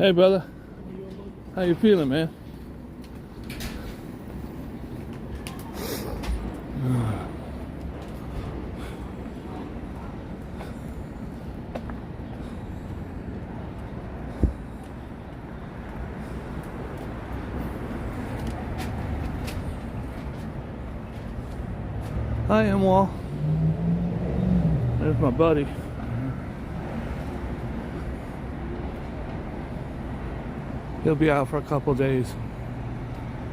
Hey, brother. How you feeling, man? Hi, Wall. There's my buddy. He'll be out for a couple days.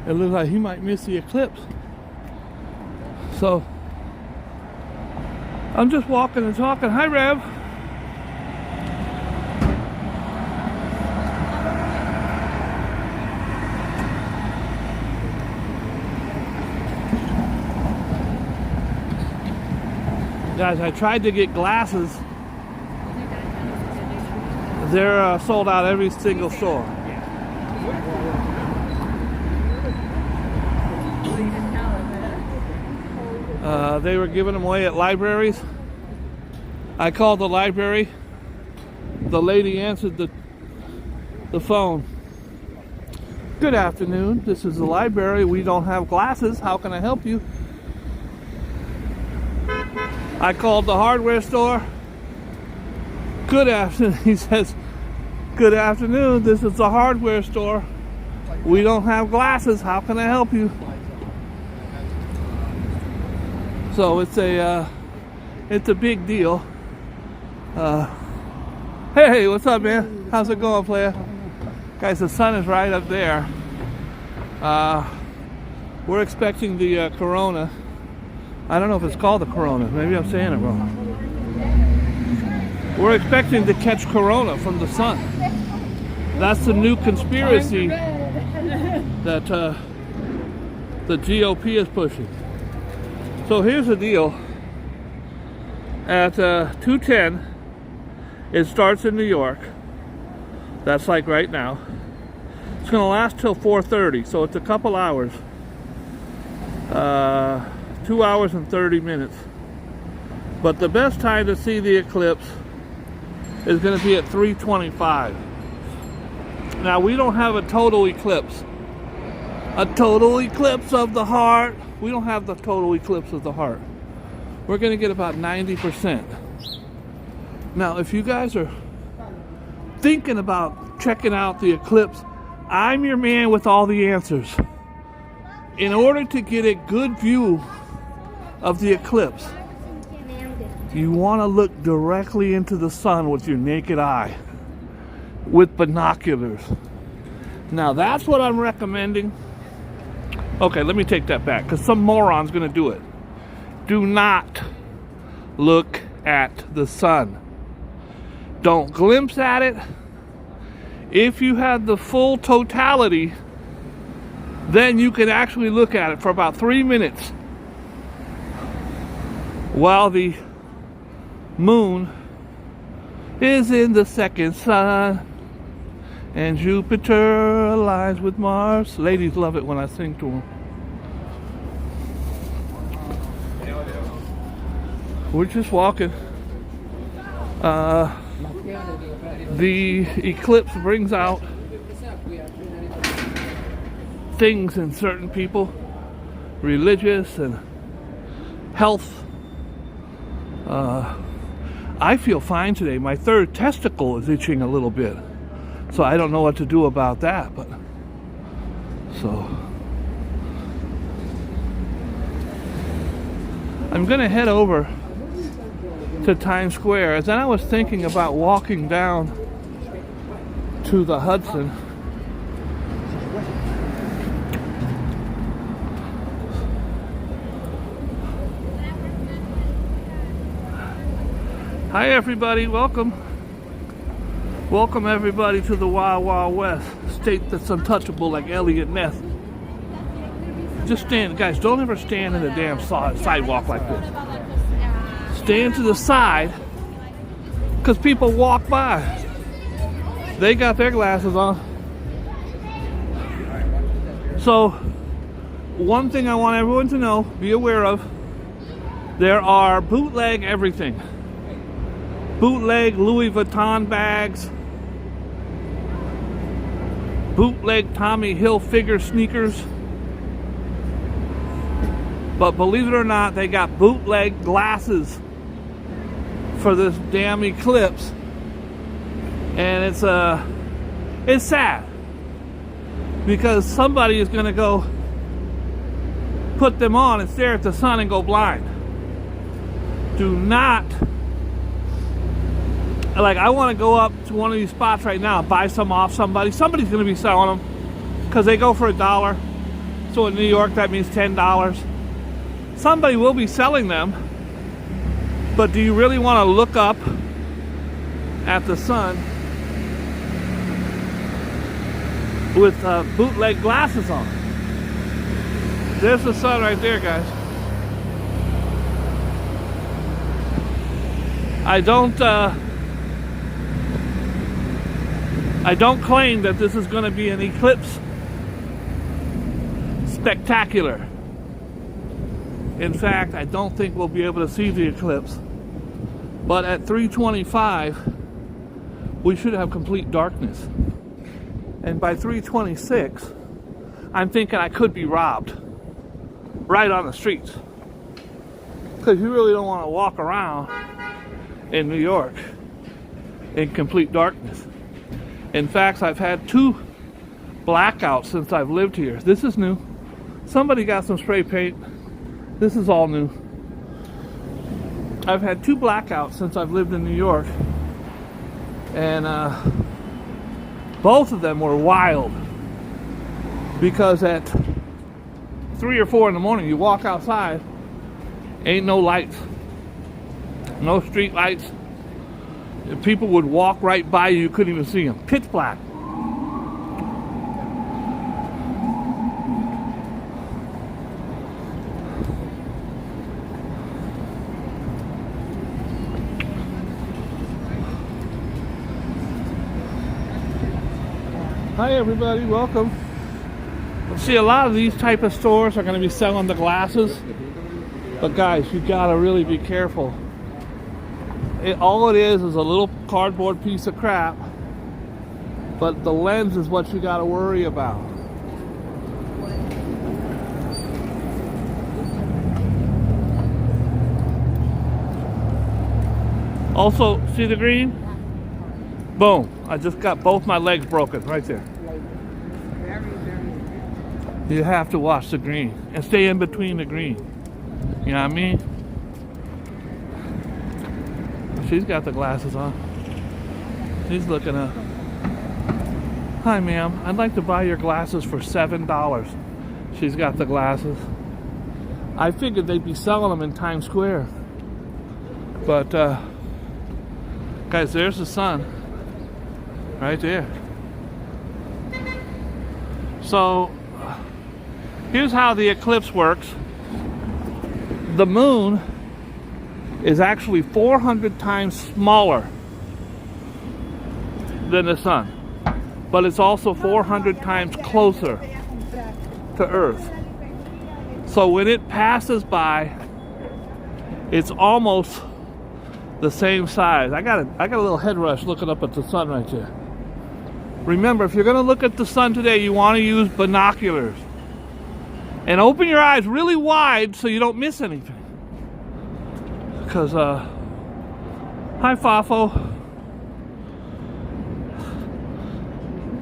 It looks like he might miss the eclipse. So, I'm just walking and talking. Hi, Rev. Guys, I tried to get glasses. They're sold out every single store. They were giving them away at libraries. I called the library. The lady answered the phone. Good afternoon. This is the library. We don't have glasses. How can I help you? I called the hardware store. Good afternoon. He says, good afternoon. This is the hardware store. We don't have glasses. How can I help you? So it's a big deal. Hey, what's up, man? How's it going, player? Guys, the sun is right up there. We're expecting the corona. I don't know if it's called the corona. Maybe I'm saying it wrong. We're expecting to catch corona from the sun. That's the new conspiracy that the GOP is pushing. So here's the deal. At 2:10, it starts in New York. That's like right now. It's going to last till 4:30, so it's a couple hours. 2 hours and 30 minutes. But the best time to see the eclipse is going to be at 3:25. Now, we don't have a total eclipse. A total eclipse of the heart. We don't have the total eclipse of the heart. We're going to get about 90%. Now, if you guys are thinking about checking out the eclipse, I'm your man with all the answers. In order to get a good view of the eclipse, you want to look directly into the sun with your naked eye, with binoculars. Now, that's what I'm recommending. Okay, let me take that back, because some moron's going to do it. Do not look at the sun. Don't glimpse at it. If you have the full totality, then you can actually look at it for about 3 minutes while the moon is in the second sun and Jupiter aligns with Mars. Ladies love it when I sing to them. We're just walking. The eclipse brings out things in certain people, religious and health. I feel fine today. My third testicle is itching a little bit, so I don't know what to do about that. But so I'm gonna head over to Times Square. And then I was thinking about walking down to the Hudson. Hi everybody, welcome. Welcome everybody to the Wild Wild West, state that's untouchable like Elliot Ness. Just stand, guys, don't ever stand in the damn sidewalk like this. Stand to the side, because people walk by. They got their glasses on. So, one thing I want everyone to know, be aware of, there are bootleg everything. Bootleg Louis Vuitton bags, bootleg Tommy Hilfiger sneakers. But believe it or not, they got bootleg glasses for this damn Eclipse. And it's sad. Because somebody is gonna go put them on and stare at the sun and go blind. Do not, like, I want to go up to one of these spots right now and buy some off somebody. Somebody's going to be selling them because they go for $1. So in New York, that means $10. Somebody will be selling them. But do you really want to look up at the sun with bootleg glasses on? There's the sun right there, guys. I don't claim that this is going to be an eclipse spectacular. In fact, I don't think we'll be able to see the eclipse. But at 3:25, we should have complete darkness. And by 3:26, I'm thinking I could be robbed right on the streets. Because you really don't want to walk around in New York in complete darkness. In fact, I've had 2 blackouts since I've lived here. This is new. Somebody got some spray paint. This is all new. I've had 2 blackouts since I've lived in New York. And both of them were wild. Because at 3 or 4 in the morning, you walk outside, ain't no lights. No street lights. People would walk right by you, you couldn't even see them. Pitch black. Hi everybody, welcome. See, a lot of these type of stores are going to be selling the glasses. But guys, you gotta really be careful. All it is a little cardboard piece of crap, but the lens is what you gotta worry about. Also, see the green? Boom. I just got both my legs broken right there. You have to watch the green and stay in between the green. You know what I mean? She's got the glasses on. She's looking up. Hi, ma'am. I'd like to buy your glasses for $7. She's got the glasses. I figured they'd be selling them in Times Square. But, guys, there's the sun. Right there. So, here's how the eclipse works. The moon is actually 400 times smaller than the sun, but it's also 400 times closer to Earth. So when it passes by, it's almost the same size. I got a little head rush looking up at the sun right there. Remember, if you're going to look at the sun today, you want to use binoculars. And open your eyes really wide so you don't miss anything. Because, hi Fafo.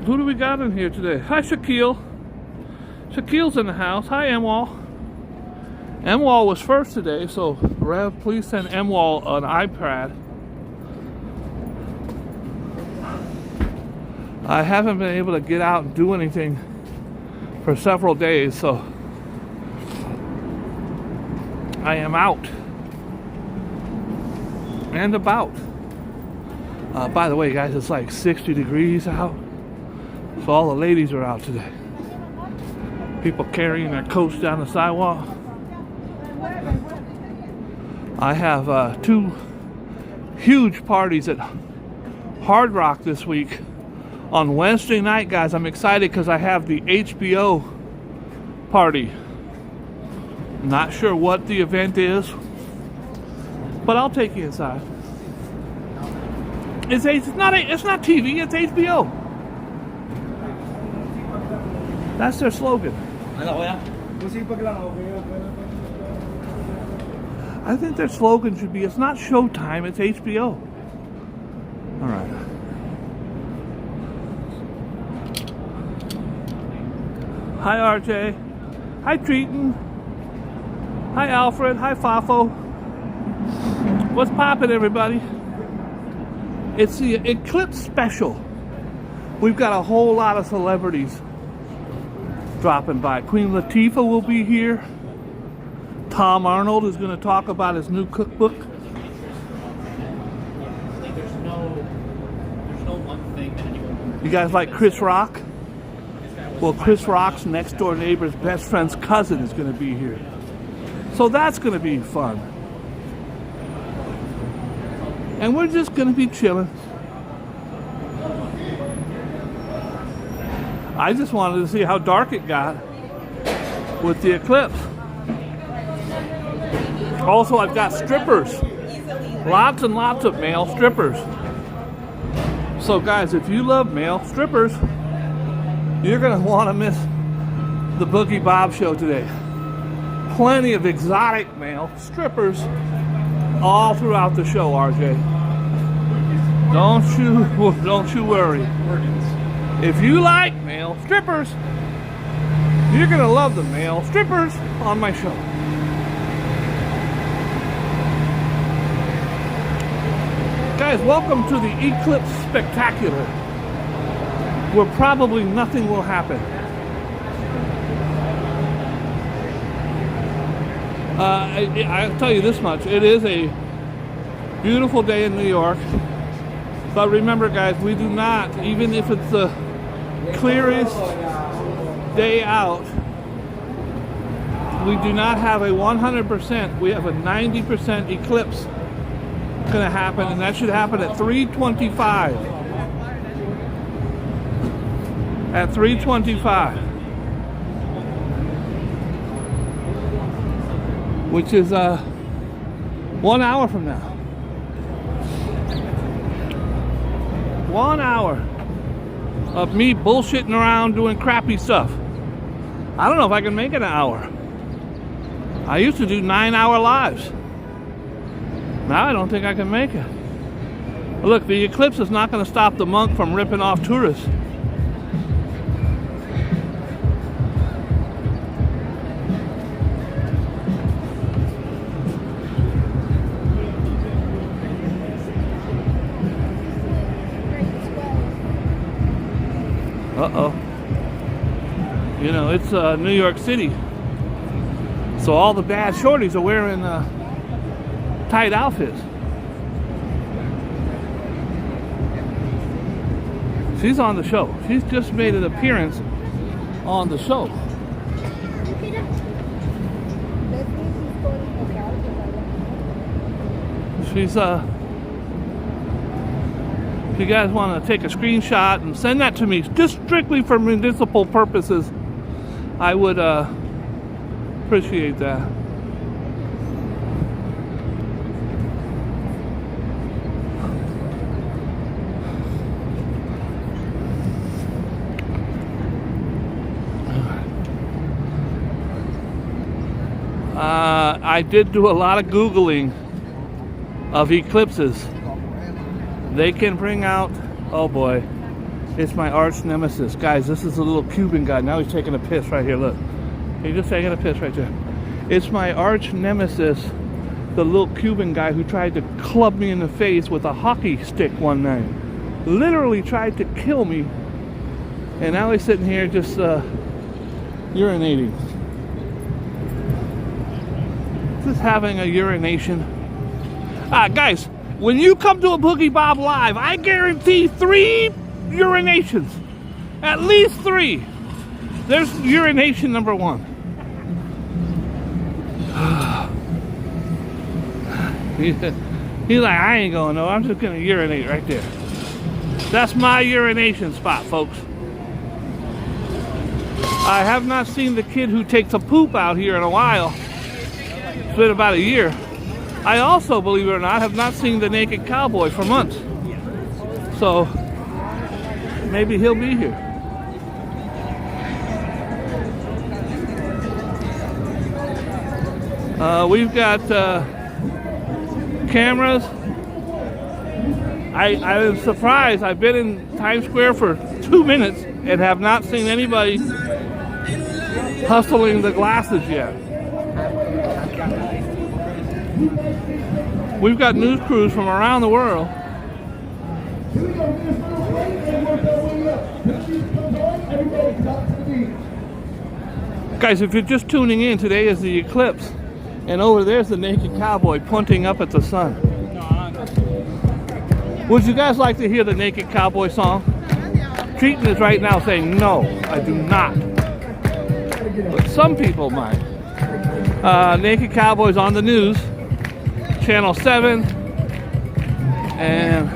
Who do we got in here today? Hi Shaquille. Shaquille's in the house. Hi Emwal. Emwal was first today, so Rev, please send Emwal an iPad. I haven't been able to get out and do anything for several days, so I am out and about. By the way, guys, it's like 60 degrees out, so all the ladies are out today. People carrying their coats down the sidewalk. I have 2 huge parties at Hard Rock this week. On Wednesday night, guys, I'm excited because I have the HBO party. Not sure what the event is, but I'll take you inside. It's not TV, it's HBO. That's their slogan. I think their slogan should be, it's not Showtime, it's HBO. All right. Hi, RJ. Hi, Treaton. Hi, Alfred. Hi, Fafo. What's poppin', everybody? It's the Eclipse special. We've got a whole lot of celebrities dropping by. Queen Latifah will be here. Tom Arnold is going to talk about his new cookbook. I think there's no one thing that anyone. You guys like Chris Rock? Well, Chris Rock's next door neighbor's best friend's cousin is going to be here. So that's going to be fun. And we're just going to be chilling. I just wanted to see how dark it got with the eclipse. Also, I've got strippers. Lots and lots of male strippers. So guys, if you love male strippers, you're going to want to miss the Boogie Bob show today. Plenty of exotic male strippers all throughout the show, RJ. Don't you worry. If you like male strippers, you're going to love the male strippers on my show. Guys, welcome to the Eclipse Spectacular, where probably nothing will happen. I'll tell you this much, it is a beautiful day in New York, but remember guys, we do not, even if it's the clearest day out, we do not have a 100%, we have a 90% eclipse going to happen, and that should happen at 3:25. At 3:25. Which is 1 hour from now. 1 hour of me bullshitting around doing crappy stuff. I don't know if I can make it an hour. I used to do 9-hour lives. Now I don't think I can make it. Look, the eclipse is not going to stop the monk from ripping off tourists. Uh-oh. You know, it's New York City. So all the bad shorties are wearing tight outfits. She's on the show. She's just made an appearance on the show. She's if you guys want to take a screenshot and send that to me, just strictly for municipal purposes, I would appreciate that. I did do a lot of Googling of eclipses. They can bring out, oh boy, it's my arch nemesis. Guys, this is a little Cuban guy. Now he's taking a piss right here, look. He's just taking a piss right there. It's my arch nemesis, the little Cuban guy who tried to club me in the face with a hockey stick one night. Literally tried to kill me. And now he's sitting here just urinating. Just having a urination. Guys, when you come to a Boogie Bob Live, I guarantee 3 urinations. At least 3. There's urination number 1. He's like, I ain't going no. I'm just going to urinate right there. That's my urination spot, folks. I have not seen the kid who takes a poop out here in a while. It's been about a year. I also, believe it or not, have not seen the naked cowboy for months. So, maybe he'll be here. We've got cameras. I was surprised. I've been in Times Square for 2 minutes and have not seen anybody hustling the glasses yet. We've got news crews from around the world. Guys, if you're just tuning in, today is the eclipse, and over there's the naked cowboy pointing up at the sun. Would you guys like to hear the naked cowboy song? Treaton is right now saying, no, I do not. But some people might. Naked Cowboy's on the news, Channel 7, and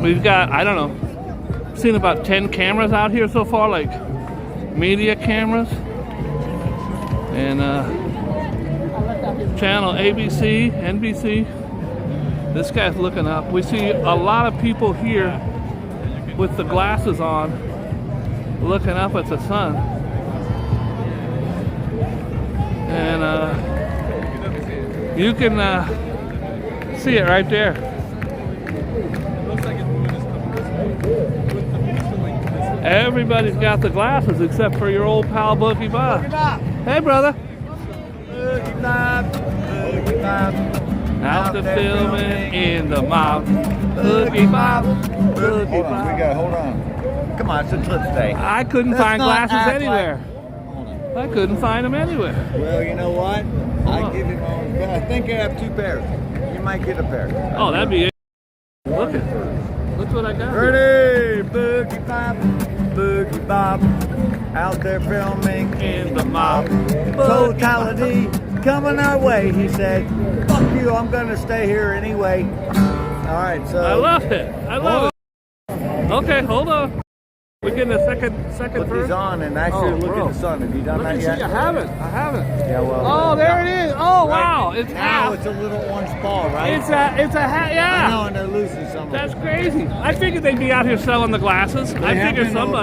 we've got, I don't know, seen about 10 cameras out here so far, like media cameras, and channel ABC, NBC. This guy's looking up. We see a lot of people here with the glasses on, looking up at the sun. And you can see it right there. Everybody's got the glasses except for your old pal Boogie Bob. Hey, brother. Boogie Bob, Boogie Bob. Out the filming in the mob. Boogie Bob, Boogie Bob. Hold on. Come on, it's Eclipse Day. I couldn't find glasses anywhere. I couldn't find them anywhere. Well, you know what? I give you my own. I think I have 2 pairs. You might get a pair. Oh, that'd be it. Look at. Look what I got. Ready, Boogie Bob, Boogie Bob. Out there filming In the mob. totality coming our way. He said, "Fuck you, I'm gonna stay here anyway." All right, so I love it. I love it. Okay, hold on. We're getting a second put first. these on and actually look bro. at the sun. Have you done Let that me see. yet? I haven't. Yeah, well. Oh, there it is. Oh, Right. wow. It's Now half. it's a little orange ball, right? It's a hat. I Yeah. know, and they're losing some of That's it. crazy. I figured they'd be out here selling the glasses. I have figured been, though. somebody.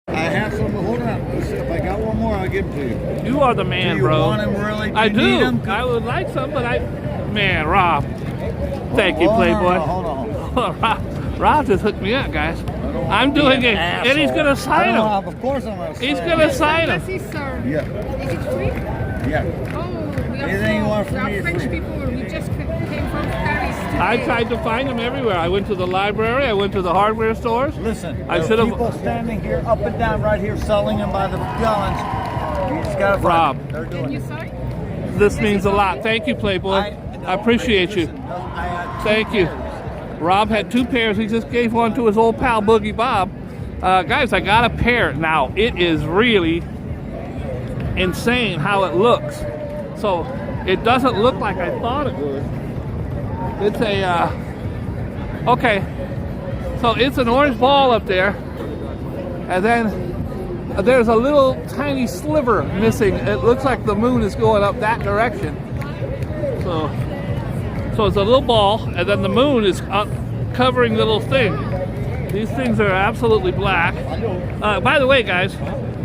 I have some. Hold on. Let's see if I got one more. I'll give them to you. You are the man, Do you bro. want them really? I Do you need do. them? I would like some, but man, Rob. Thank you, Playboy. Hold on. Rob just hooked me up, guys. I'm doing it, and he's gonna sign them. Of course I'm gonna sign He's gonna sign them. Glasses, sir. Yeah. Is it free? Yeah. Oh, we are Anything you want from we me are is French free. people. We just came from Paris today. I tried to find them everywhere. I went to the library. I went to the hardware stores. Listen, I there should are have- people standing here, up and down, right here, selling them by the gallons. You just gotta find Rob. them. They're Can doing you it. sign? This means a lot. Thank you, Playboy. I appreciate you. Listen, I had 2 Thank you. pairs. Rob had 2 pairs. He just gave one to his old pal Boogie Bob. Guys, I got a pair. Now, it is really insane how it looks. So, it doesn't look like I thought it would. It's a, okay. So, it's an orange ball up there. And then there's a little tiny sliver missing. It looks like the moon is going up that direction. So it's a little ball, and then the moon is covering the little thing. These things are absolutely black. By the way, guys,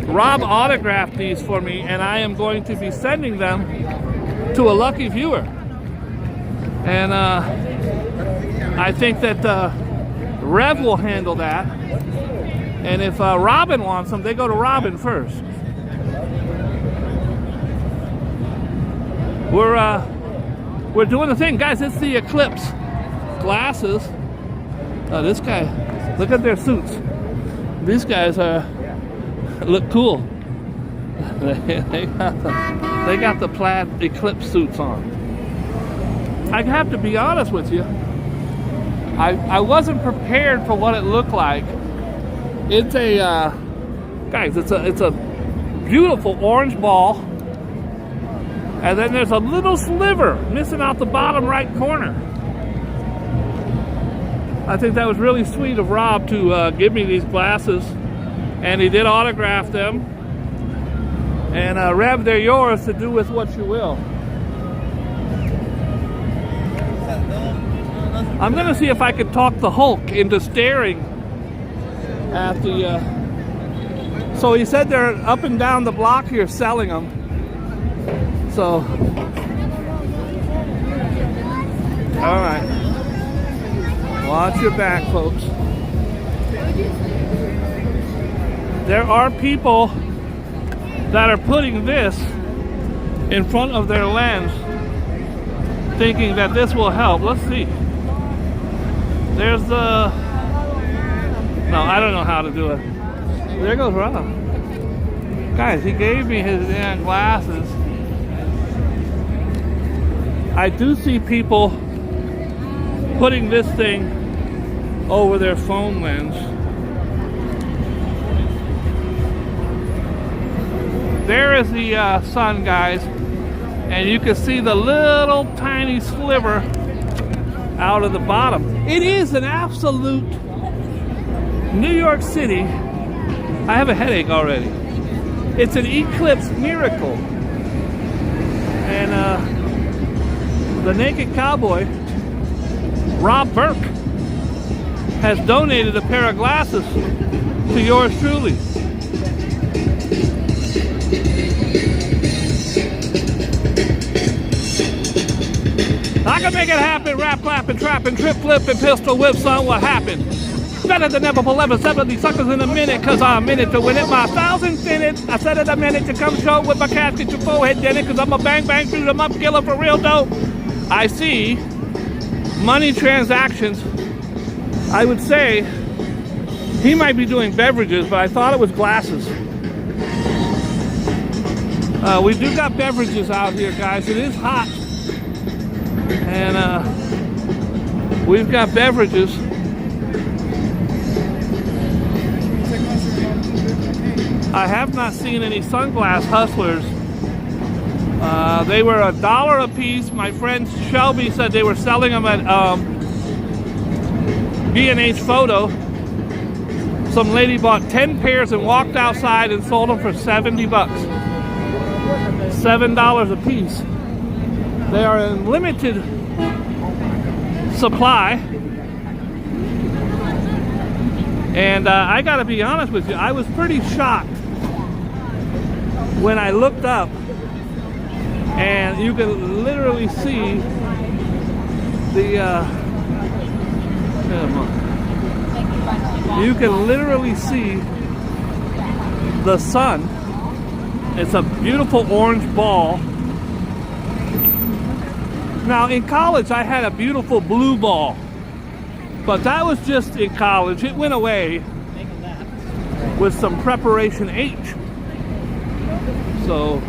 Rob autographed these for me, and I am going to be sending them to a lucky viewer. And I think that Rev will handle that. And if Robin wants them, they go to Robin first. We're doing the thing, guys. It's the Eclipse glasses. This guy, look at their suits. These guys look cool. They got the plaid Eclipse suits on. I have to be honest with you. I wasn't prepared for what it looked like. It's a guys. It's a beautiful orange ball, and then there's a little sliver missing out the bottom right corner. I think that was really sweet of Rob to give me these glasses, and he did autograph them. And Rev, they're yours to do with what you will. I'm gonna see if I can talk the Hulk into staring at the. So he said they're up and down the block here selling them. So, all right. Watch your back, folks. There are people that are putting this in front of their lens, thinking that this will help. Let's see. There's the. No, I don't know how to do it. There goes Rob. Guys, he gave me his damn glasses. I do see people putting this thing over their phone lens. There is the sun, guys, and you can see the little tiny sliver out of the bottom. It is an absolute New York City. I have a headache already. It's an Eclipse miracle. And the Naked Cowboy, Rob Burke, has donated a pair of glasses to yours truly. I can make it happen, rap, clapping, trapping, trip, flipping, pistol whip, son, what happened? Better than ever, 1170 suckers in a minute, cause I'm in it to win it. My 1,000 finished. I said it a minute to come show with my casket, your forehead in it, cause I'm a bang bang shoot 'em up killer for real dope. I see money transactions. I would say he might be doing beverages, but I thought it was glasses. We do got beverages out here, guys. It is hot. And we've got beverages. I have not seen any sunglass hustlers. They were $1 a piece. My friend Shelby said they were selling them at B&H Photo. Some lady bought 10 pairs and walked outside and sold them for 70 bucks. $7 a piece. They are in limited supply. And I gotta be honest with you, I was pretty shocked when I looked up and you can literally see the you can literally see the sun. It's a beautiful orange ball. Now in college I had a beautiful blue ball, but that was just in college. It went away with some preparation H. So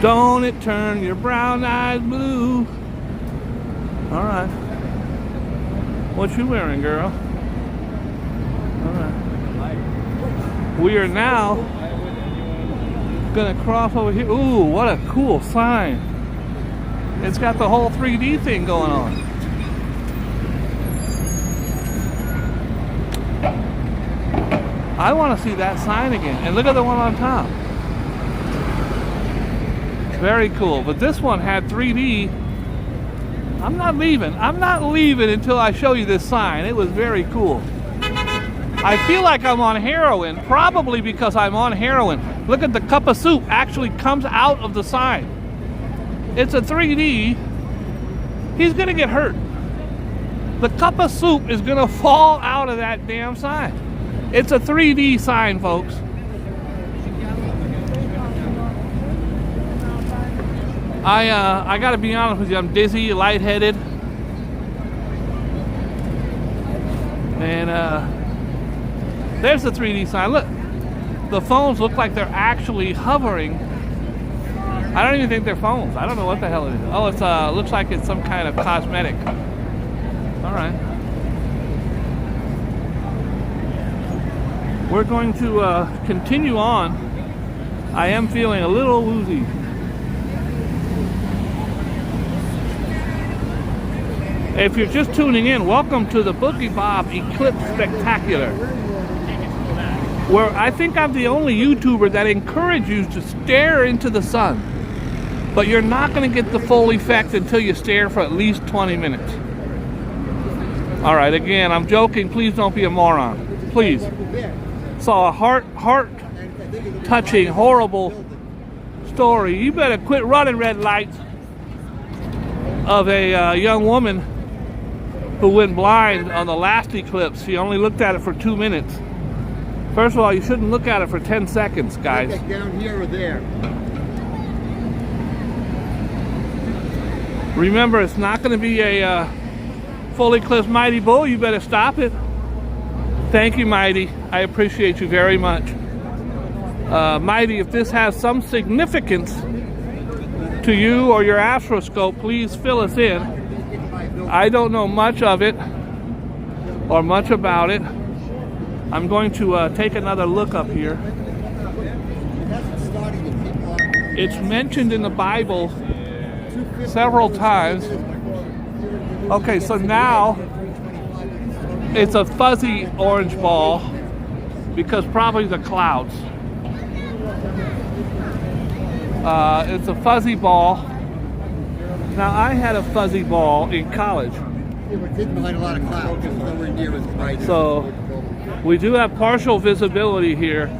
don't it turn your brown eyes blue. All right. What you wearing, girl? All right. We are now gonna cross over here. Ooh, what a cool sign. It's got the whole 3D thing going on. I want to see that sign again. And look at the one on top. Very cool. But this one had 3D. I'm not leaving. I'm not leaving until I show you this sign. It was very cool. I feel like I'm on heroin, probably because I'm on heroin. Look at the cup of soup actually comes out of the sign. It's a 3D. He's gonna get hurt. The cup of soup is gonna fall out of that damn sign. It's a 3D sign, folks. I gotta be honest with you, I'm dizzy, lightheaded. And there's the 3D sign. Look, the phones look like they're actually hovering. I don't even think they're phones. I don't know what the hell it is. Oh, it's looks like it's some kind of cosmetic. All right. We're going to continue on. I am feeling a little woozy. If you're just tuning in, welcome to the Boogie Bob Eclipse Spectacular, where I think I'm the only YouTuber that encourages you to stare into the sun. But you're not going to get the full effect until you stare for at least 20 minutes. All right, again, I'm joking. Please don't be a moron. Please. Saw a heart-touching, horrible story. You better quit running red lights of a young woman who went blind on the last eclipse. She only looked at it for 2 minutes. First of all, you shouldn't look at it for 10 seconds, guys. Down here or there. Remember, it's not going to be a full eclipse, Mighty Bull. You better stop it. Thank you, Mighty. I appreciate you very much. Mighty, if this has some significance to you or your astroscope, please fill us in. I don't know much of it or much about it. I'm going to take another look up here. It's mentioned in the Bible several times. Okay, so now it's a fuzzy orange ball because probably the clouds. It's a fuzzy ball. Now, I had a fuzzy ball in college. It was hidden behind a lot of clouds. It was nowhere near as bright. So we do have partial visibility here.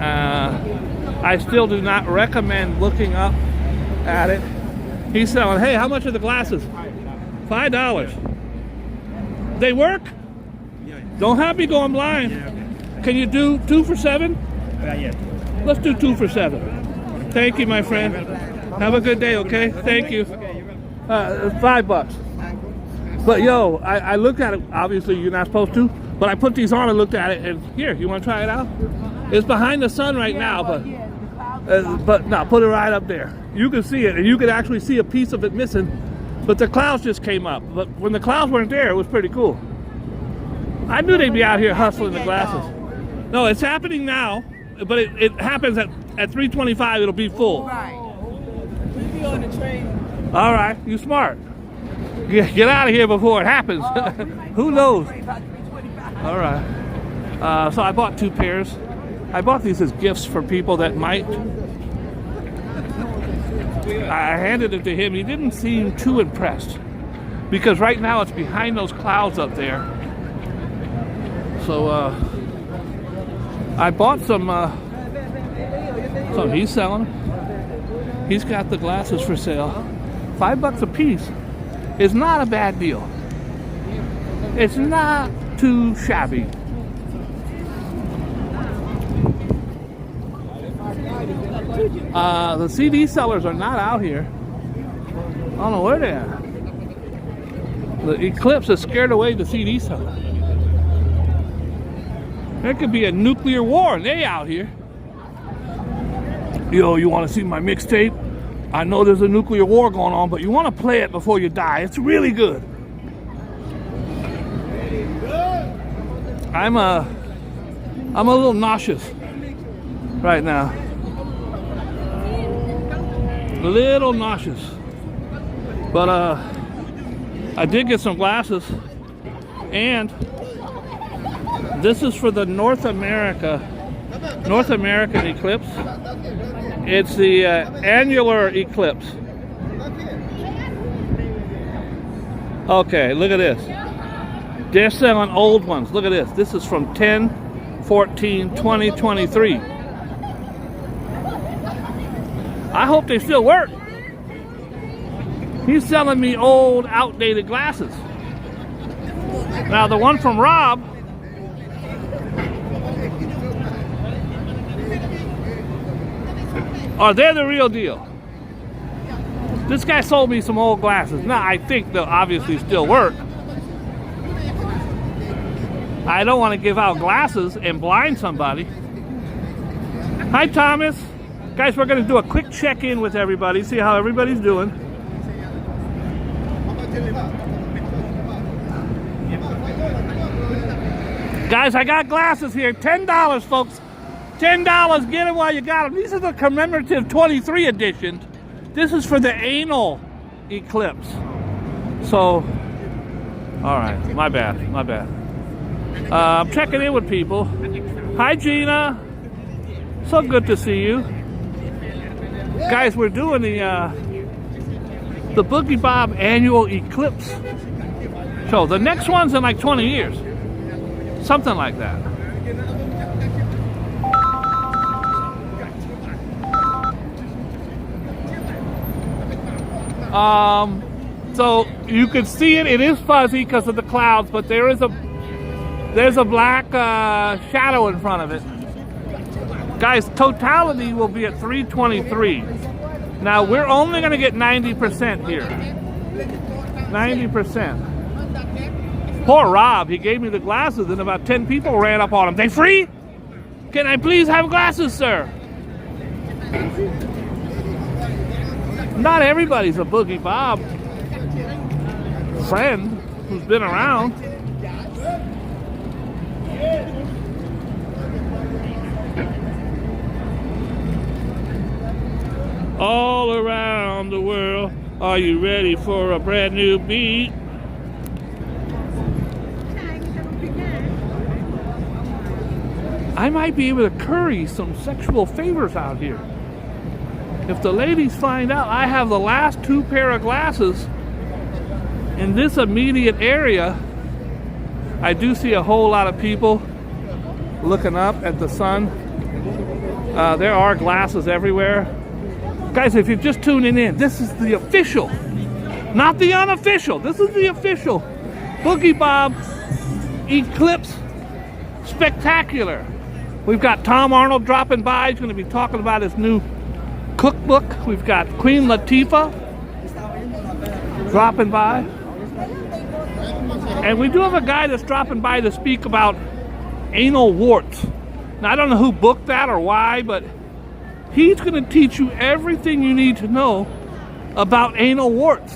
I still do not recommend looking up at it. He's selling, hey, how much are the glasses? $5. They work? Don't have me going blind. Can you do 2 for $7? Yeah. Let's do 2 for $7. Thank you, my friend. Have a good day, okay? Thank you. $5. But yo, I looked at it. Obviously, you're not supposed to. But I put these on and looked at it. And here, you want to try it out? It's behind the sun right now, but no, put it right up there. You can see it, and you can actually see a piece of it missing. But the clouds just came up. But when the clouds weren't there, it was pretty cool. I knew they'd be out here hustling the glasses. No, it's happening now, but it happens at 3:25. It'll be full. Right. We be on the train. All right, you smart. Get out of here before it happens. Who knows? All right. So I bought 2 pairs. I bought these as gifts for people that might. I handed it to him. He didn't seem too impressed because right now it's behind those clouds up there. So I bought some. So he's selling. He's got the glasses for sale. $5 a piece is not a bad deal. It's not too shabby. The CD sellers are not out here. I don't know where they are. The Eclipse has scared away the CD seller. There could be a nuclear war and they out here. Yo, you want to see my mixtape? I know there's a nuclear war going on, but you want to play it before you die. It's really good. I'm a little nauseous right now. A little nauseous. But I did get some glasses, and this is for the North American eclipse. It's the annular eclipse. Okay, look at this. They're selling old ones. Look at this. This is from 10/14/2023. I hope they still work. He's selling me old, outdated glasses. Now, the one from Rob, they're the real deal. This guy sold me some old glasses. Now, I think they'll obviously still work. I don't want to give out glasses and blind somebody. Hi, Thomas. Guys, we're going to do a quick check-in with everybody, see how everybody's doing. Guys, I got glasses here. $10, folks. $10. Get them while you got them. These are the commemorative 23 editions. This is for the anal eclipse. So, all right. My bad. I'm checking in with people. Hi, Gina. So good to see you. Guys, we're doing the Boogie Bob annual Eclipse show. The next one's in like 20 years. Something like that. So you can see it. It is fuzzy because of the clouds, but there's a black shadow in front of it. Guys, totality will be at 323. Now we're only going to get 90% here. 90%. Poor Rob, he gave me the glasses and about 10 people ran up on him. They free? Can I please have glasses, sir? Not everybody's a Boogie Bob friend who's been around. All around the world, are you ready for a brand new beat? I might be able to curry some sexual favors out here. If the ladies find out I have the last 2 pair of glasses in this immediate area, I do see a whole lot of people looking up at the sun. There are glasses everywhere. Guys, if you're just tuning in, this is the official, not the unofficial. This is the official Boogie Bob Eclipse Spectacular. We've got Tom Arnold dropping by. He's going to be talking about his new cookbook. We've got Queen Latifah dropping by. And we do have a guy that's dropping by to speak about anal warts. Now, I don't know who booked that or why, but he's going to teach you everything you need to know about anal warts,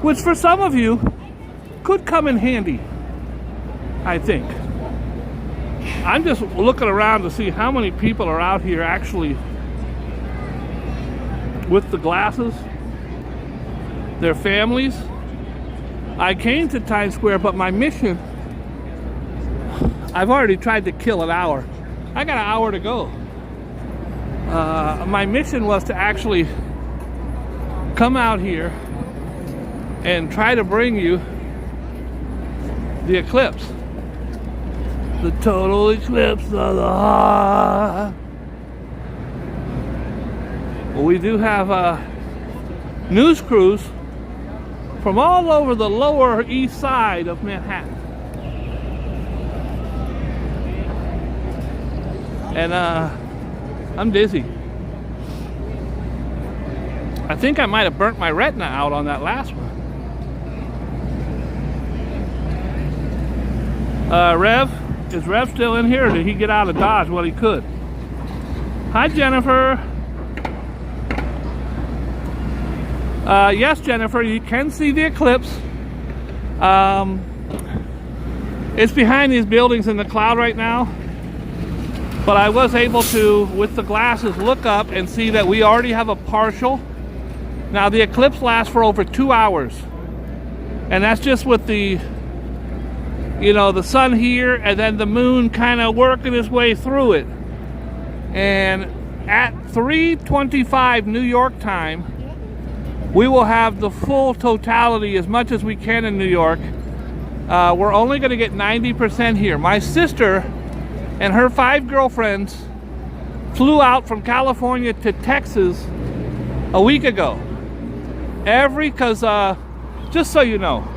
which for some of you could come in handy, I think. I'm just looking around to see how many people are out here actually with the glasses, their families. I came to Times Square, but my mission, I've already tried to kill an hour. I got an hour to go. My mission was to actually come out here and try to bring you the eclipse. The total eclipse of the heart. Well, we do have news crews from all over the lower east side of Manhattan. And I'm dizzy. I think I might have burnt my retina out on that last one. Rev, is Rev still in here, or did he get out of Dodge? Well, he could. Hi, Jennifer. Yes, Jennifer, you can see the eclipse. It's behind these buildings in the cloud right now. But I was able to, with the glasses, look up and see that we already have a partial. Now, the eclipse lasts for over 2 hours. And that's just with the, you know, the sun here and then the moon kind of working its way through it. And at 3:25 New York time, we will have the full totality as much as we can in New York. We're only going to get 90% here. My sister and her 5 girlfriends flew out from California to Texas a week ago. Because just so you know,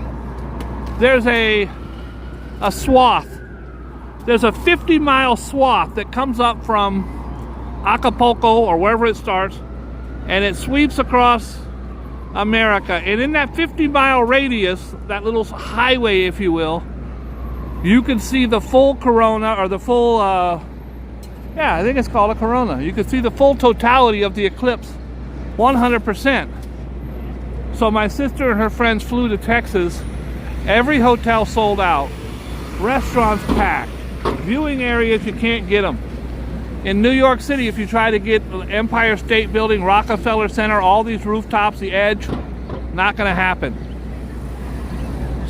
there's a swath. There's a 50-mile swath that comes up from Acapulco or wherever it starts, and it sweeps across America. And in that 50-mile radius, that little highway, if you will, you can see the full corona, or the full, yeah, I think it's called a corona. You can see the full totality of the eclipse, 100%. So my sister and her friends flew to Texas. Every hotel sold out. Restaurants packed. Viewing areas, you can't get them. In New York City, if you try to get Empire State Building, Rockefeller Center, all these rooftops, the Edge, not going to happen.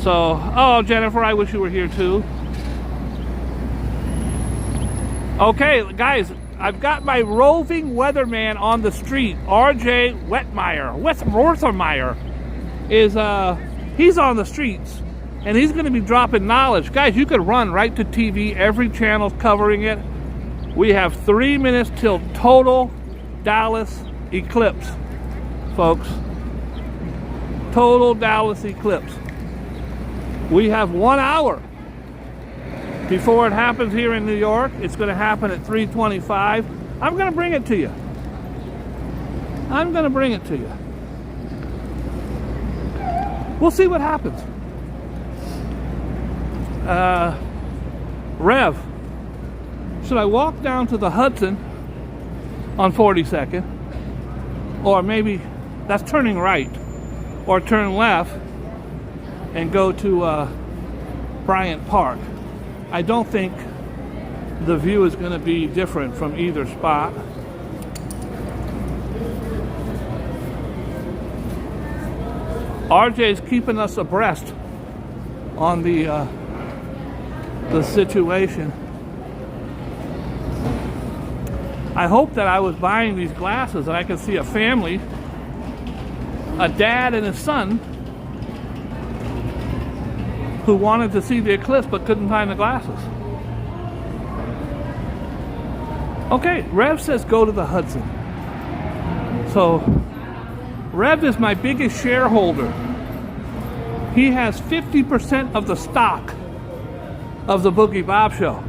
So, oh, Jennifer, I wish you were here too. Okay, guys, I've got my roving weatherman on the street, RJ Wetmeyer is he's on the streets, and he's going to be dropping knowledge. Guys, you could run right to TV. Every channel's covering it. We have 3 minutes till total Dallas eclipse, folks. Total Dallas eclipse. We have 1 hour before it happens here in New York. It's going to happen at 3:25. I'm going to bring it to you. I'm going to bring it to you. We'll see what happens. Rev, should I walk down to the Hudson on 42nd? Or maybe that's turning right. Or turn left and go to Bryant Park. I don't think the view is going to be different from either spot. RJ's keeping us abreast on the situation. I hope that I was buying these glasses and I could see a family, a dad and his son, who wanted to see the eclipse but couldn't find the glasses. Okay, Rev says go to the Hudson. So, Rev is my biggest shareholder. He has 50% of the stock of the Boogie Bob show.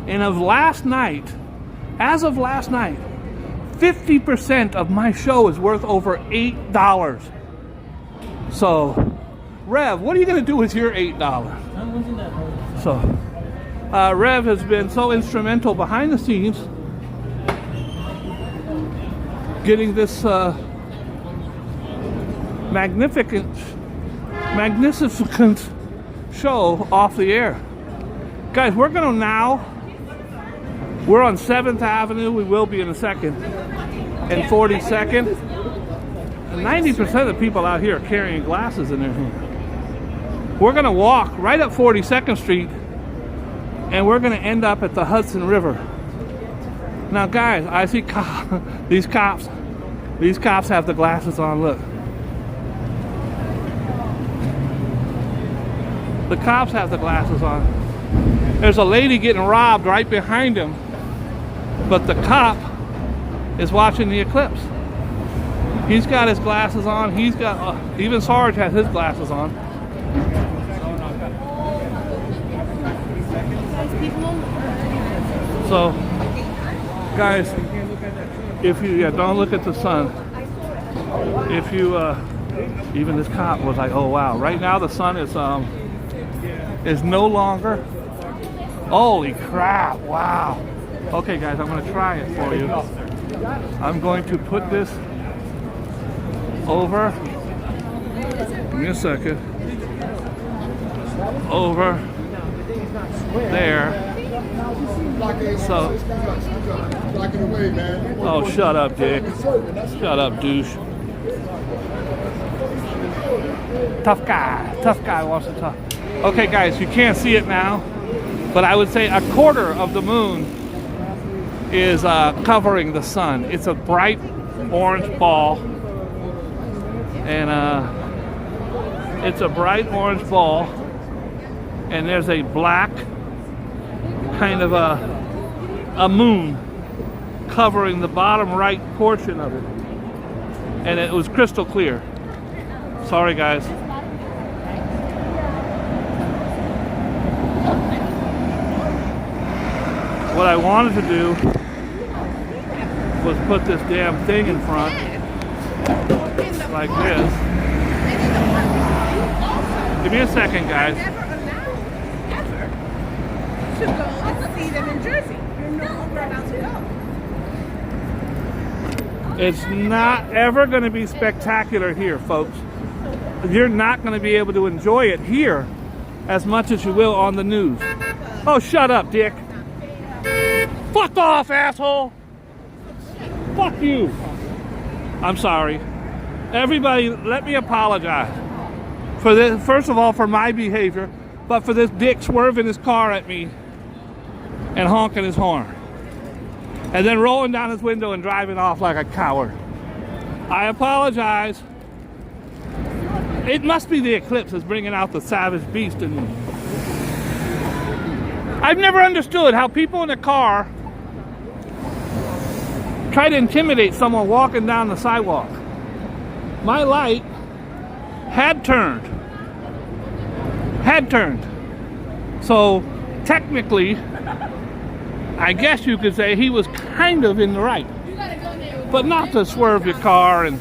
And of last night, as of last night, 50% of my show is worth over $8. So, Rev, what are you going to do with your $8? So, Rev has been so instrumental behind the scenes getting this magnificent show off the air. Guys, we're going to now, we're on 7th Avenue, we will be in a second, and 42nd. 90% of the people out here are carrying glasses in their hand. We're going to walk right up 42nd Street, and we're going to end up at the Hudson River. Now, guys, I see these cops. These cops have the glasses on, look. The cops have the glasses on. There's a lady getting robbed right behind him, but the cop is watching the eclipse. He's got his glasses on. He's got, even Sarge has his glasses on. So, guys, if you don't look at the sun. If you even this cop was like, oh wow, right now the sun is no longer. Holy crap, wow. Okay guys, I'm going to try it for you. I'm going to put this over, give me a second, over there. So, oh, shut up, Dick. Shut up, douche. Tough guy wants to talk. Okay, guys, you can't see it now, but I would say a quarter of the moon is covering the sun. It's a bright orange ball, and it's a bright orange ball, and there's a black kind of a moon covering the bottom right portion of it, and it was crystal clear. Sorry guys. What I wanted to do was put this damn thing in front like this. Give me a second, guys. To go and see them in Jersey. You're no longer allowed to go. It's not ever going to be spectacular here, folks. You're not going to be able to enjoy it here as much as you will on the news. Oh, shut up, Dick. Fuck off, asshole. Fuck you. I'm sorry. Everybody, let me apologize for this. First of all, for my behavior, but for this dick swerving his car at me and honking his horn. and then rolling down his window and driving off like a coward. I apologize. It must be the eclipse that's bringing out the savage beast in me. I've never understood how people in a car try to intimidate someone walking down the sidewalk. My light had turned. So technically, I guess you could say he was kind of in the right. But not to swerve your car and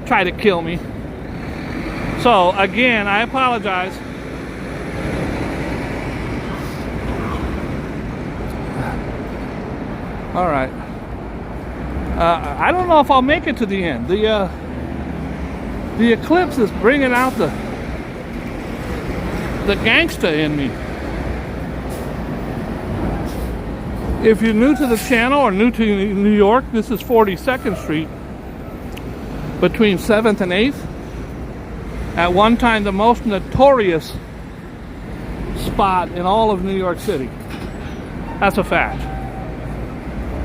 try to kill me. So again, I apologize. All right. I don't know if I'll make it to the end. The eclipse is bringing out the gangsta in me. If you're new to the channel or new to New York, this is 42nd Street between 7th and 8th. At one time, the most notorious spot in all of New York City. That's a fact.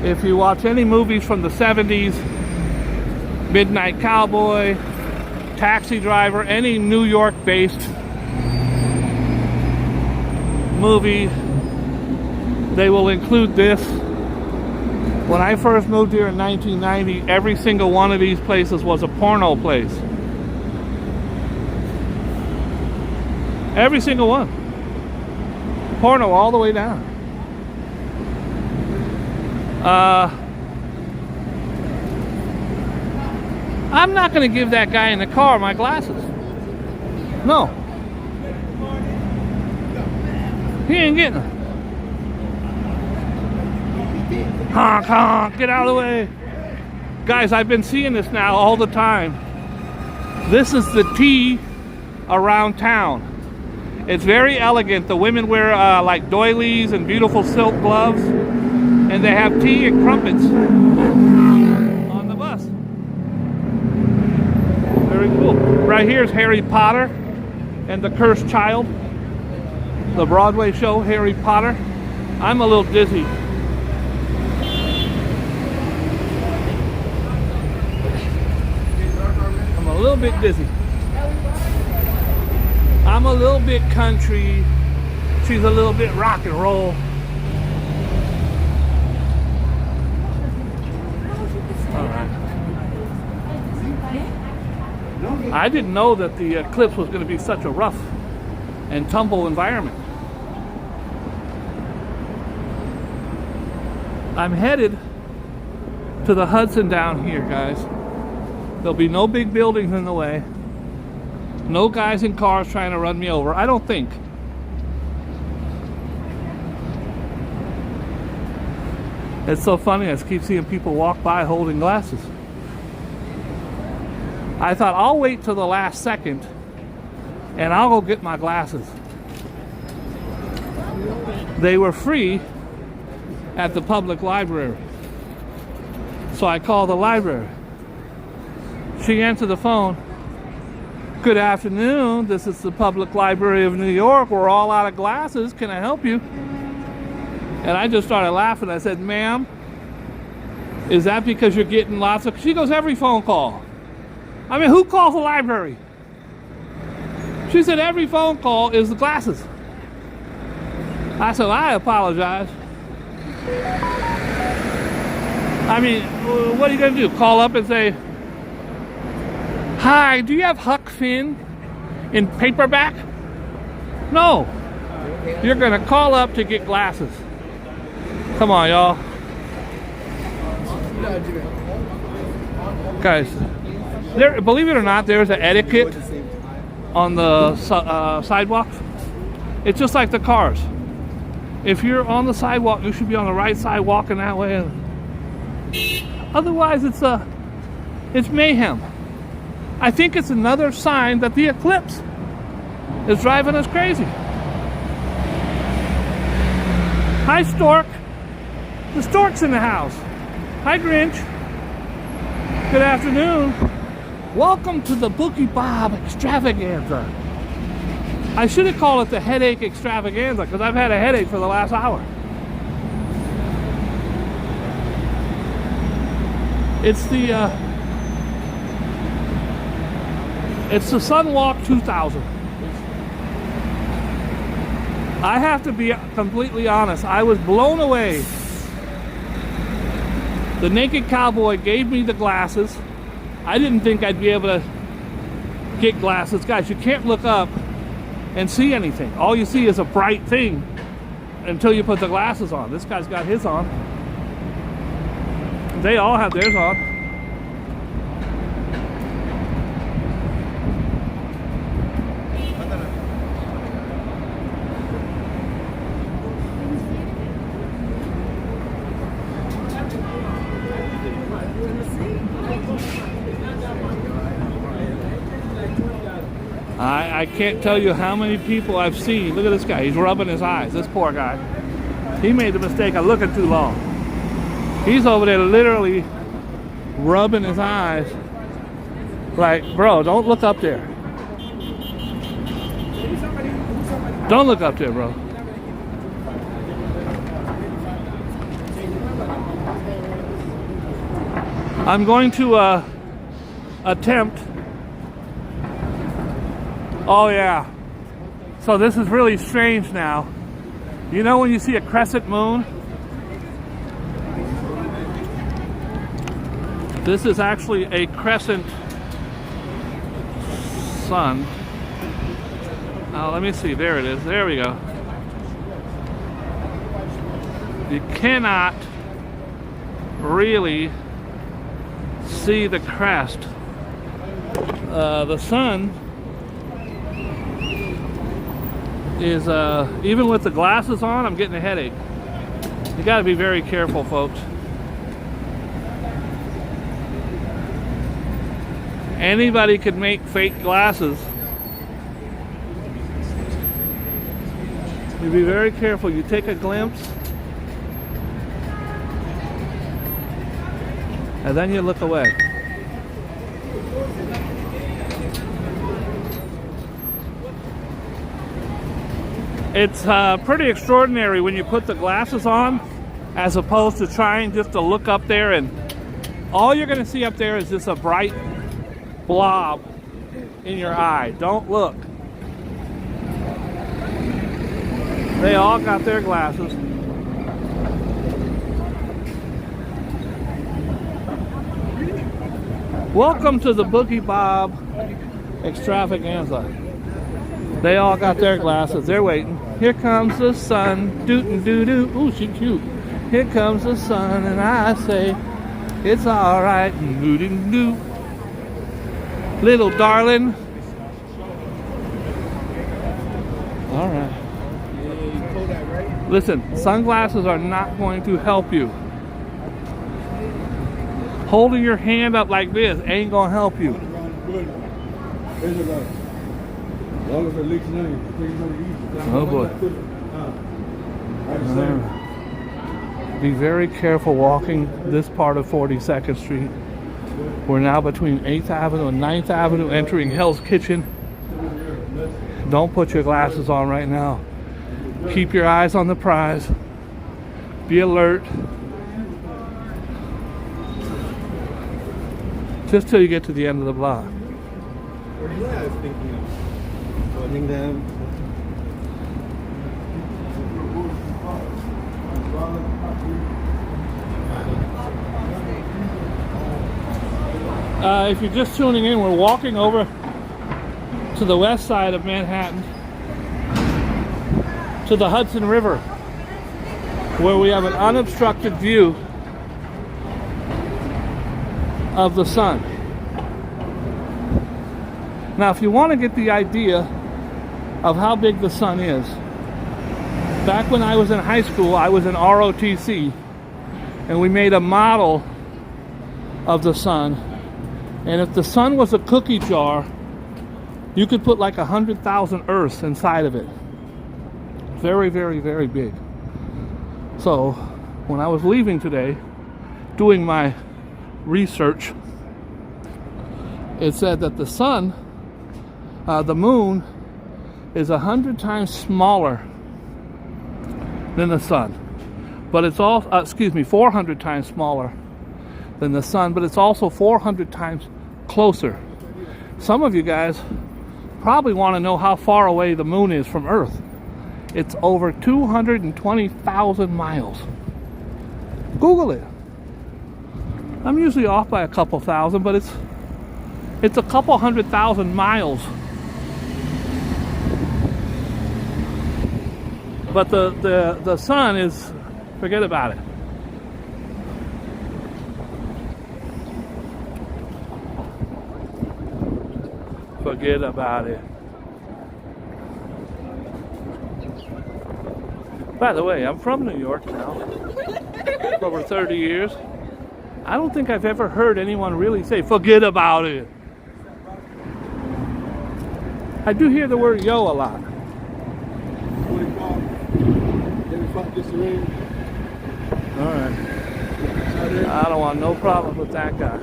If you watch any movies from the 70s, Midnight Cowboy, Taxi Driver, any New York-based movie, they will include this. When I first moved here in 1990, every single one of these places was a porno place. Every single one. Porno all the way down. I'm not going to give that guy in the car my glasses. No. He ain't getting them. Honk, honk, get out of the way. Guys, I've been seeing this now all the time. This is the tea around town. It's very elegant. The women wear like doilies and beautiful silk gloves. And they have tea and crumpets on the bus. Very cool. Right here is Harry Potter and the Cursed Child. The Broadway show, Harry Potter. I'm a little dizzy. I'm a little bit dizzy. I'm a little bit country. She's a little bit rock and roll. I didn't know that the eclipse was going to be such a rough and tumble environment. I'm headed to the Hudson down here, guys. There'll be no big buildings in the way. No guys in cars trying to run me over. I don't think. It's so funny. I just keep seeing people walk by holding glasses. I thought I'll wait till the last second and I'll go get my glasses. They were free at the public library. So I called the library. She answered the phone. Good afternoon, this is the Public Library of New York. We're all out of glasses. Can I help you? And I just started laughing. I said, ma'am, is that because you're getting lots of... She goes, every phone call. I mean, who calls the library? She said, every phone call is the glasses. I said, I apologize. I mean, what are you going to do? Call up and say, hi, do you have Huck Finn in paperback? No. You're going to call up to get glasses. Come on, y'all. Guys, there, believe it or not, there's an etiquette on the sidewalks. It's just like the cars. If you're on the sidewalk, you should be on the right side walking that way. Otherwise, it's mayhem. I think it's another sign that the eclipse is driving us crazy. Hi, Stork. The Stork's in the house. Hi, Grinch. Good afternoon. Welcome to the Boogie Bob extravaganza. I should have called it the headache extravaganza because I've had a headache for the last hour. It's the Sunwalk 2000. I have to be completely honest. I was blown away. The naked cowboy gave me the glasses. I didn't think I'd be able to get glasses. Guys, you can't look up and see anything. All you see is a bright thing until you put the glasses on. This guy's got his on. They all have theirs on. I can't tell you how many people I've seen. Look at this guy. He's rubbing his eyes. This poor guy. He made the mistake of looking too long. He's over there literally rubbing his eyes. Like, bro, don't look up there. Don't look up there, bro. I'm going to attempt. Oh yeah. So this is really strange now. You know when you see a crescent moon? This is actually a crescent sun. Let me see. There it is. There we go. You cannot really see the crest. The sun is, even with the glasses on, I'm getting a headache. You got to be very careful, folks. Anybody could make fake glasses. You be very careful. You take a glimpse and then you look away. It's pretty extraordinary when you put the glasses on as opposed to trying just to look up there, and all you're going to see up there is just a bright blob in your eye. Don't look. They all got their glasses. Welcome to the Boogie Bob extravaganza. They all got their glasses. They're waiting. Here comes the sun. Doo doo doo. Ooh, she cute. Here comes the sun, and I say it's all right. Doo doo doo. Little darling. All right. Listen, sunglasses are not going to help you. Holding your hand up like this ain't gonna help you. Oh boy. Be very careful walking this part of 42nd Street. We're now between 8th Avenue and 9th Avenue, entering Hell's Kitchen. Don't put your glasses on right now. Keep your eyes on the prize. Be alert. Just till you get to the end of the block. I was thinking of putting them. If you're just tuning in, we're walking over to the west side of Manhattan, to the Hudson River, where we have an unobstructed view of the sun. Now, if you want to get the idea of how big the sun is, back when I was in high school, I was in ROTC, and we made a model of the sun. And if the sun was a cookie jar, you could put like 100,000 Earths inside of it. Very, very, very big. So, when I was leaving today, doing my research, it said that the sun, the moon, is 100 times smaller than the sun. But it's all, 400 times smaller than the sun, but it's also 400 times closer. Some of you guys probably want to know how far away the moon is from Earth. It's over 220,000 miles. Google it. I'm usually off by a couple thousand, but it's a couple 100,000 miles. But the sun is, forget about it. Forget about it. By the way, I'm from New York now. For over 30 years. I don't think I've ever heard anyone really say, forget about it. I do hear the word yo a lot. Alright. I don't want no problem with that guy.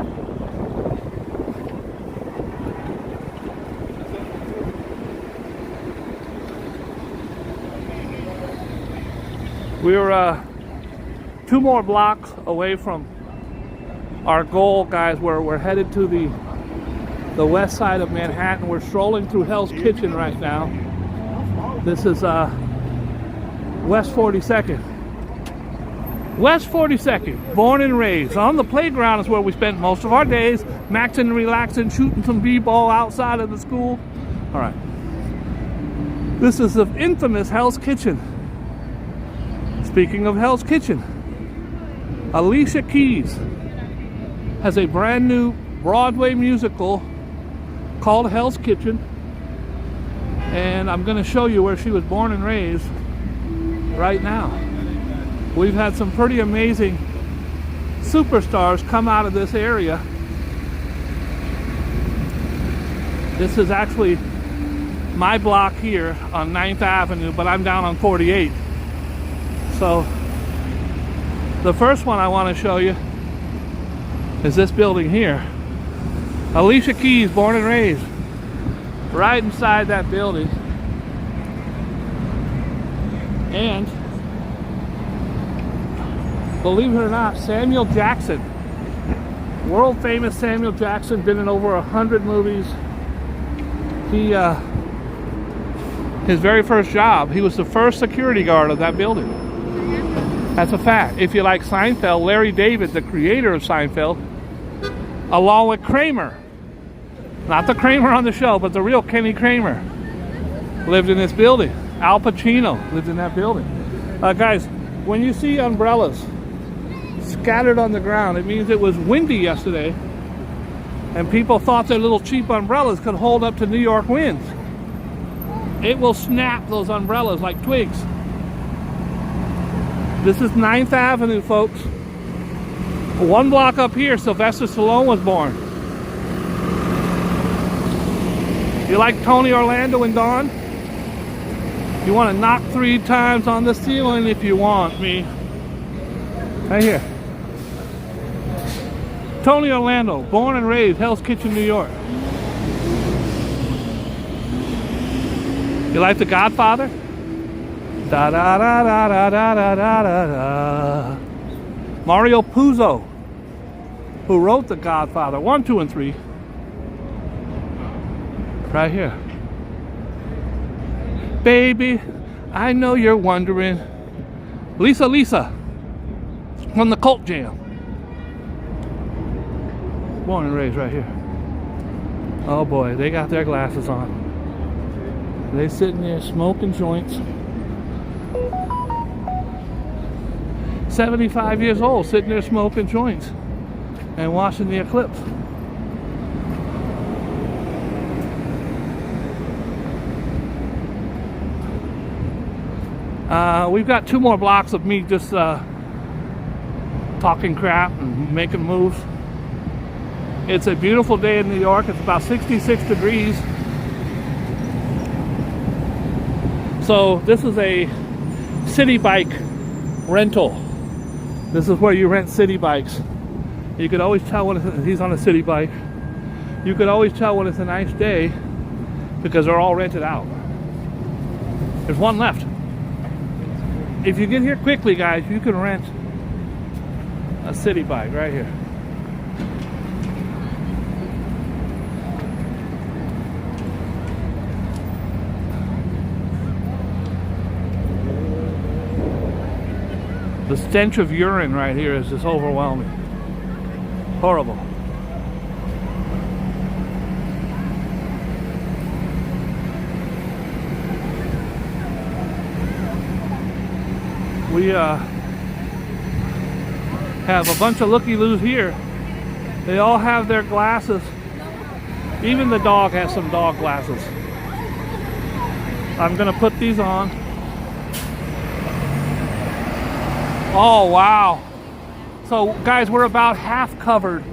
We're 2 more blocks away from our goal, guys. We're headed to the west side of Manhattan. We're strolling through Hell's Kitchen right now. This is West 42nd. West 42nd, born and raised. On the playground is where we spent most of our days, maxing, relaxing, shooting some b-ball outside of the school. All right. This is the infamous Hell's Kitchen. Speaking of Hell's Kitchen, Alicia Keys has a brand new Broadway musical called Hell's Kitchen, and I'm going to show you where she was born and raised right now. We've had some pretty amazing superstars come out of this area. This is actually my block here on 9th Avenue, but I'm down on 48. So the first one I want to show you is this building here. Alicia Keys, born and raised right inside that building. And believe it or not, Samuel Jackson, world famous Samuel Jackson, been in over 100 movies. He his very first job, he was the first security guard of that building. That's a fact. If you like Seinfeld, Larry David, the creator of Seinfeld, along with Kramer, not the Kramer on the show, but the real Kenny Kramer, lived in this building. Al Pacino lived in that building. Guys, when you see umbrellas scattered on the ground, it means it was windy yesterday, and people thought their little cheap umbrellas could hold up to New York winds. It will snap those umbrellas like twigs. This is 9th Avenue, folks. 1 block up here, Sylvester Stallone was born. You like Tony Orlando and Dawn? You want to knock 3 times on the ceiling if you want me. Right here. Tony Orlando, born and raised, Hell's Kitchen, New York. You like The Godfather? Da da da da da da da da da. Mario Puzo, who wrote The Godfather 1, 2, and 3. Right here. Baby, I know you're wondering. Lisa from the Cult Jam. Born and raised right here. Oh boy, they got their glasses on. They sitting there smoking joints. 75 years old, sitting there smoking joints and watching the eclipse. We've got 2 more blocks of me just talking crap and making moves. It's a beautiful day in New York. It's about 66 degrees. So this is a city bike rental. This is where you rent city bikes. You could always tell when he's on a city bike. You could always tell when it's a nice day because they're all rented out. There's 1 left. If you get here quickly, guys, you can rent a city bike right here. The stench of urine right here is just overwhelming. Horrible. We have a bunch of looky-loos here. They all have their glasses. Even the dog has some dog glasses. I'm gonna put these on. Oh wow. So guys, we're about half covered.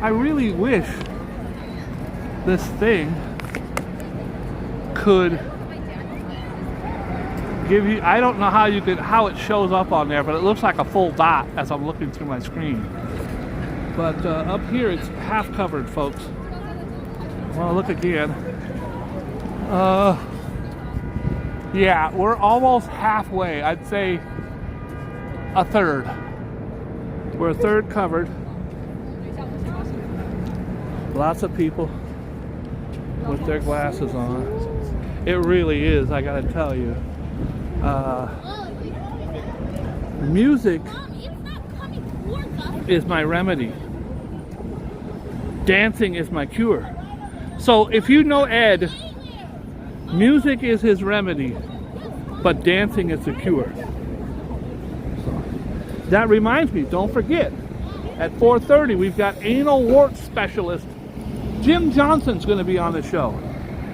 I really wish this thing could give you, I don't know how it shows up on there, but it looks like a full dot as I'm looking through my screen. But up here it's half covered, folks. Well, look again. Yeah, we're almost halfway. I'd say a third. We're a third covered. Lots of people with their glasses on. It really is, I gotta tell you. Music is my remedy. Dancing is my cure. So if you know Ed, music is his remedy, but dancing is the cure. So, that reminds me, don't forget, at 4:30 we've got anal wart specialist Jim Johnson's going to be on the show.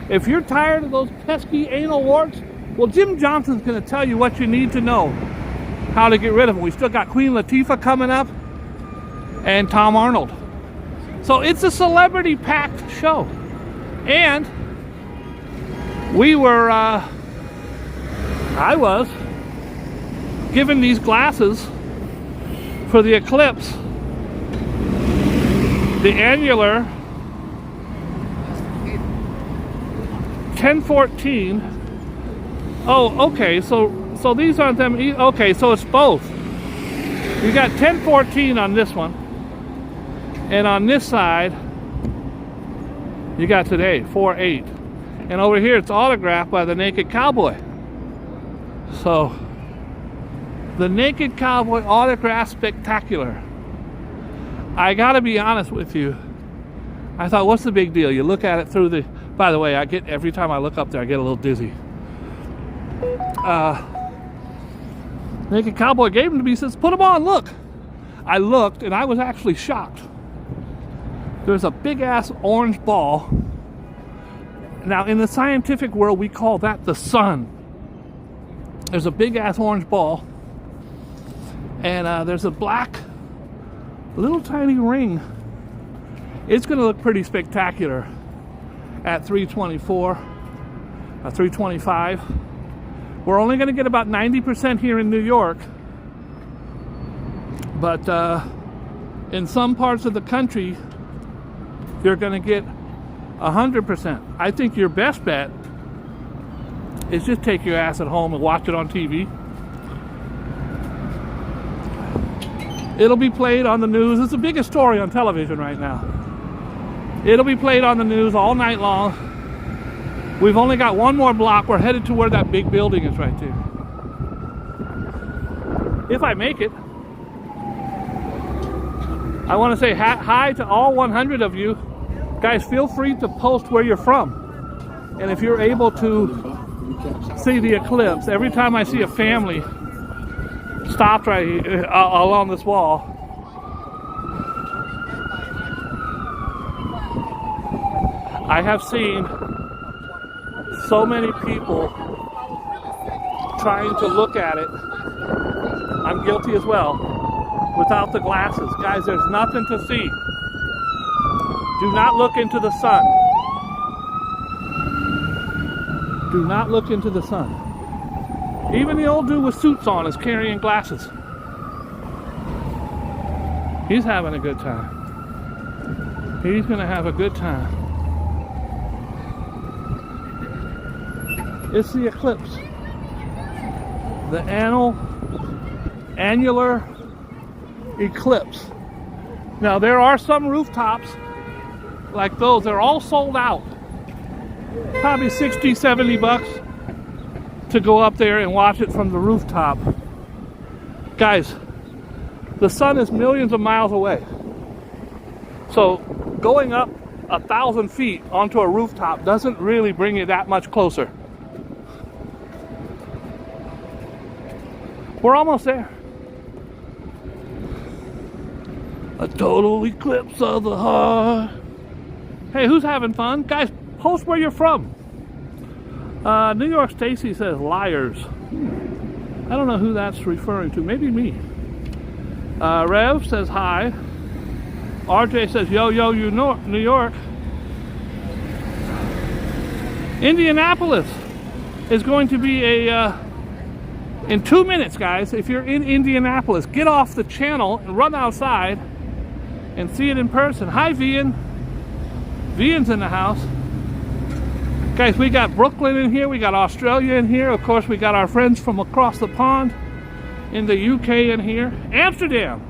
If you're tired of those pesky anal warts, well, Jim Johnson's going to tell you what you need to know, how to get rid of them. We still got Queen Latifah coming up and Tom Arnold. So it's a celebrity-packed show. And we were, I was given these glasses for the Eclipse, the annular 1014. Oh, okay, so these aren't them. Okay, so it's both. You got 1014 on this one, and on this side you got today 4/8, and over here it's autographed by the Naked Cowboy. So the Naked Cowboy autograph spectacular. I gotta be honest with you, I thought, what's the big deal? You look at it through the, by the way, every time I look up there I get a little dizzy. Naked Cowboy gave them to me. He says, put them on, look. I looked and I was actually shocked. There's a big ass orange ball. Now in the scientific world we call that the sun. There's a big ass orange ball, and there's a black little tiny ring. It's gonna look pretty spectacular at 324, 325. We're only going to get about 90% here in New York, but in some parts of the country, you're going to get 100%. I think your best bet is just take your ass at home and watch it on TV. It'll be played on the news. It's the biggest story on television right now. It'll be played on the news all night long. We've only got one more block. We're headed to where that big building is right there. If I make it. I want to say hi to all 100 of you. Guys, feel free to post where you're from. And if you're able to see the eclipse, every time I see a family stopped right here, along this wall, I have seen so many people trying to look at it. I'm guilty as well. Without the glasses. Guys, there's nothing to see. Do not look into the sun. Do not look into the sun. Even the old dude with suits on is carrying glasses. He's having a good time. He's gonna have a good time. It's the eclipse. The annular eclipse. Now there are some rooftops like those. They're all sold out. Probably 60, 70 bucks to go up there and watch it from the rooftop. Guys, the sun is millions of miles away. So going up 1,000 feet onto a rooftop doesn't really bring you that much closer. We're almost there. A total eclipse of the heart. Hey, who's having fun? Guys, post where you're from. New York Stacy says liars. I don't know who that's referring to. Maybe me. Rev says hi. RJ says yo, you know, New York. Indianapolis is going to be in 2 minutes, guys. If you're in Indianapolis, get off the channel and run outside and see it in person. Hi, Vian. Vian's in the house. Guys, we got Brooklyn in here. We got Australia in here. Of course, we got our friends from across the pond in the UK in here. Amsterdam.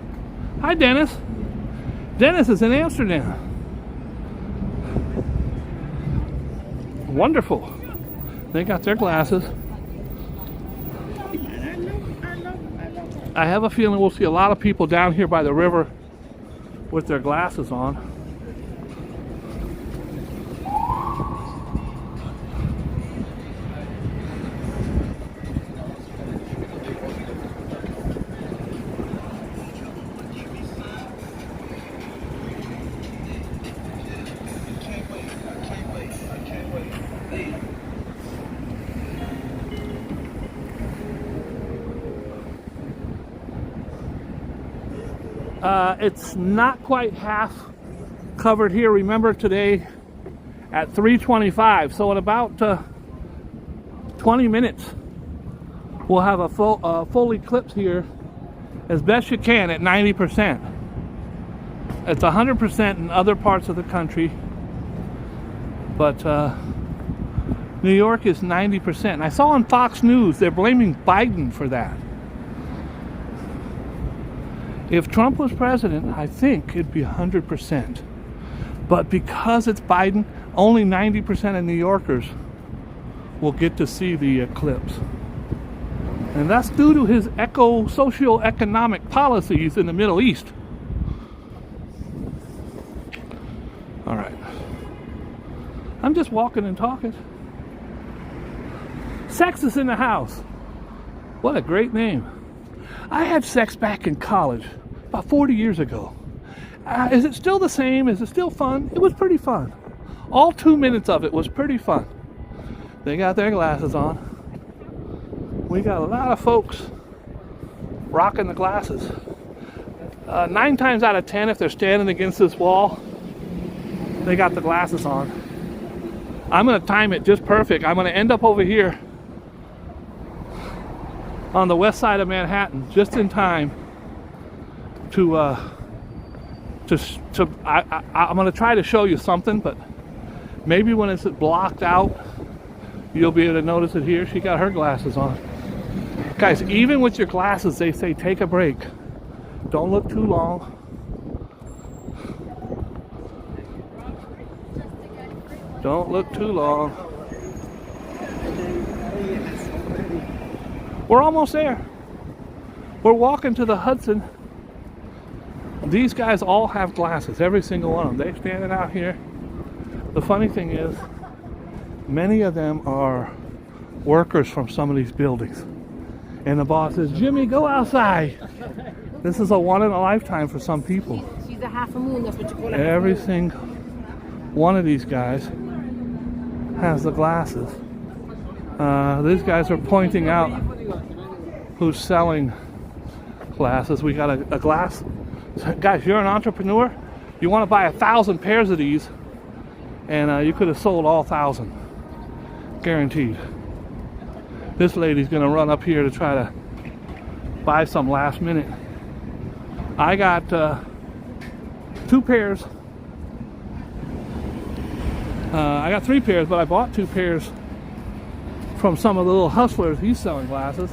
Hi, Dennis. Dennis is in Amsterdam. Wonderful. They got their glasses. I have a feeling we'll see a lot of people down here by the river with their glasses on. It's not quite half covered here. Remember, today at 3:25, so in about 20 minutes we'll have a full eclipse here, as best you can, at 90%. It's 100% in other parts of the country, but New York is 90%. I saw on Fox News they're blaming Biden for that. If Trump was president, I think it'd be 100%. But because it's Biden, only 90% of New Yorkers will get to see the eclipse. And that's due to his socio-economic policies in the Middle East. All right. I'm just walking and talking. Sex is in the house. What a great name. I had sex back in college, about 40 years ago. Is it still the same? Is it still fun? It was pretty fun. All 2 minutes of it was pretty fun. They got their glasses on. We got a lot of folks rocking the glasses. 9 times out of 10, if they're standing against this wall, they got the glasses on. I'm going to time it just perfect. I'm going to end up over here on the west side of Manhattan, just in time to I'm going to try to show you something, but maybe when it's blocked out, you'll be able to notice it here. She got her glasses on. Guys, even with your glasses, they say take a break. Don't look too long. Don't look too long. We're almost there. We're walking to the Hudson. These guys all have glasses, every single one of them. They're standing out here. The funny thing is, many of them are workers from some of these buildings. And the boss says, Jimmy, go outside. This is a one in a lifetime for some people. She's a half a moon, that's what you call it. Every single one of these guys has the glasses. These guys are pointing out who's selling glasses. We got a glass. Guys, you're an entrepreneur. You want to buy 1,000 pairs of these, and you could have sold all 1,000. Guaranteed. This lady's going to run up here to try to buy some last minute. I got 2 pairs. I got 3 pairs, but I bought 2 pairs from some of the little hustlers. He's selling glasses.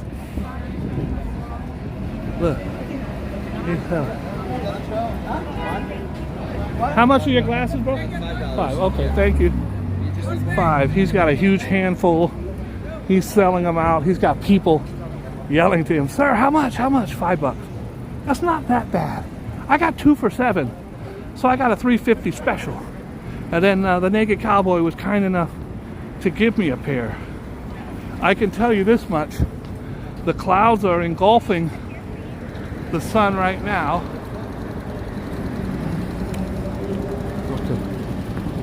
Look. He's selling. How much are your glasses, bro? $5. Okay, thank you. $5. He's got a huge handful. He's selling them out. He's got people yelling to him, "Sir, how much? How much?" $5. That's not that bad. I got 2 for $7, so I got a $3.50 special. And then the Naked Cowboy was kind enough to give me a pair. I can tell you this much: the clouds are engulfing the sun right now.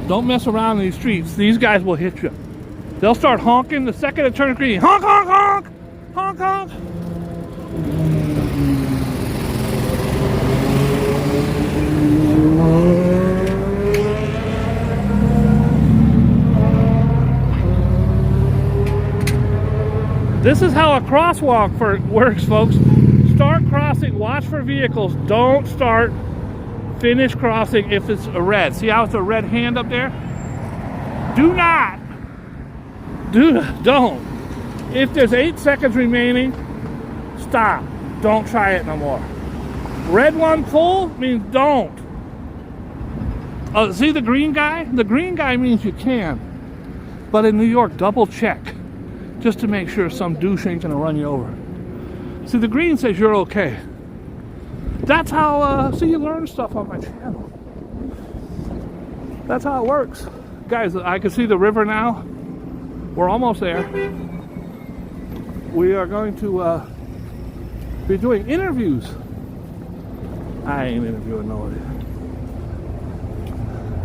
Don't mess around in these streets. These guys will hit you. They'll start honking the second it turns green. Honk, honk, honk! Honk, honk! This is how a crosswalk works, folks. Start crossing, watch for vehicles. Don't start, finish crossing if it's a red. See how it's a red hand up there? Don't. If there's 8 seconds remaining, stop. Don't try it no more. Red one full means don't. Oh, see the green guy? The green guy means you can. But in New York, double check, just to make sure some douche ain't gonna run you over. See, the green says you're okay. That's how, see, you learn stuff on my channel. That's how it works. Guys, I can see the river now. We're almost there. We are going to be doing interviews. I ain't interviewing nobody.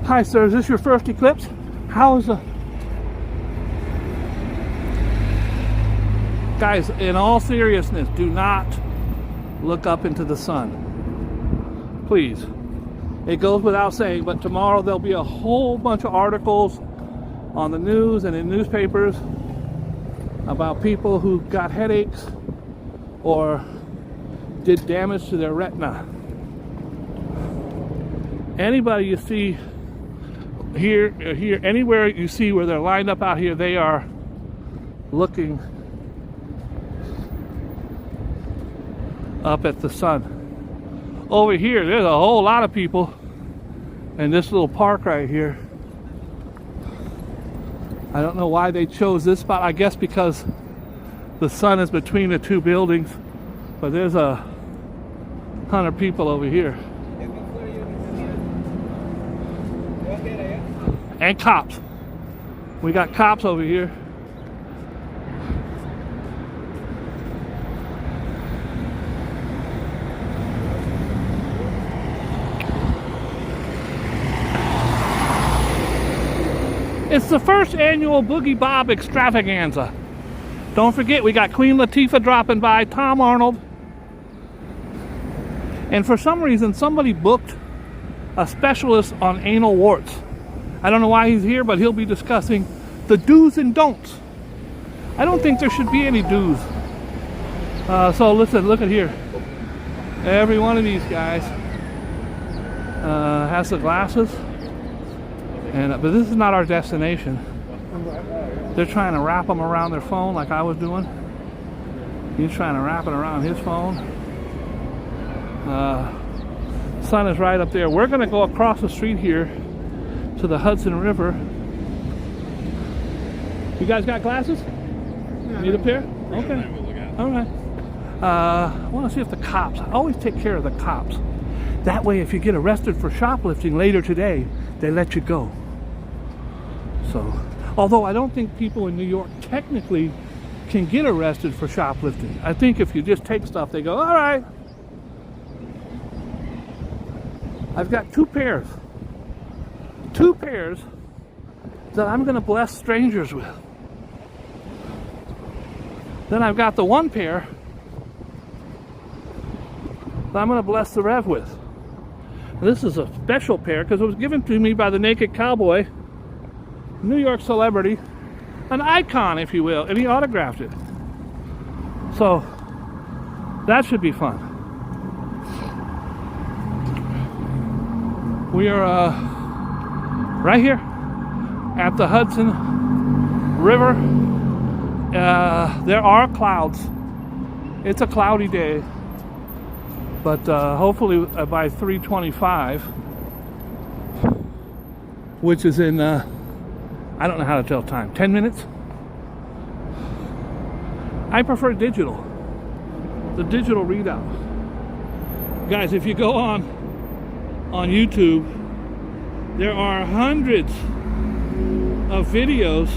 Hi, sir, is this your first eclipse? How is the... Guys, in all seriousness, do not look up into the sun. Please. It goes without saying, but tomorrow there'll be a whole bunch of articles on the news and in newspapers about people who got headaches or did damage to their retina. Anybody you see here, anywhere you see where they're lined up out here, they are looking up at the sun. Over here, there's a whole lot of people in this little park right here. I don't know why they chose this spot. I guess because the sun is between the two buildings. But there's 100 people over here. And cops. We got cops over here. It's the first annual Boogie Bob extravaganza. Don't forget, we got Queen Latifah dropping by, Tom Arnold. And for some reason, somebody booked a specialist on anal warts. I don't know why he's here, but he'll be discussing the do's and don'ts. I don't think there should be any do's. So listen, look at here. Every one of these guys has the glasses. But this is not our destination. They're trying to wrap them around their phone like I was doing. He's trying to wrap it around his phone. Sun is right up there. We're going to go across the street here to the Hudson River. You guys got glasses? Need a pair? Okay. All right. I want to see if the cops, I always take care of the cops. That way, if you get arrested for shoplifting later today, they let you go. So, although I don't think people in New York technically can get arrested for shoplifting. I think if you just take stuff, they go, all right. I've got 2 pairs. 2 pairs that I'm going to bless strangers with. Then I've got the 1 pair that I'm going to bless the Rev with. And this is a special pair because it was given to me by the Naked Cowboy, New York celebrity, an icon, if you will, and he autographed it. So that should be fun. We are right here at the Hudson River. There are clouds. It's a cloudy day, but hopefully by 3:25, which is in I don't know how to tell time, 10 minutes. I prefer digital. the digital readout. Guys, if you go on YouTube, there are hundreds of videos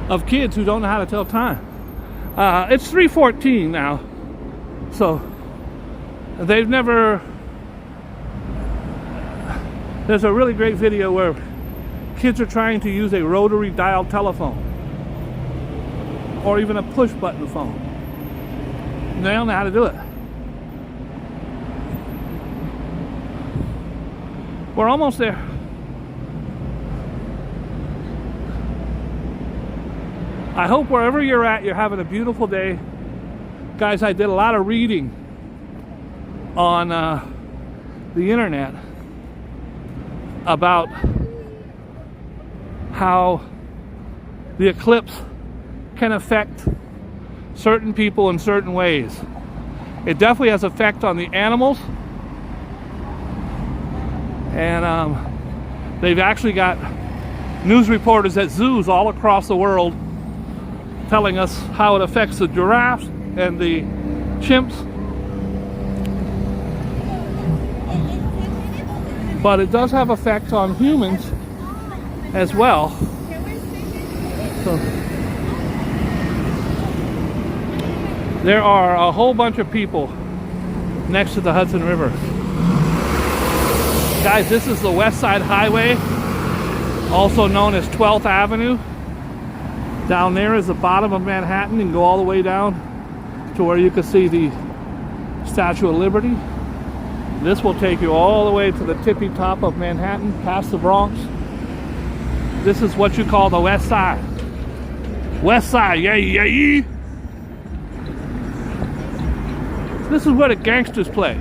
of kids who don't know how to tell time. It's 3:14 now, so they've never. There's a really great video where kids are trying to use a rotary dial telephone or even a push button phone. And they don't know how to do it. We're almost there. I hope wherever you're at, you're having a beautiful day. Guys, I did a lot of reading on the internet about how the eclipse can affect certain people in certain ways. It definitely has effect on the animals, and they've actually got news reporters at zoos all across the world telling us how it affects the giraffes and the chimps. But it does have effect on humans as well. So there are a whole bunch of people next to the Hudson River. Guys, this is the West Side Highway, also known as 12th Avenue. Down there is the bottom of Manhattan. You can go all the way down to where you can see the Statue of Liberty. This will take you all the way to the tippy top of Manhattan, past the Bronx. This is what you call the West Side. West Side, yeah, yeah, yeah. This is where the gangsters play.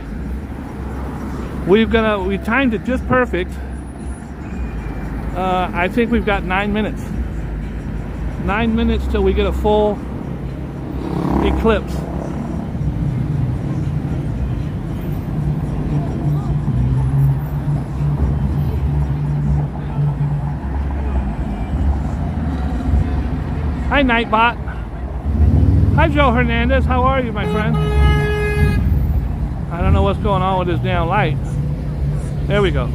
We timed it just perfect. I think we've got 9 minutes. 9 minutes till we get a full eclipse. Hi, Nightbot. Hi, Joe Hernandez. How are you, my friend? I don't know what's going on with this damn light. There we go.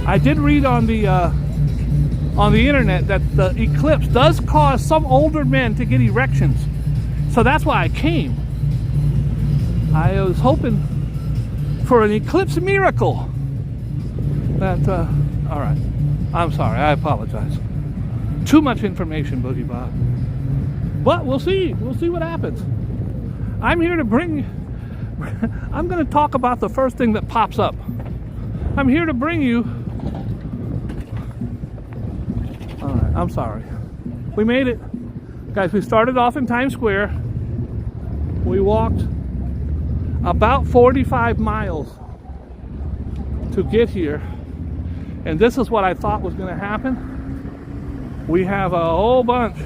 I did read on the internet that the eclipse does cause some older men to get erections. So that's why I came. I was hoping for an eclipse miracle. All right. I'm sorry. I apologize. Too much information, Boogie Bob. But we'll see. We'll see what happens. I'm here to bring... I'm going to talk about the first thing that pops up. I'm here to bring you... All right. I'm sorry. We made it. Guys, we started off in Times Square. We walked about 45 miles to get here. And this is what I thought was going to happen. We have a whole bunch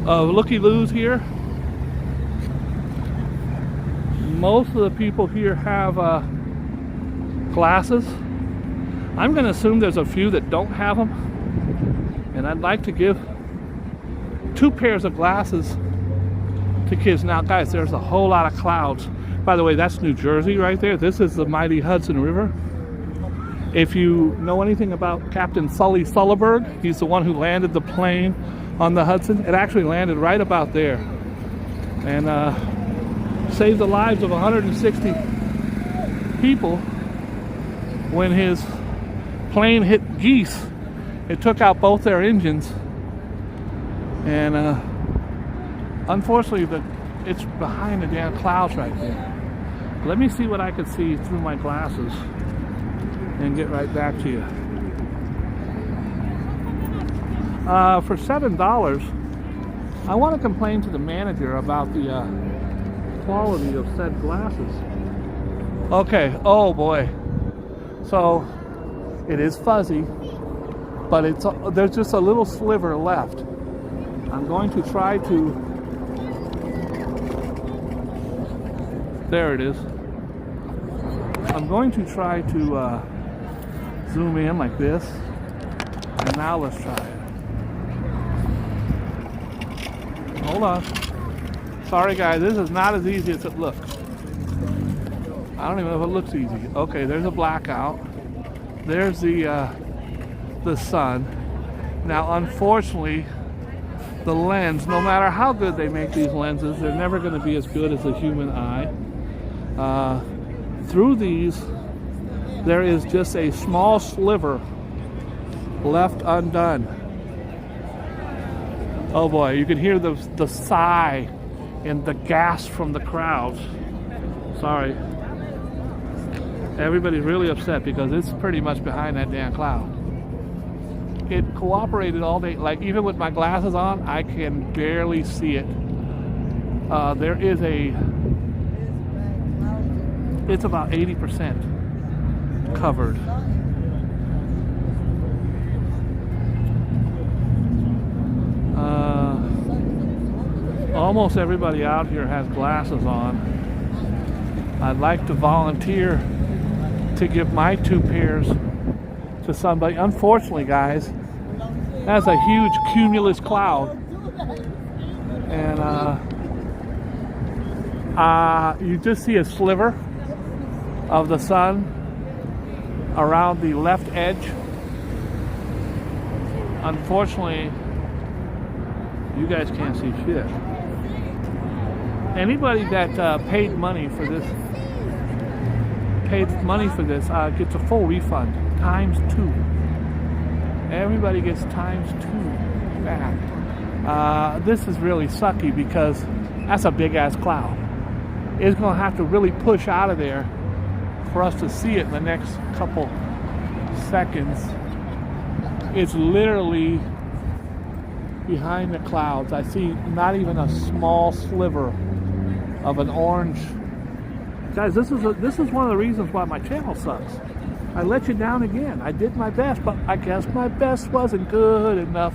of looky-loos here. Most of the people here have glasses. I'm going to assume there's a few that don't have them. And I'd like to give 2 pairs of glasses to kids. Now, guys, there's a whole lot of clouds. By the way, that's New Jersey right there. This is the mighty Hudson River. If you know anything about Captain Sully Sulliberg, he's the one who landed the plane on the Hudson. It actually landed right about there and saved the lives of 160 people when his plane hit geese. It took out both their engines, and unfortunately it's behind the damn clouds right there. Let me see what I can see through my glasses and get right back to you. For $7, I want to complain to the manager about the quality of said glasses. Okay, oh boy. So it is fuzzy, but there's just a little sliver left. I'm going to try to... There it is. I'm going to try to zoom in like this Now let's try it. Hold on. Sorry guys, this is not as easy as it looks. I don't even know if it looks easy. Okay, there's a blackout. There's the sun. Now unfortunately, the lens, no matter how good they make these lenses, they're never going to be as good as the human eye. Through these, there is just a small sliver left undone. Oh boy, you can hear the sigh and the gasp from the crowds. Sorry. Everybody's really upset because it's pretty much behind that damn cloud. It cooperated all day. Like even with my glasses on, I can barely see it. There is it's about 80% covered. Almost everybody out here has glasses on. I'd like to volunteer to give my 2 pairs to somebody. Unfortunately, guys, that's a huge cumulus cloud. And you just see a sliver of the sun around the left edge. Unfortunately, you guys can't see shit. Anybody that paid money for this gets a full refund, ×2. Everybody gets ×2 back. This is really sucky because that's a big ass cloud. It's gonna have to really push out of there for us to see it in the next couple seconds. It's literally behind the clouds. I see not even a small sliver of an orange. Guys, this is one of the reasons why my channel sucks. I let you down again. I did my best, but I guess my best wasn't good enough.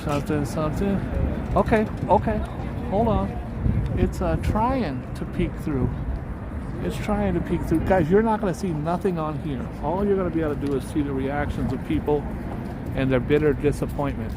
Something. Okay, hold on. It's trying to peek through. It's trying to peek through. Guys, you're not going to see nothing on here. All you're going to be able to do is see the reactions of people and their bitter disappointment.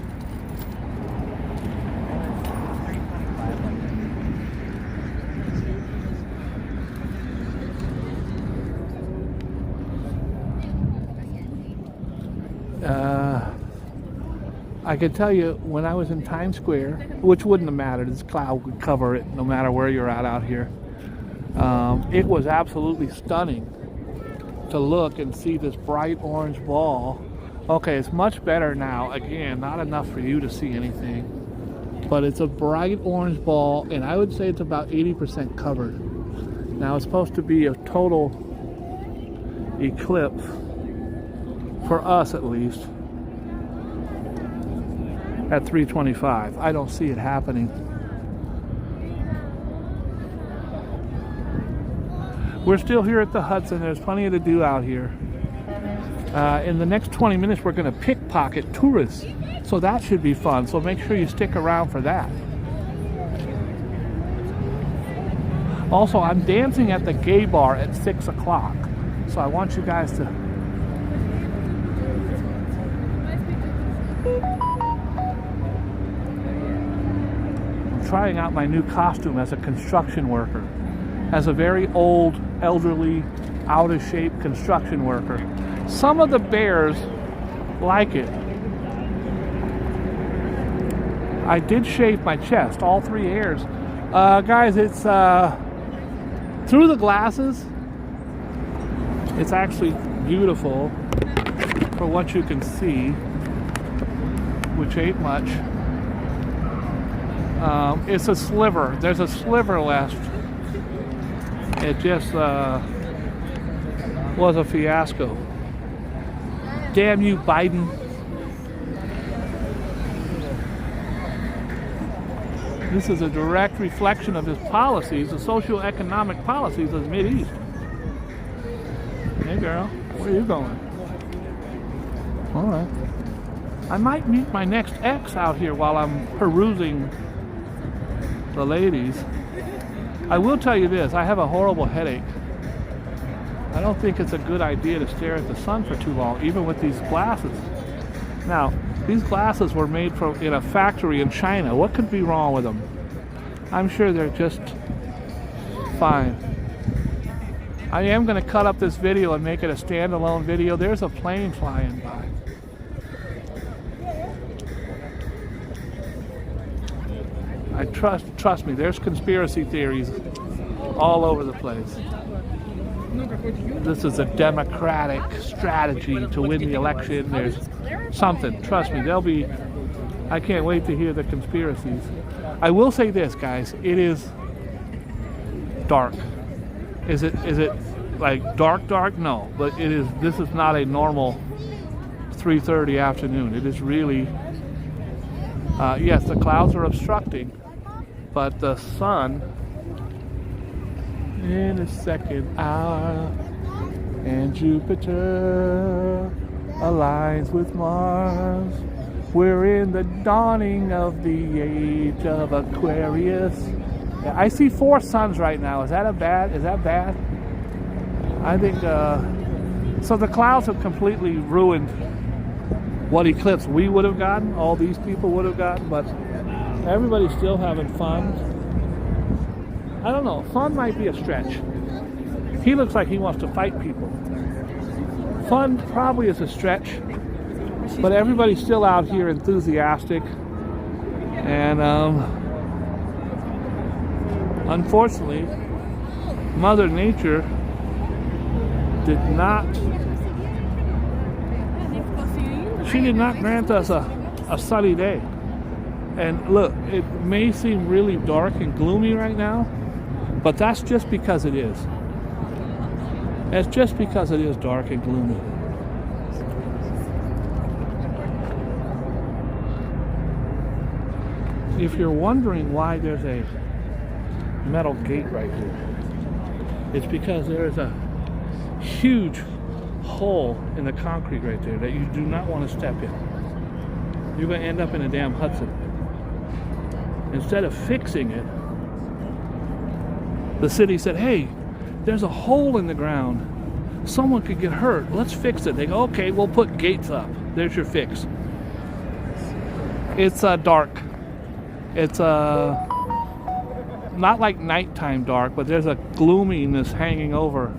I can tell you when I was in Times Square, which wouldn't have mattered, this cloud would cover it no matter where you're at out here. It was absolutely stunning to look and see this bright orange ball. Okay, it's much better now. Again, not enough for you to see anything, but it's a bright orange ball, and I would say it's about 80% covered. Now it's supposed to be a total eclipse, for us at least, at 3:25. I don't see it happening. We're still here at the Hudson. There's plenty to do out here. In the next 20 minutes, we're going to pickpocket tourists. So that should be fun. So make sure you stick around for that. Also, I'm dancing at the gay bar at 6 o'clock. So I want you guys to... trying out my new costume as a construction worker, as a very old, elderly, out of shape construction worker. Some of the bears like it. I did shave my chest, all 3 hairs. Guys, it's through the glasses, it's actually beautiful for what you can see, which ain't much. It's a sliver. There's a sliver left. It just was a fiasco. Damn you, Biden. This is a direct reflection of his policies, the socioeconomic policies of the Mideast. Hey girl, where are you going? All right. I might meet my next ex out here while I'm perusing the ladies. I will tell you this, I have a horrible headache. I don't think it's a good idea to stare at the sun for too long, even with these glasses. Now, these glasses were made in a factory in China. What could be wrong with them? I'm sure they're just fine. I am going to cut up this video and make it a standalone video. There's a plane flying by. Trust me, there's conspiracy theories all over the place. This is a democratic strategy to win the election. There's something. Trust me, I can't wait to hear the conspiracies. I will say this, guys. It is dark. Is it like dark? No, but it is. This is not a normal 3:30 afternoon. It is really. Yes, the clouds are obstructing, but the sun in the second hour, and Jupiter aligns with Mars. We're in the dawning of the age of Aquarius. Yeah, I see 4 suns right now. Is that bad? I think so. The clouds have completely ruined what eclipse we would have gotten. All these people would have gotten, but everybody's still having fun. I don't know. Fun might be a stretch. He looks like he wants to fight people. Fun probably is a stretch, but everybody's still out here enthusiastic. And unfortunately, Mother Nature did not grant us a sunny day. And look, it may seem really dark and gloomy right now, but that's just because it is. It's just because it is dark and gloomy. If you're wondering why there's a metal gate right here, it's because there is a huge hole in the concrete right there that you do not want to step in. You're going to end up in a damn Hudson. Instead of fixing it, the city said, hey, there's a hole in the ground. Someone could get hurt. Let's fix it. They go, okay, we'll put gates up. There's your fix. It's dark. It's not like nighttime dark, but there's a gloominess hanging over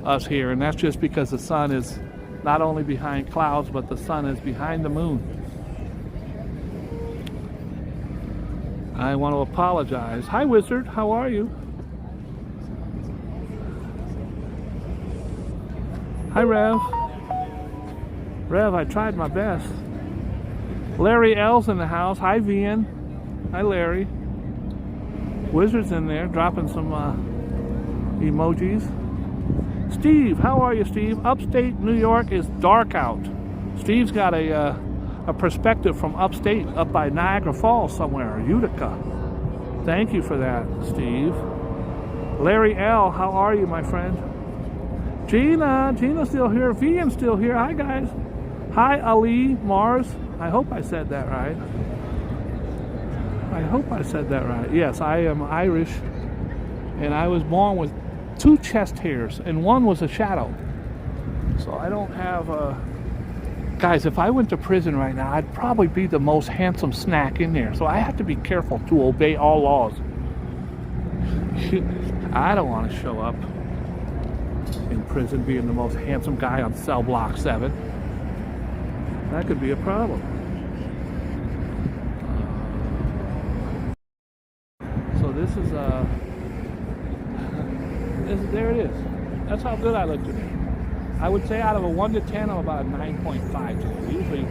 us here, and that's just because the sun is not only behind clouds, but the sun is behind the moon. I want to apologize. Hi, Wizard. How are you? Hi, Rev. Rev, I tried my best. Larry L's in the house. Hi, Vian. Hi, Larry. Wizard's in there dropping some emojis. Steve, how are you, Steve? Upstate New York is dark out. Steve's got a perspective from upstate, up by Niagara Falls somewhere, Utica. Thank you for that, Steve. Larry L, how are you, my friend? Gina's still here. Vian's still here. Hi, guys. Hi, Ali Mars. I hope I said that right. Yes, I am Irish, and I was born with 2 chest hairs, and one was a shadow. So I don't have guys, if I went to prison right now, I'd probably be the most handsome snack in there. So I have to be careful to obey all laws. I don't want to show up in prison being the most handsome guy on cell block 7. That could be a problem. So this is there it is. That's how good I look today. I would say out of a 1 to 10, I'm about a 9.5 today. Usually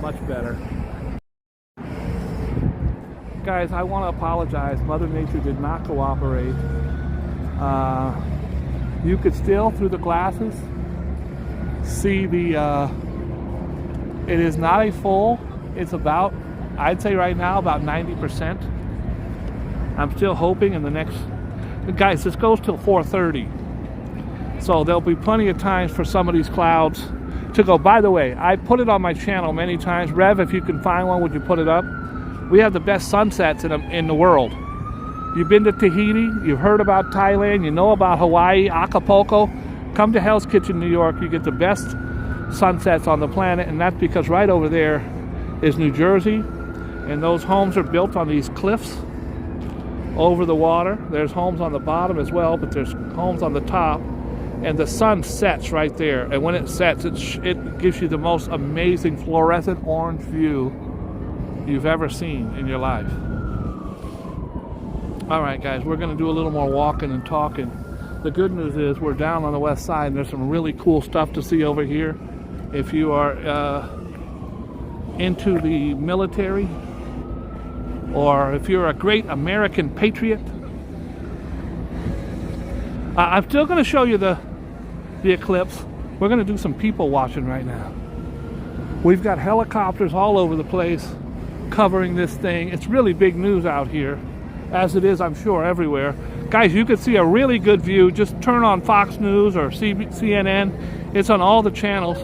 much better. Guys, I want to apologize. Mother Nature did not cooperate. You could still, through the glasses, see the it is not a full. It's about, I'd say right now, about 90%. I'm still hoping in the next, guys, this goes till 4:30. So there'll be plenty of times for some of these clouds to go. By the way, I put it on my channel many times. Rev, if you can find one, would you put it up? We have the best sunsets in the world. You've been to Tahiti, you've heard about Thailand, you know about Hawaii, Acapulco. Come to Hell's Kitchen, New York. You get the best sunsets on the planet, and that's because right over there is New Jersey, and those homes are built on these cliffs over the water. There's homes on the bottom as well, but there's homes on the top, and the sun sets right there, and when it sets, it gives you the most amazing fluorescent orange view you've ever seen in your life. All right, guys, we're going to do a little more walking and talking. The good news is we're down on the west side, and there's some really cool stuff to see over here. If you are into the military, or if you're a great American patriot, I'm still going to show you the eclipse. We're going to do some people watching right now. We've got helicopters all over the place covering this thing. It's really big news out here, as it is, I'm sure, everywhere. Guys, you can see a really good view. Just turn on Fox News or CNN. It's on all the channels.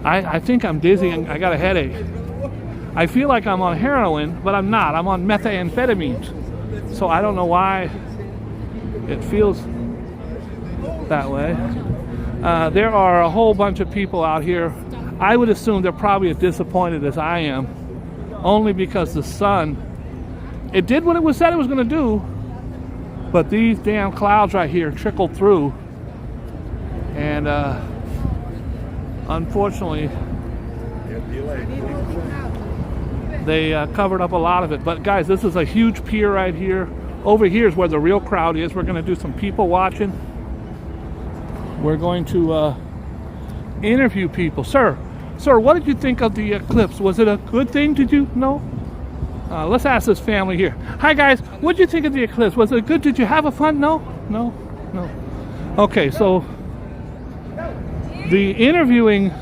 I think I'm dizzy and I got a headache. I feel like I'm on heroin, but I'm not. I'm on methamphetamines. So I don't know why it feels that way. There are a whole bunch of people out here. I would assume they're probably as disappointed as I am, only because the sun, it did what it was said it was going to do, but these damn clouds right here trickled through, and unfortunately they covered up a lot of it. But guys, this is a huge pier right here. Over here is where the real crowd is. We're going to do some people watching. We're going to interview people. Sir, what did you think of the eclipse? Was it a good thing? Did you know? Let's ask this family here. Hi guys, what did you think of the eclipse? Was it good? Did you have a fun? No. Okay, so the interviewing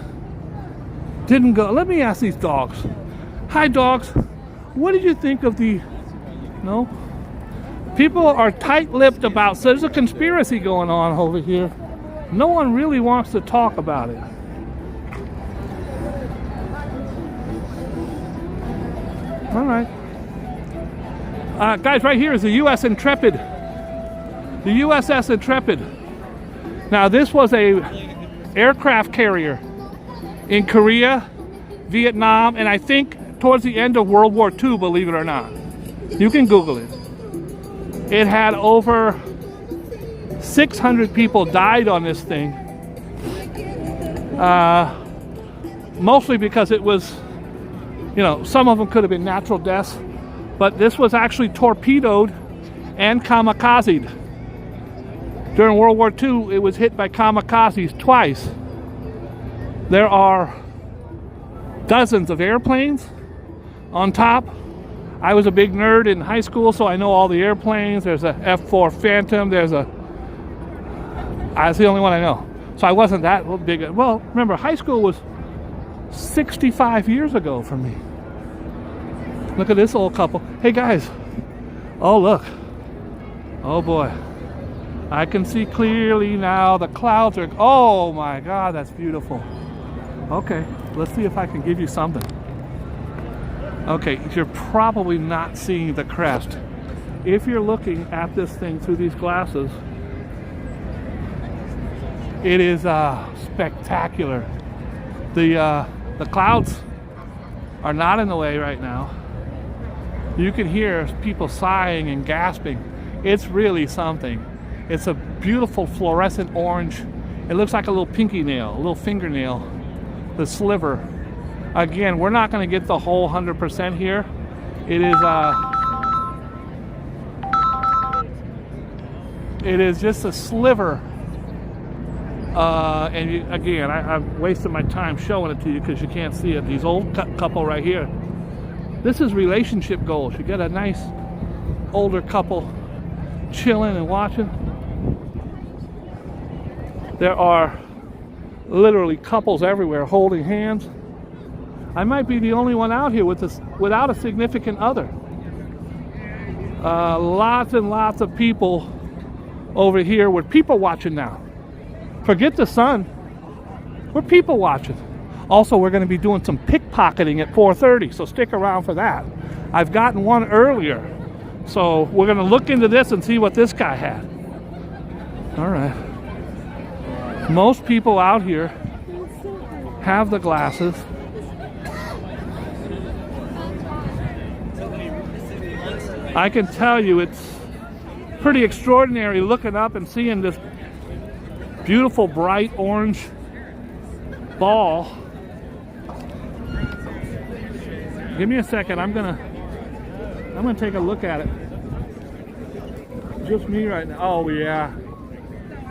didn't go. Let me ask these dogs. Hi dogs, what did you think of the? No. People are tight-lipped about. So there's a conspiracy going on over here. No one really wants to talk about it. All right. Guys, right here is the U.S. Intrepid. The USS Intrepid. Now, this was a aircraft carrier in Korea, Vietnam, and I think towards the end of World War II, believe it or not. You can Google it. It had over 600 people died on this thing. Mostly because it was, you know, some of them could have been natural deaths, but this was actually torpedoed and kamikazed. During World War II, it was hit by kamikazes twice. There are dozens of airplanes on top. I was a big nerd in high school, so I know all the airplanes. There's a F-4 Phantom. That's the only one I know. So I wasn't that big. Well, remember, high school was 65 years ago for me. Look at this old couple. Hey guys. Oh look. Oh boy. I can see clearly now. The clouds are, oh my God, that's beautiful. Okay, let's see if I can give you something. Okay, you're probably not seeing the crest. If you're looking at this thing through these glasses, it is spectacular. The clouds are not in the way right now. You can hear people sighing and gasping. It's really something. It's a beautiful fluorescent orange. It looks like a little pinky nail, a little fingernail, the sliver. Again, we're not going to get the whole 100% here. It is just a sliver. Again, I've wasted my time showing it to you because you can't see it. These old couple right here. This is relationship goals. You get a nice older couple chilling and watching. There are literally couples everywhere holding hands. I might be the only one out here without a significant other. Lots and lots of people over here. We're people watching now. Forget the sun. We're people watching. Also, we're going to be doing some pickpocketing at 4:30, so stick around for that. I've gotten one earlier, so we're going to look into this and see what this guy had. All right. Most people out here have the glasses. I can tell you it's pretty extraordinary looking up and seeing this beautiful bright orange ball. Give me a second. I'm gonna take a look at it. Just me right now. Oh yeah,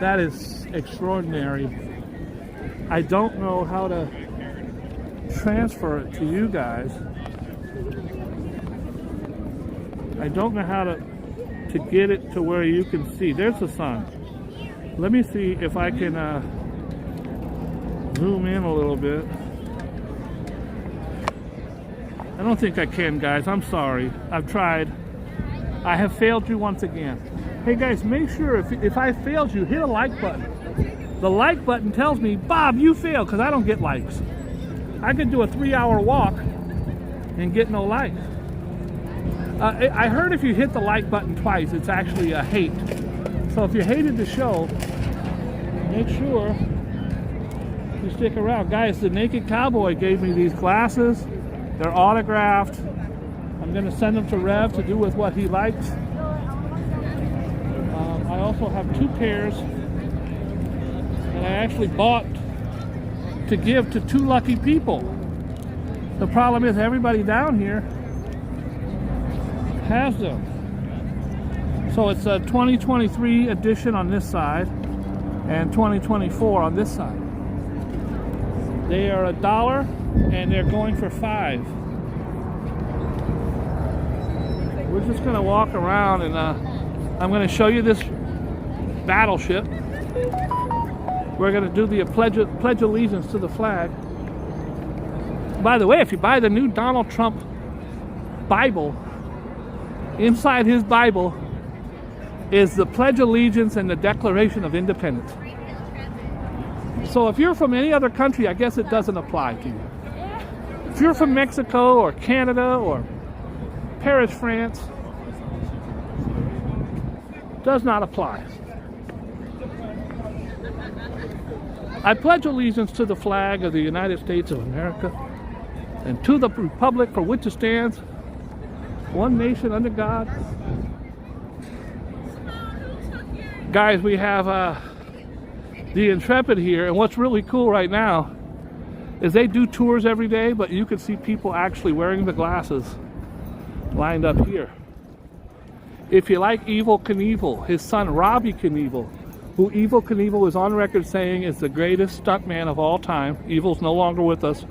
that is extraordinary. I don't know how to transfer it to you guys. I don't know how to get it to where you can see. There's the sun. Let me see if I can zoom in a little bit. I don't think I can, guys. I'm sorry. I've tried. I have failed you once again. Hey guys, make sure if I failed you, hit a like button. The like button tells me, Bob, you failed, because I don't get likes. I could do a 3-hour walk and get no likes. I heard if you hit the like button twice, it's actually a hate. So if you hated the show, make sure you stick around. Guys, the Naked Cowboy gave me these glasses. They're autographed. I'm going to send them to Rev to do with what he likes. I also have 2 pairs that I actually bought to give to 2 lucky people. The problem is everybody down here has them. So it's a 2023 edition on this side and 2024 on this side. They are $1 and they're going for $5. We're just gonna walk around and I'm gonna show you this battleship. We're gonna do the pledge allegiance to the flag. By the way, if you buy the new Donald Trump Bible, inside his Bible is the Pledge of Allegiance and the Declaration of Independence. So if you're from any other country, I guess it doesn't apply to you. If you're from Mexico or Canada or Paris, France, does not apply. I pledge allegiance to the flag of the United States of America and to the republic for which it stands, one nation under God. Guys, we have the Intrepid here, and what's really cool right now is they do tours every day, but you can see people actually wearing the glasses lined up here. If you like Evel Knievel, his son Robbie Knievel, who Evel Knievel is on record saying is the greatest stuntman of all time. Evel's no longer with us,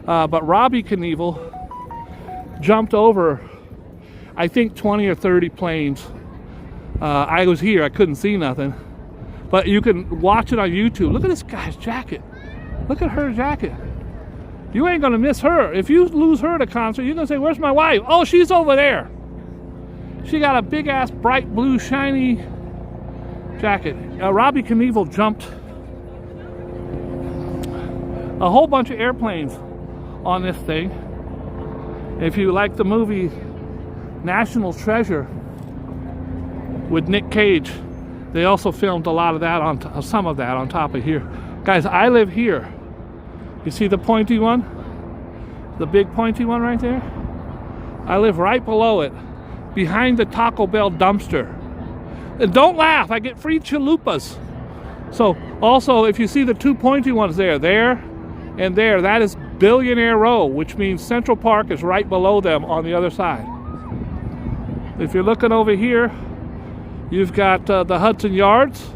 but Robbie Knievel jumped over, I think, 20 or 30 planes. I was here, I couldn't see nothing, but you can watch it on YouTube. Look at this guy's jacket. Look at her jacket. You ain't gonna miss her. If you lose her at a concert, you're gonna say, where's my wife? Oh, she's over there. She got a big ass bright blue shiny jacket. Robbie Knievel jumped a whole bunch of airplanes on this thing. If you like the movie National Treasure with Nick Cage, they also filmed a lot of that on some of that on top of here. Guys, I live here. You see the pointy one? The big pointy one right there? I live right below it, behind the Taco Bell dumpster. And don't laugh, I get free chalupas. So also, if you see the 2 pointy ones there and there, that is Billionaire Row, which means Central Park is right below them on the other side. If you're looking over here, you've got the Hudson Yards,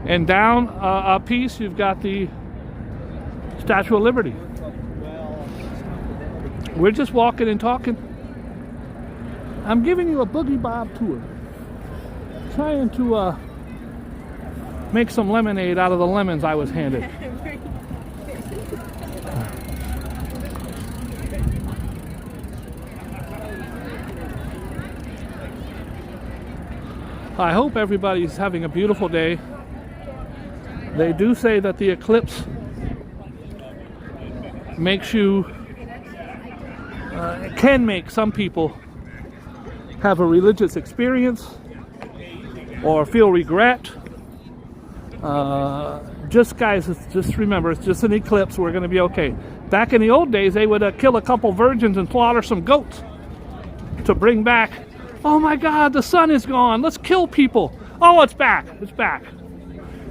and down a piece you've got the Statue of Liberty. We're just walking and talking. I'm giving you a Boogie Bob tour, trying to make some lemonade out of the lemons I was handed. I hope everybody's having a beautiful day. They do say that the eclipse makes you, can make some people have a religious experience or feel regret Just guys, just remember, it's just an eclipse. We're going to be okay. Back in the old days, they would kill a couple virgins and slaughter some goats to bring back. Oh my God, the sun is gone. Let's kill people. Oh, it's back. It's back.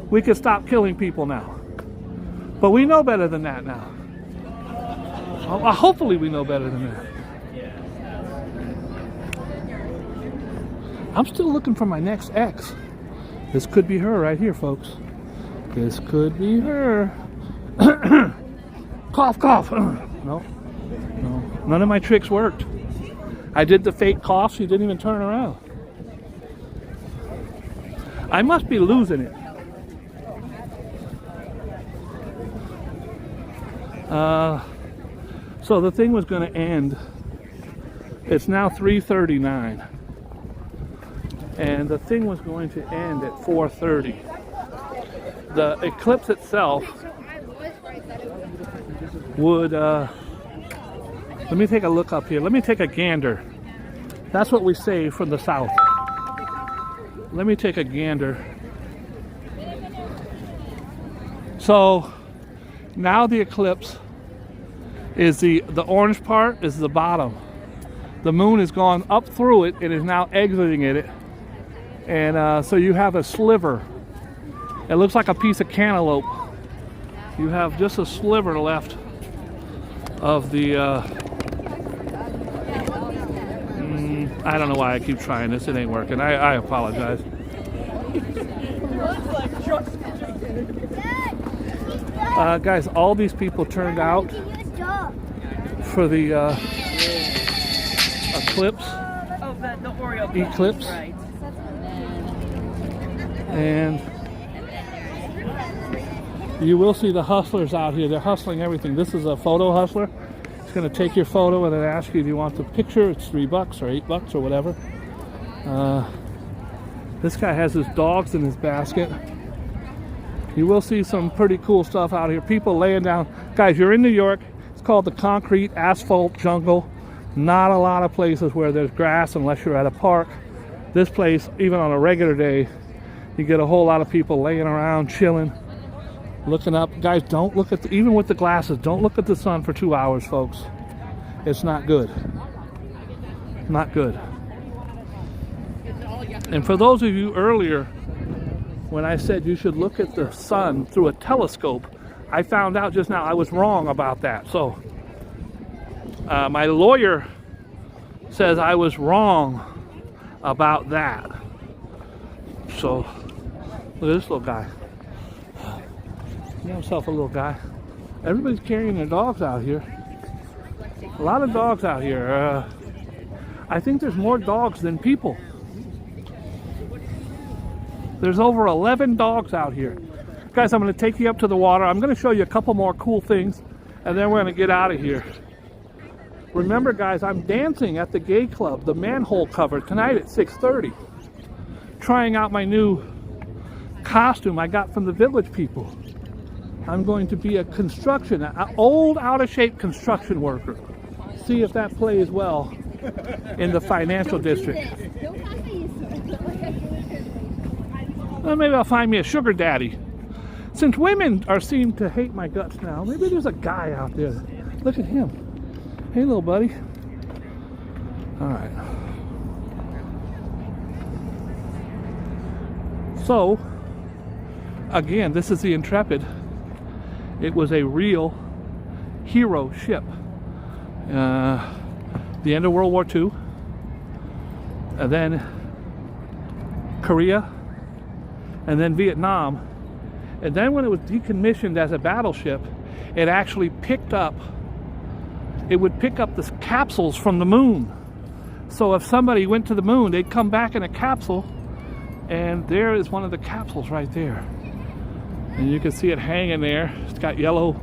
We can stop killing people now. But we know better than that now. Hopefully we know better than that. I'm still looking for my next ex. This could be her right here, folks. This could be her. Cough, cough. No. None of my tricks worked. I did the fake cough. She didn't even turn around. I must be losing it. So the thing was going to end. It's now 3:39. And the thing was going to end at 4:30. The eclipse itself would, let me take a look up here. Let me take a gander. That's what we say from the south. Let me take a gander. So now the eclipse is the orange part is the bottom. The moon has gone up through it and is now exiting it. And so you have a sliver. It looks like a piece of cantaloupe. You have just a sliver left of the, I don't know why I keep trying this. It ain't working. I apologize. Guys, all these people turned out for the eclipse. Oh, the Oreo. Eclipse. Right. And you will see the hustlers out here. They're hustling everything. This is a photo hustler. It's going to take your photo and then ask you, do you want the picture? It's $3 or $8 or whatever. This guy has his dogs in his basket. You will see some pretty cool stuff out here. People laying down. Guys, you're in New York. It's called the concrete asphalt jungle. Not a lot of places where there's grass unless you're at a park. This place, even on a regular day, you get a whole lot of people laying around, chilling, looking up. Guys, don't look at even with the glasses, don't look at the sun for 2 hours, folks. It's not good. Not good. And for those of you earlier, when I said you should look at the sun through a telescope, I found out just now I was wrong about that. So my lawyer says I was wrong about that. So look at this little guy. He got himself a little guy. Everybody's carrying their dogs out here. A lot of dogs out here. I think there's more dogs than people. There's over 11 dogs out here. Guys, I'm going to take you up to the water. I'm going to show you a couple more cool things, and then we're going to get out of here. Remember, guys, I'm dancing at the gay club, the manhole cover, tonight at 6:30. Trying out my new costume I got from the Village people. I'm going to be an old, out-of-shape construction worker. See if that plays well in the financial district. Well, maybe I'll find me a sugar daddy. Since women are seen to hate my guts now, maybe there's a guy out there. Look at him. Hey, little buddy. All right. So, again, this is the Intrepid. It was a real hero ship. The end of World War II. And then Korea. And then Vietnam. And then when it was decommissioned as a battleship, it actually picked up, it would pick up the capsules from the moon. So if somebody went to the moon, they'd come back in a capsule, and there is one of the capsules right there. And you can see it hanging there. It's got yellow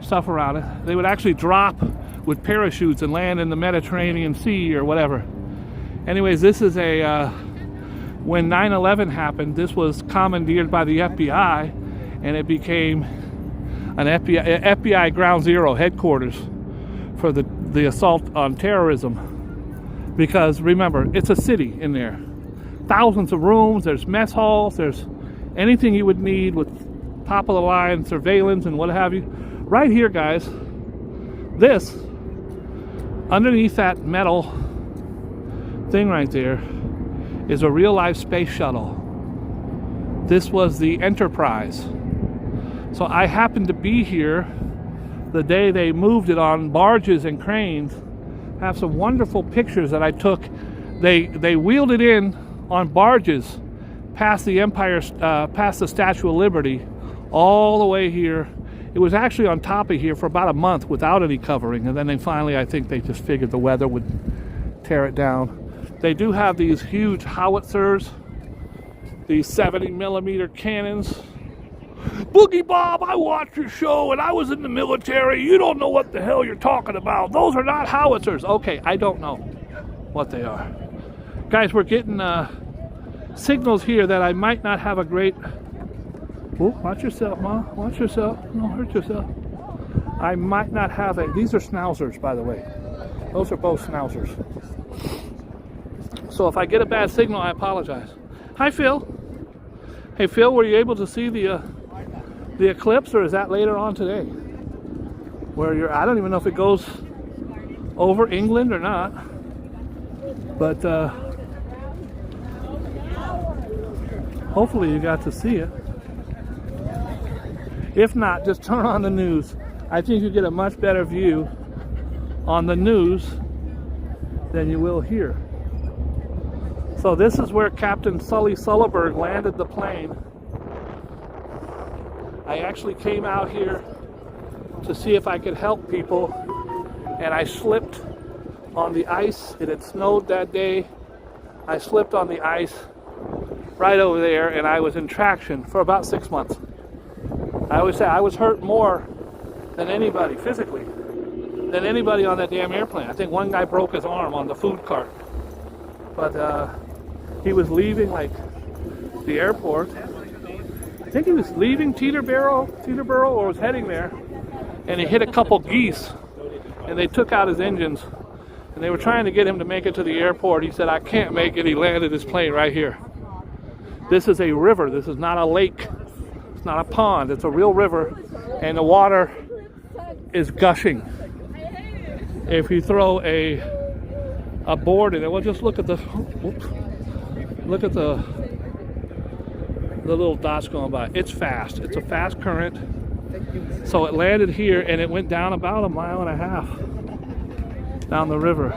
stuff around it. They would actually drop with parachutes and land in the Mediterranean Sea or whatever. Anyways, this is a, when 9/11 happened, this was commandeered by the FBI, and it became an FBI Ground Zero headquarters for the assault on terrorism. Because remember, it's a city in there. Thousands of rooms, there's mess halls, there's anything you would need with top of the line surveillance and what have you. Right here, guys, this, underneath that metal thing right there, is a real life space shuttle. This was the Enterprise. So I happened to be here the day they moved it on barges and cranes. Have some wonderful pictures that I took. They wheeled it in on barges past the Empire, past the Statue of Liberty, all the way here. It was actually on top of here for about a month without any covering, and then they finally, I think they just figured the weather would tear it down. They do have these huge howitzers, these 70mm cannons. Boogie Bob, I watched your show and I was in the military. You don't know what the hell you're talking about. Those are not howitzers. Okay, I don't know what they are. Guys, we're getting signals here that I might not have a great... Oh, watch yourself, Mom. Watch yourself. Don't hurt yourself. I might not have a... These are schnauzers, by the way. Those are both schnauzers. So if I get a bad signal, I apologize. Hi, Phil. Hey, Phil, were you able to see the eclipse, or is that later on today? Where you're... I don't even know if it goes over England or not. But hopefully you got to see it. If not, just turn on the news. I think you get a much better view on the news than you will here. So this is where Captain Sully Sulliberg landed the plane. I actually came out here to see if I could help people, and I slipped on the ice. It had snowed that day. I slipped on the ice right over there, and I was in traction for about 6 months. I always say I was hurt more than anybody, physically, than anybody on that damn airplane. I think one guy broke his arm on the food cart. But he was leaving, like, the airport. I think he was leaving Teterboro, or was heading there, and he hit a couple geese, and they took out his engines, and they were trying to get him to make it to the airport. He said, I can't make it. He landed his plane right here. This is a river. This is not a lake. It's not a pond. It's a real river, and the water is gushing. If you throw a board in it, well, just look at the little dots going by. It's fast. It's a fast current. So it landed here, and it went down about 1.5 miles down the river.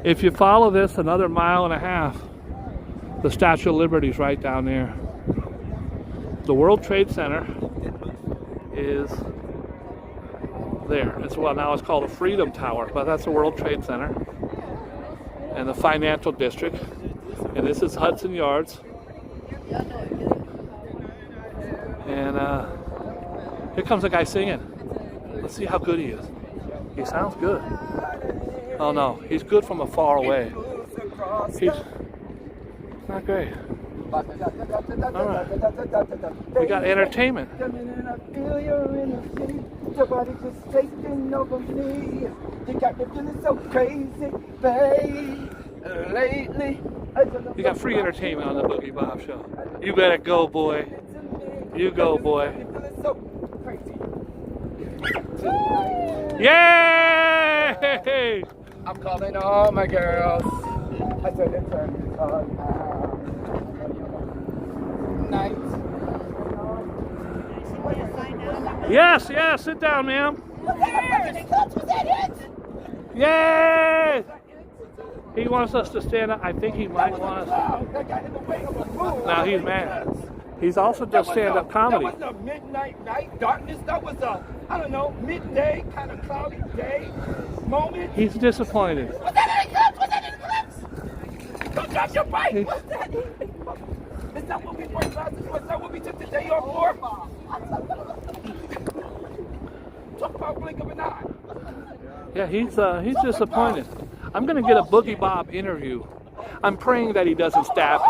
If you follow this another 1.5 miles, the Statue of Liberty is right down there. The World Trade Center is there. Now it's called the Freedom Tower, but that's the World Trade Center and the financial district. And this is Hudson Yards. And here comes a guy singing. Let's see how good he is. He sounds good. Oh no, he's good from afar away. He's not great. All right. We got entertainment. You got free entertainment on the Boogie Bob show. You better go, boy. You go, boy. Yay! I'm calling all my girls. I said it's on night. Yes, sit down, ma'am. Yay! He wants us to stand up. I think he might want us. Now he's mad. He's also does stand-up comedy. That was a midnight night darkness. That was a, I don't know, midday kind of cloudy day moment. He's disappointed. Was that an eclipse? Was that an eclipse? Don't drop your bike. What's that? Is that what we wore glasses? Was that what we took the day off for? Talk about blink of an eye. Yeah, he's disappointed. I'm gonna get a Boogie Bob interview. I'm praying that he doesn't stab me.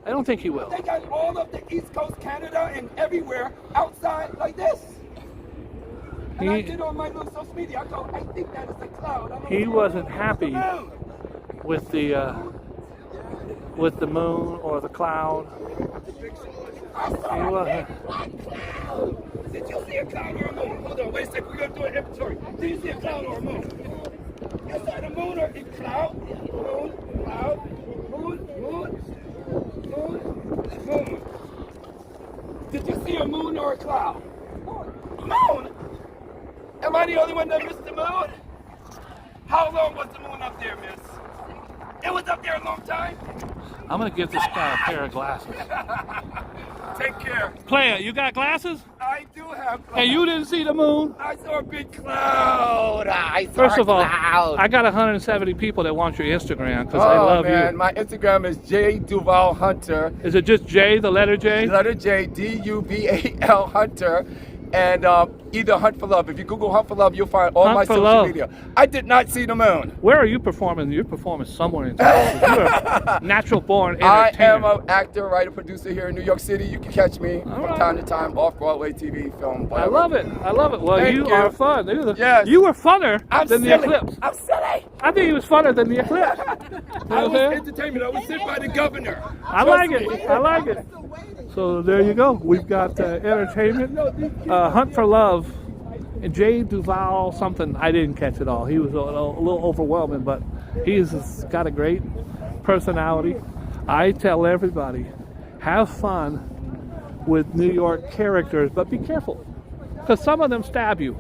I don't think he will. They got all of the East Coast Canada and everywhere outside like this. And I did on my little social media. I think that is a cloud. He wasn't happy with the moon or the cloud. I saw He a was. big black cloud. Did you see a cloud or a moon? Hold on, wait a second. We're going to do an inventory. Did you see a cloud or a moon? You saw the moon or a cloud? Moon, cloud, moon. Did you see a moon or a cloud? Moon? Am I the only one that missed the moon? How long was the moon up there, miss? It was up there a long time? I'm gonna give this guy a pair of glasses. Take care. Player, you got glasses? I do have clouds. And you didn't see the moon? I saw a big cloud. I saw First a of all, cloud. I got 170 people that want your Instagram because they love man. you. My Instagram is J Duval Hunter. Is it just J, the letter J? Letter J, DUVAL Hunter. And either Hunt for Love. If you Google Hunt for Love, you'll find all Hunt my for social Love. media. I did not see the moon. Where are you performing? You're performing somewhere in town. You're a natural born I entertainer. am an actor, writer, producer here in New York City. You can catch me from right. time to time off Broadway, TV, film, I whatever. love it. I love it. Well, Thank you you. are fun. Yes. You were funner I'm than silly. the Eclipse. I'm silly. I think he was funner than the Eclipse. I was entertainment. I was sent by the governor. I like it. I like it. So there you go. We've got entertainment, Hunt for Love, and Jay Duval something. I didn't catch it all. He was a little overwhelming, but he's got a great personality. I tell everybody, have fun with New York characters, but be careful, because some of them stab you.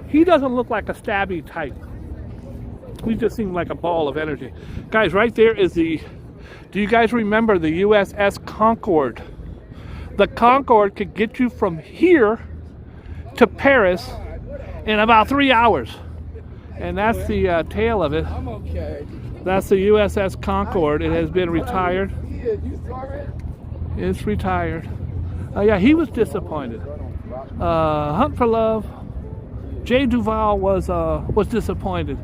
He doesn't look like a stabby type. He just seemed like a ball of energy. Guys, right there is the, do you guys remember the USS Concorde? The Concorde could get you from here to Paris in about 3 hours. And that's the tail of it. I'm okay. That's the USS Concorde. It has been retired. You saw it? It's retired. Yeah, he was disappointed. Hunt for Love. Jay Duval was disappointed.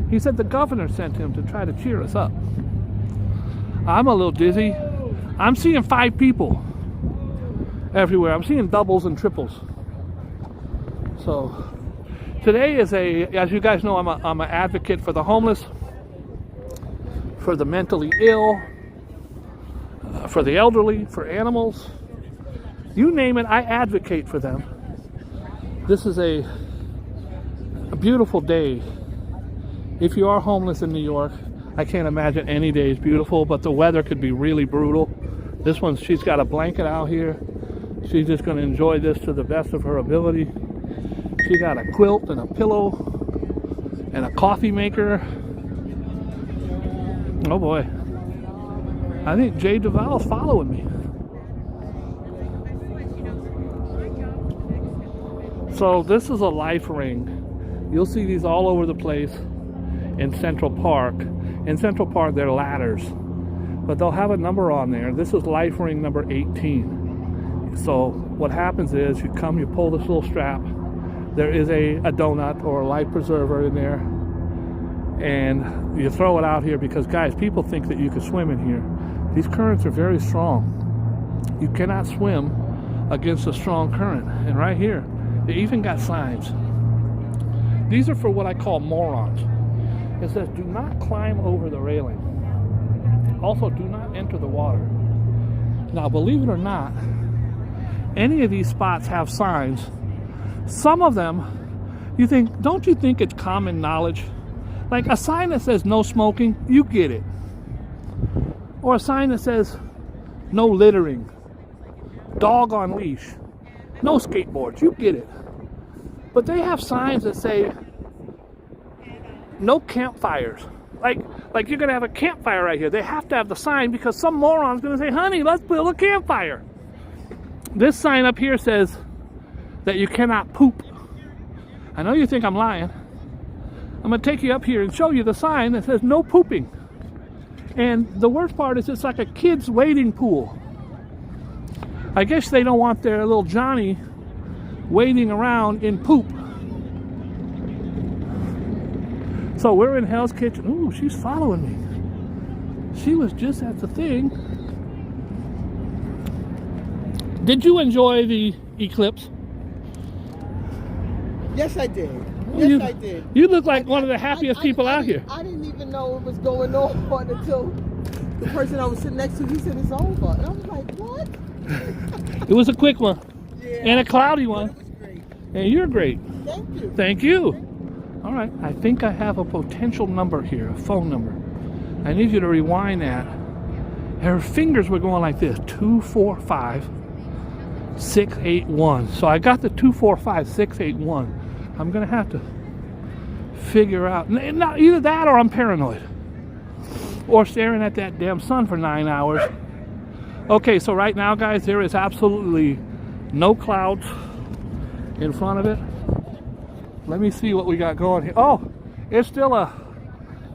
He said the governor sent him to try to cheer us up. I'm a little dizzy. I'm seeing 5 people everywhere. I'm seeing doubles and triples. So today is as you guys know, I'm an advocate for the homeless, for the mentally ill, for the elderly, for animals. You name it, I advocate for them. This is a beautiful day. If you are homeless in New York, I can't imagine any day is beautiful, but the weather could be really brutal. This one, she's got a blanket out here. She's just going to enjoy this to the best of her ability. She got a quilt and a pillow and a coffee maker. Oh boy. I think Jay Duval's following me. So this is a life ring. You'll see these all over the place in Central Park. In Central Park, they're ladders, but they'll have a number on there. This is life ring number 18. So what happens is you come, you pull this little strap. There is a donut or a life preserver in there, and you throw it out here because, guys, people think that you can swim in here. These currents are very strong. You cannot swim against a strong current. And right here, they even got signs. These are for what I call morons. It says, do not climb over the railing. Also, do not enter the water. Now, believe it or not, any of these spots have signs. Some of them, don't you think it's common knowledge? Like a sign that says no smoking, you get it. Or a sign that says no littering, dog on leash, no skateboards, you get it. But they have signs that say no campfires. Like you're gonna have a campfire right here. They have to have the sign because some moron's gonna say, honey, let's build a campfire. This sign up here says that you cannot poop. I know you think I'm lying. I'm gonna take you up here and show you the sign that says no pooping. And the worst part is it's like a kid's wading pool. I guess they don't want their little Johnny wading around in poop. So we're in Hell's Kitchen. Ooh, she's following me. She was just at the thing. Did you enjoy the Eclipse? Yes, I did. Well, Yes, I did. You look like one of the happiest people out here. I didn't even know what was going on until the person I was sitting next to, he said it's over. And I was like, what? It was a quick one. Yeah. And a cloudy one. It was great. And you're great. Thank you. Thank you. All right, I think I have a potential number here, a phone number. I need you to rewind that. Her fingers were going like this, 245-681. So I got the 245-681. I'm gonna have to figure out, not either that or I'm paranoid. Or staring at that damn sun for 9 hours. Okay, so right now, guys, there is absolutely no clouds in front of it. Let me see what we got going here. Oh, it's still a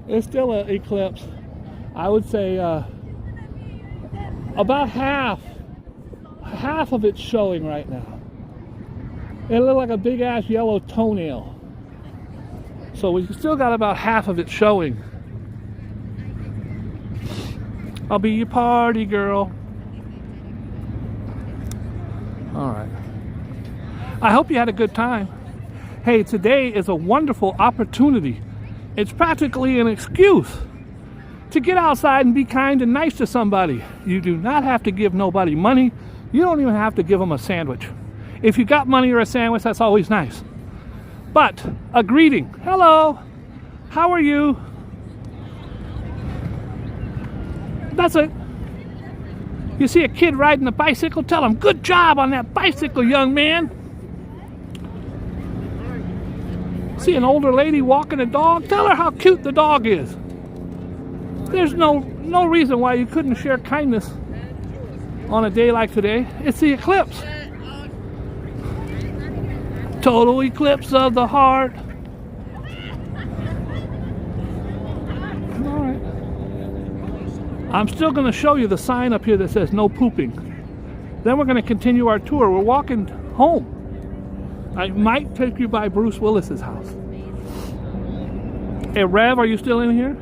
eclipse. I would say about half of it's showing right now. It looked like a big ass yellow toenail. So we still got about half of it showing. I'll be your party girl. All right. I hope you had a good time. Hey, today is a wonderful opportunity. It's practically an excuse to get outside and be kind and nice to somebody. You do not have to give nobody money. You don't even have to give them a sandwich. If you got money or a sandwich, that's always nice. But a greeting. Hello. How are you? That's it. You see a kid riding a bicycle, tell him, good job on that bicycle, young man. See an older lady walking a dog, tell her how cute the dog is. There's no reason why you couldn't share kindness on a day like today. It's the eclipse. Total eclipse of the heart. All right. I'm still going to show you the sign up here that says no pooping. Then we're going to continue our tour. We're walking home. I might take you by Bruce Willis's house. Hey, Rev, are you still in here?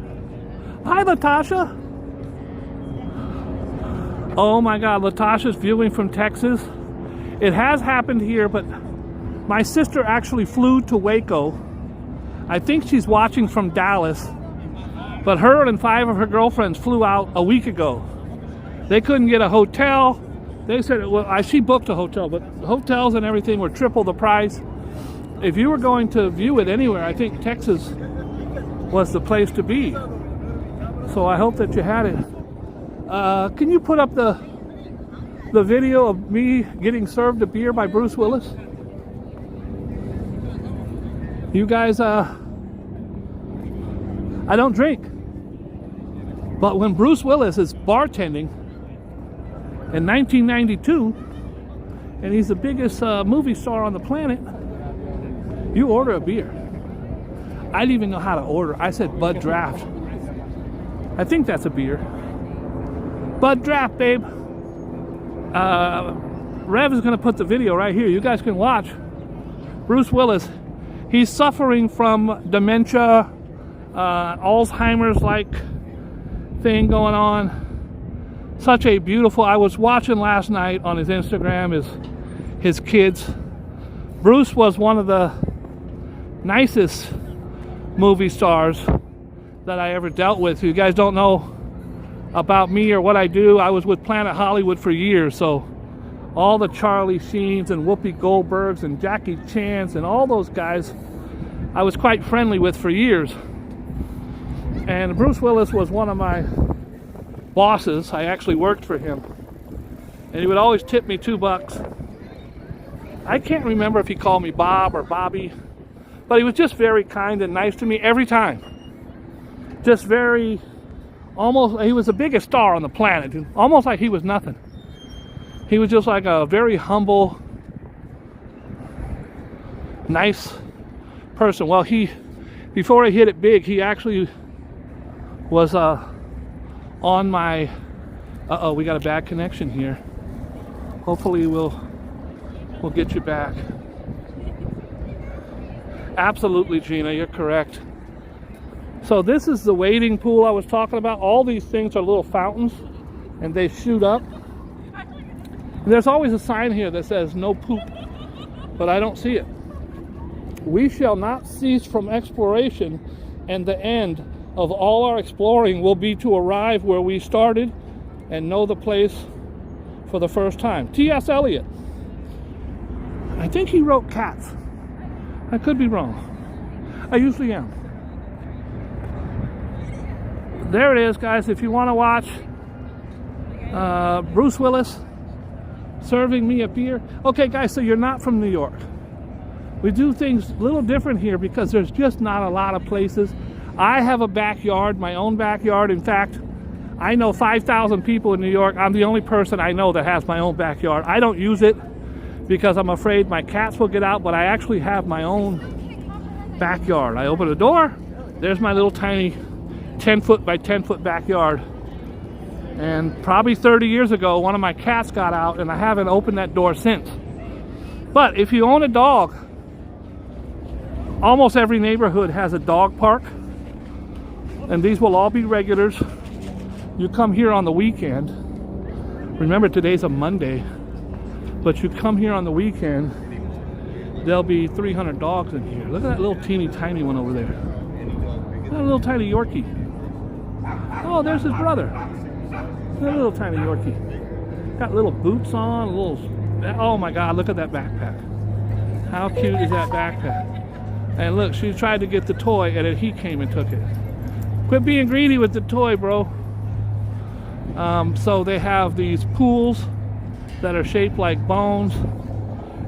Hi, Latasha. Oh my God, Latasha's viewing from Texas. It has happened here, but my sister actually flew to Waco. I think she's watching from Dallas, but her and 5 of her girlfriends flew out a week ago. They couldn't get a hotel. They said, well, she booked a hotel, but hotels and everything were triple the price. If you were going to view it anywhere, I think Texas was the place to be. So I hope that you had it. Can you put up the video of me getting served a beer by Bruce Willis? You guys, I don't drink. But when Bruce Willis is bartending in 1992, and he's the biggest movie star on the planet, you order a beer. I didn't even know how to order. I said Bud Draft. I think that's a beer. Bud Draft, babe. Rev is going to put the video right here. You guys can watch. Bruce Willis. He's suffering from dementia, Alzheimer's-like thing going on. Such a beautiful, I was watching last night on his Instagram, his kids. Bruce was one of the nicest movie stars that I ever dealt with. You guys don't know about me or what I do. I was with Planet Hollywood for years, so all the Charlie Sheens and Whoopi Goldbergs and Jackie Chans and all those guys I was quite friendly with for years. And Bruce Willis was one of my bosses. I actually worked for him, and he would always tip me $2. I can't remember if he called me Bob or Bobby, but he was just very kind and nice to me every time. Just very, almost, he was the biggest star on the planet, almost like he was nothing. He was just like a very humble, nice person. Well, before he hit it big, he actually was on my, we got a bad connection here. Hopefully we'll get you back. Absolutely, Gina, you're correct. So this is the wading pool I was talking about. All these things are little fountains, and they shoot up. And there's always a sign here that says no poop, but I don't see it. We shall not cease from exploration, and the end of all our exploring will be to arrive where we started and know the place for the first time. T.S. Eliot. I think he wrote Cats. I could be wrong. I usually am. There it is, guys. If you want to watch Bruce Willis serving me a beer. Okay, guys, so you're not from New York. We do things a little different here because there's just not a lot of places. I have a backyard, my own backyard. In fact, I know 5,000 people in New York. I'm the only person I know that has my own backyard. I don't use it because I'm afraid my cats will get out, but I actually have my own backyard. I open the door, there's my little tiny 10-foot by 10-foot backyard. And probably 30 years ago, one of my cats got out, and I haven't opened that door since. But if you own a dog, almost every neighborhood has a dog park, and these will all be regulars. You come here on the weekend. Remember, today's a Monday, but you come here on the weekend, there'll be 300 dogs in here. Look at that little teeny tiny one over there. That little tiny Yorkie. Oh, there's his brother. That little tiny Yorkie. Got little boots on, oh my God, look at that backpack. How cute is that backpack? And look, she tried to get the toy, and then he came and took it. Quit being greedy with the toy, bro. So they have these pools that are shaped like bones.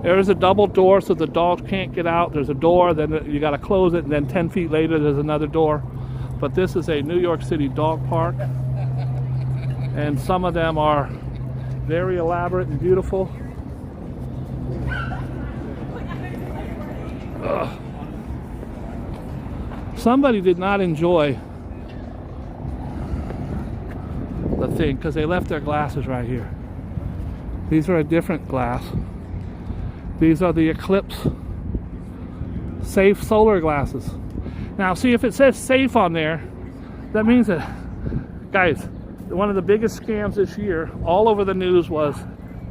There's a double door so the dogs can't get out. There's a door, then you got to close it, and then 10 feet later there's another door. But this is a New York City dog park, and some of them are very elaborate and beautiful. Ugh. Somebody did not enjoy the thing because they left their glasses right here. These are a different glass. These are the Eclipse safe solar glasses. Now see, if it says safe on there, that means that, guys, one of the biggest scams this year all over the news was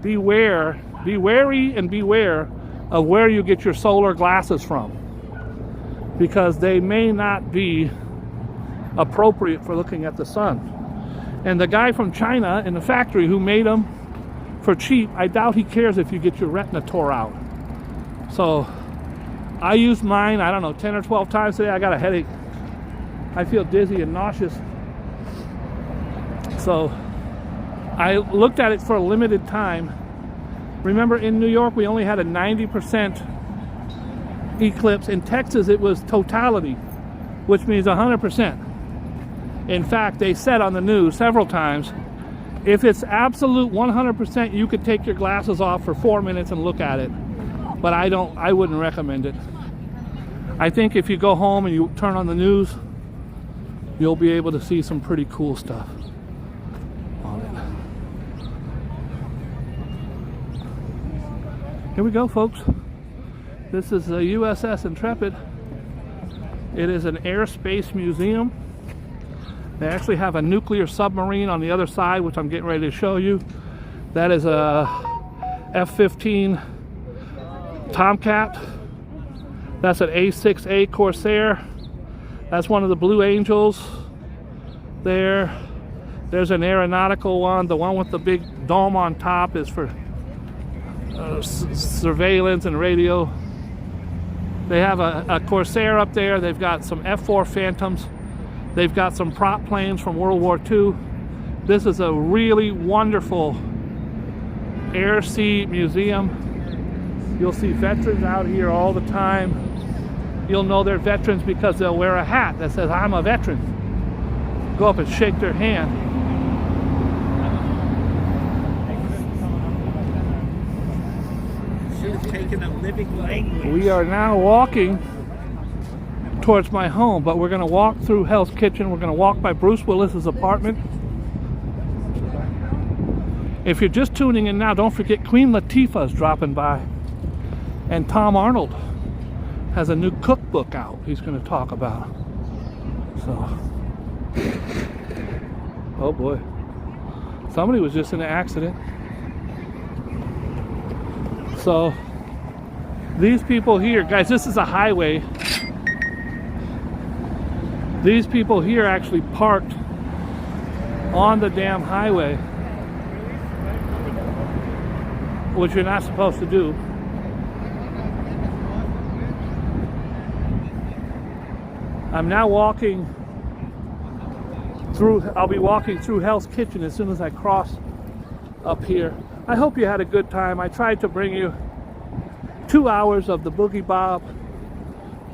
be wary and beware of where you get your solar glasses from, because they may not be appropriate for looking at the sun. And the guy from China in the factory who made them for cheap, I doubt he cares if you get your retina tore out. So I used mine, I don't know, 10 or 12 times today. I got a headache. I feel dizzy and nauseous. So I looked at it for a limited time. Remember, in New York we only had a 90% eclipse. In Texas it was totality, which means 100%. In fact, they said on the news several times, if it's absolute 100%, you could take your glasses off for 4 minutes and look at it. But I wouldn't recommend it. I think if you go home and you turn on the news, you'll be able to see some pretty cool stuff on it. Here we go, folks. This is the USS Intrepid. It is an airspace museum. They actually have a nuclear submarine on the other side, which I'm getting ready to show you. That is a F-15 Tomcat. That's an A-6A Corsair. That's one of the Blue Angels there. There's an aeronautical one. The one with the big dome on top is for surveillance and radio. They have a Corsair up there. They've got some F-4 Phantoms. They've got some prop planes from World War II. This is a really wonderful air-sea museum. You'll see veterans out here all the time. You'll know they're veterans because they'll wear a hat that says, "I'm a veteran." Go up and shake their hand. Taking a living language. We are now walking towards my home, but we're going to walk through Hell's Kitchen. We're going to walk by Bruce Willis's apartment. If you're just tuning in now, don't forget Queen Latifah is dropping by, and Tom Arnold has a new cookbook out he's going to talk about. So, oh boy, somebody was just in an accident. So these people here, guys, this is a highway. These people here actually parked on the damn highway. which you're not supposed to do. I'm now walking through, I'll be walking through Hell's Kitchen as soon as I cross up here. I hope you had a good time. I tried to bring you 2 hours of the Boogie Bob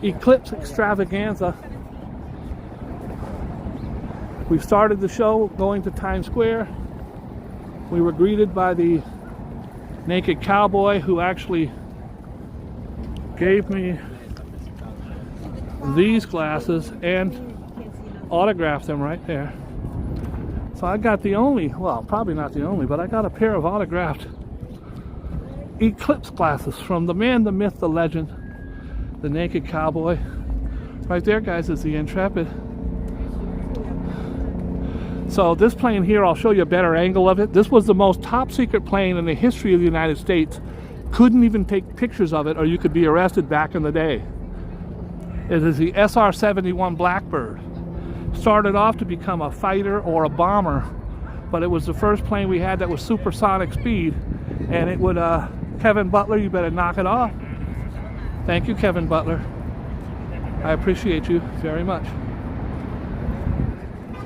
Eclipse extravaganza. We started the show going to Times Square. We were greeted by the naked cowboy who actually gave me these glasses and autographed them right there. So I got the only, well, probably not the only, but I got a pair of autographed Eclipse glasses from the man, the myth, the legend, the naked cowboy. Right there, guys, is the Intrepid. So this plane here, I'll show you a better angle of it. This was the most top secret plane in the history of the United States. Couldn't even take pictures of it or you could be arrested back in the day. It is the SR-71 Blackbird. Started off to become a fighter or a bomber, but it was the first plane we had that was supersonic speed, and it would, Kevin Butler, you better knock it off. Thank you, Kevin Butler. I appreciate you very much.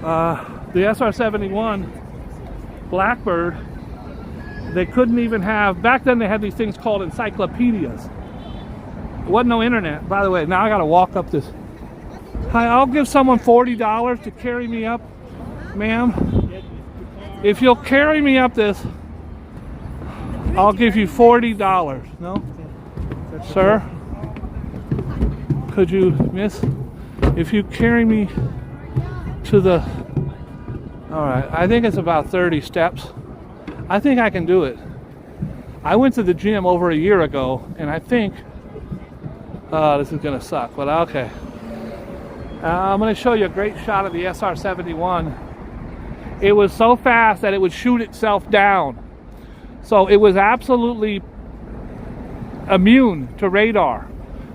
The SR-71 Blackbird, they couldn't even have, back then they had these things called encyclopedias. There wasn't no internet. By the way, now I gotta walk up this. Hi, I'll give someone $40 to carry me up, ma'am. If you'll carry me up this, I'll give you $40. No? Sir? Could you, miss? If you carry me to the... Alright, I think it's about 30 steps. I think I can do it. I went to the gym over a year ago, and I think... this is gonna suck, but okay. I'm gonna show you a great shot of the SR-71. It was so fast that it would shoot itself down. So it was absolutely immune to radar.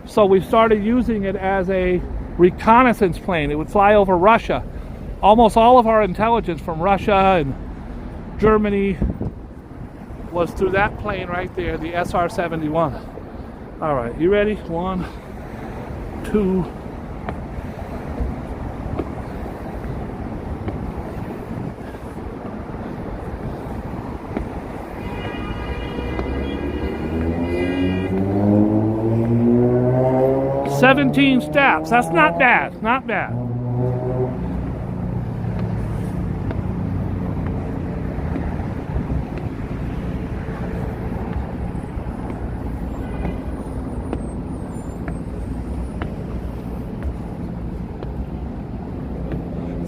So we started using it as a reconnaissance plane. It would fly over Russia. Almost all of our intelligence from Russia and Germany was through that plane right there, the SR-71. All right, you ready? 1, 2. "17 steps. That's not bad. Not bad.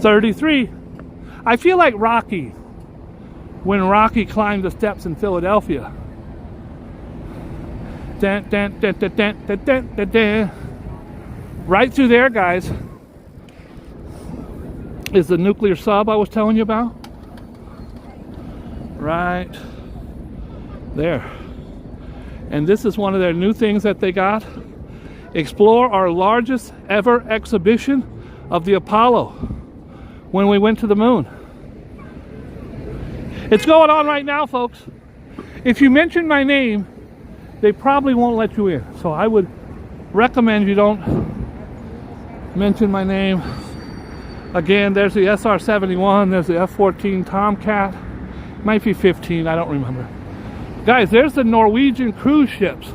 "33. I feel like Rocky when Rocky climbed the steps in Philadelphia. Dun, dun, dun, dun, dun, dun, dun, dun, dun. Right through there, guys, is the nuclear sub I was telling you about. Right there. And this is one of their new things that they got. Explore our largest ever exhibition of the Apollo when we went to the moon. It's going on right now, folks. If you mention my name, they probably won't let you in. So I would recommend you don't mention my name. Again, there's the SR-71, there's the F-14 Tomcat. Might be 15, I don't remember. Guys, there's the Norwegian cruise ships.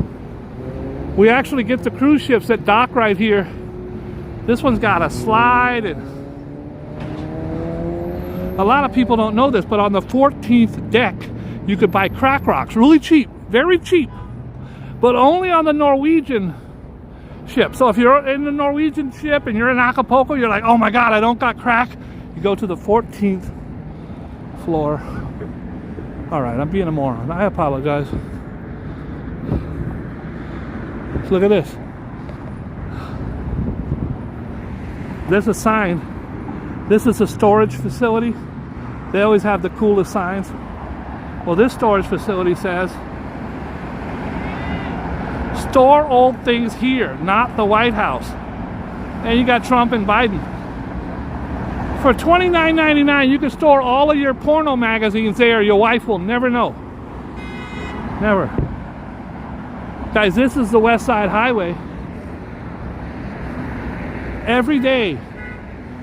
We actually get the cruise ships that dock right here. This one's got a slide, and a lot of people don't know this, but on the 14th deck, you could buy crack rocks, really cheap, very cheap, but only on the Norwegian ship. So if you're in the Norwegian ship and you're in Acapulco, you're like, oh my God, I don't got crack. You go to the 14th floor. All right, I'm being a moron. I apologize. So look at this. There's a sign. This is a storage facility. They always have the coolest signs. Well, this storage facility says, store old things here, not the White House. And you got Trump and Biden. For $29.99, you can store all of your porno magazines there. Your wife will never know. Never. Guys, this is the West Side Highway. Every day,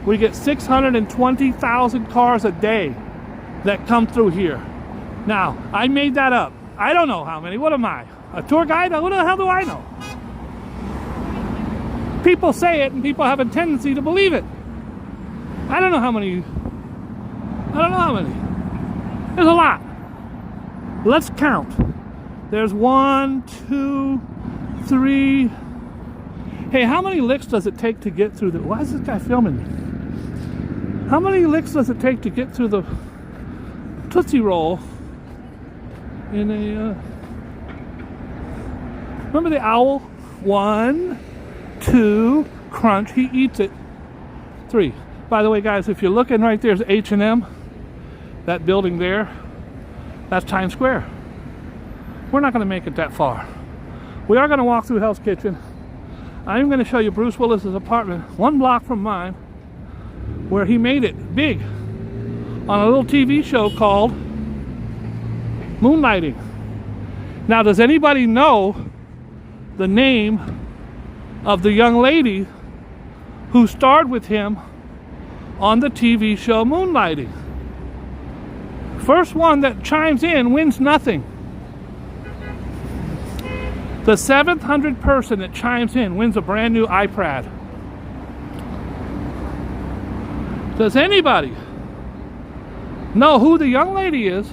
we get 620,000 cars a day that come through here. Now, I made that up. I don't know how many. What am I? A tour guide? What the hell do I know? People say it, and people have a tendency to believe it. I don't know how many. I don't know how many. There's a lot. Let's count. There's 1, 2, 3. Hey, how many licks does it take to get through the... Why is this guy filming me? How many licks does it take to get through the Tootsie Roll in a... Remember the owl? 1, 2, crunch. He eats it. 3. By the way, guys, if you're looking right there's H&M. That building there. That's Times Square. We're not going to make it that far. We are going to walk through Hell's Kitchen. I'm going to show you Bruce Willis's apartment, 1 block from mine, where he made it big on a little TV show called Moonlighting. Now, does anybody know the name of the young lady who starred with him on the TV show Moonlighting? First one that chimes in wins nothing. The 700th person that chimes in wins a brand new iPad. Does anybody know who the young lady is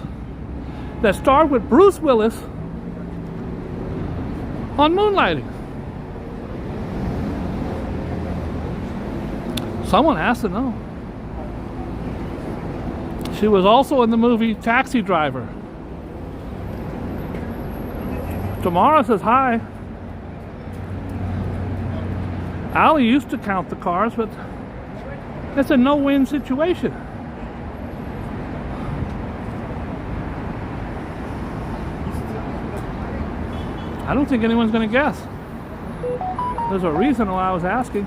that starred with Bruce Willis on Moonlighting? Someone has to know. She was also in the movie Taxi Driver. Tamara says hi. Allie used to count the cars, but it's a no-win situation. I don't think anyone's going to guess. There's a reason why I was asking.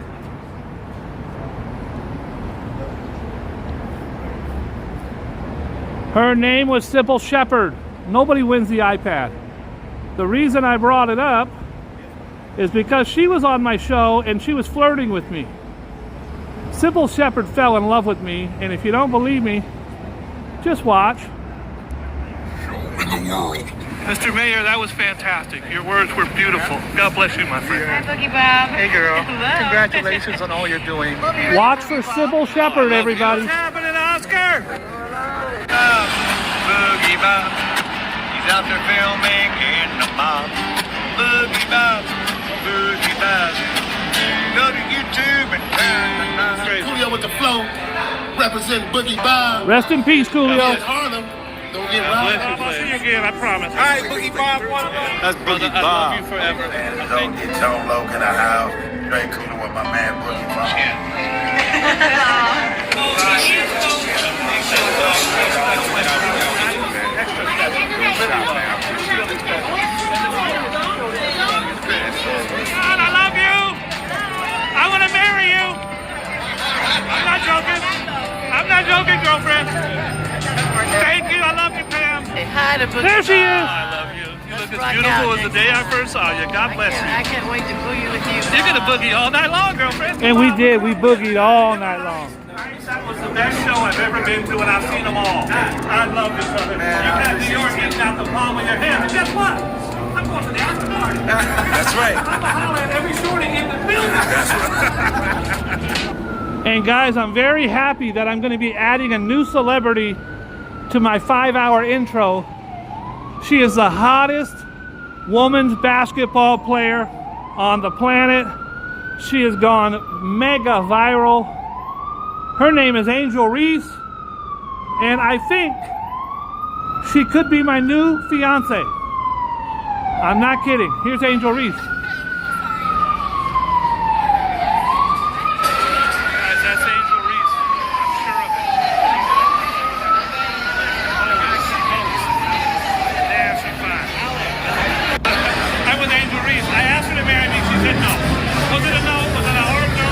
Her name was Sybil Shepherd. Nobody wins the iPad. The reason I brought it up is because she was on my show and she was flirting with me. Sybil Shepherd fell in love with me, and if you don't believe me, just watch. Mr. Mayor, that was fantastic. Your words were beautiful. God bless you, my friend. Hi, Boogie Bob. Hey girl, Hello. congratulations on all you're doing. Watch for Sybil Shepherd, everybody. What's happening, Oscar? Boogie Bob, he's out there filming in the mob. Boogie Bob, go to YouTube and Coolio with the flow, represent Boogie Bob. Rest in peace, Coolio. Harlem, don't get I'll robbed. see you again, I promise. All right, Boogie Bob, one of them. That's Boogie Bob. I love you forever. Don't get Tone Loc in the house. Drink cooler with my man Boogie Bob. God, I love you. I want to marry you. I'm not joking. I'm not joking, girlfriend. Thank you. I love you, Pam. Say hi to Boogie There she is. Bob. I love you. You look as Rock beautiful out as the next day I time. first saw you. God bless you. I can't wait to boogie with you. You're going to boogie all night long, girlfriend. And we did. We boogied all night long. That was the best show I've ever been to, and I've seen them all. I love this other. You got New York getting out the palm of your hand. And guess what? I'm going to the after party. That's right. I'm going to holler at every shorty in the building. And guys, I'm very happy that I'm going to be adding a new celebrity to my 5-hour intro. She is the hottest women's basketball player on the planet. She has gone mega viral. Her name is Angel Reese, and I think she could be my new fiance. I'm not kidding. Here's Angel Reese. Guys, that's Angel Reese. I'm sure of it. Damn, she's fine. I'm with Angel Reese. I asked her to marry me. She said no. Was it a no? Was it a hard no?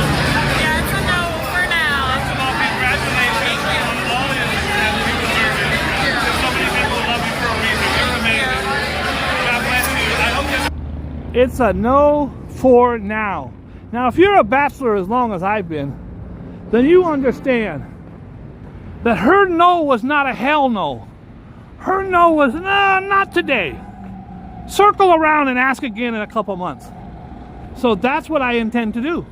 Yeah, it's a no for now. First of all, congratulations on all your success. You deserve it. There's so many people who love you for a reason. You're amazing. It's a no for now. Now, if you're a bachelor as long as I've been, then you understand that her no was not a hell no. Her no was, nah, not today. Circle around and ask again in a couple months. So that's what I intend to do.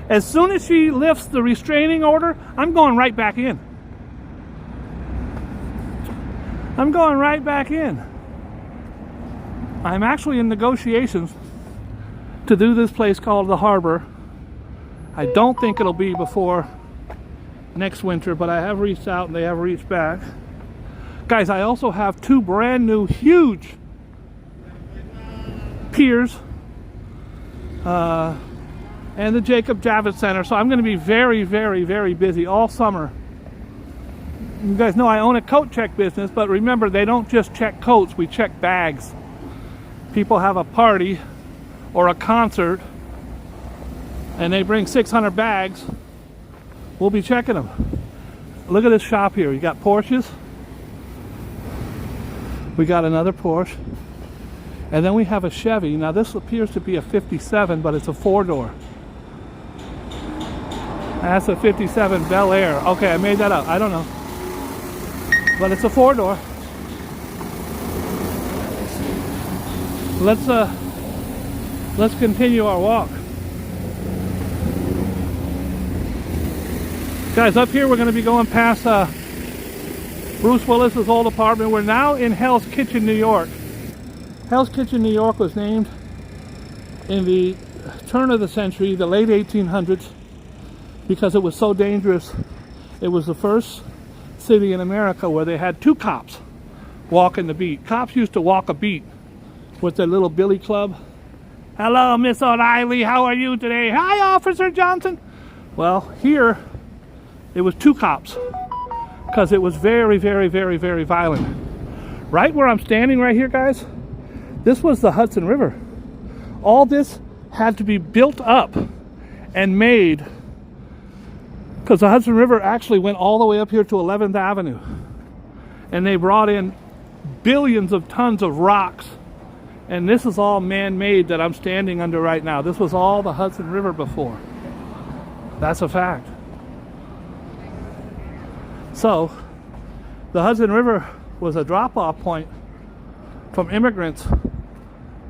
As soon as she lifts the restraining order, I'm going right back in. I'm going right back in. I'm actually in negotiations to do this place called the Harbor. I don't think it'll be before next winter, but I have reached out and they have reached back. Guys, I also have 2 brand new huge piers and the Jacob Javits Center. So I'm going to be very, very, very busy all summer. You guys know I own a coat check business, but remember, they don't just check coats, we check bags. People have a party or a concert and they bring 600 bags, we'll be checking them. Look at this shop here. You got Porsches. We got another Porsche. And then we have a Chevy. Now this appears to be a 57, but it's a 4-door. That's a 57 Bel Air. Okay, I made that up. I don't know. But it's a 4-door. Let's continue our walk. Guys, up here we're going to be going past Bruce Willis's old apartment. We're now in Hell's Kitchen, New York. Hell's Kitchen, New York was named in the turn of the century, the late 1800s, because it was so dangerous. It was the first city in America where they had 2 cops walking the beat. Cops used to walk a beat with their little billy club. Hello, Miss O'Reilly, how are you today? Hi, Officer Johnson. Well, here it was 2 cops because it was very, very, very, very violent. Right where I'm standing right here, guys, this was the Hudson River. All this had to be built up and made because the Hudson River actually went all the way up here to 11th Avenue. And they brought in billions of tons of rocks. And this is all man-made that I'm standing under right now. This was all the Hudson River before. That's a fact. So, the Hudson River was a drop-off point from immigrants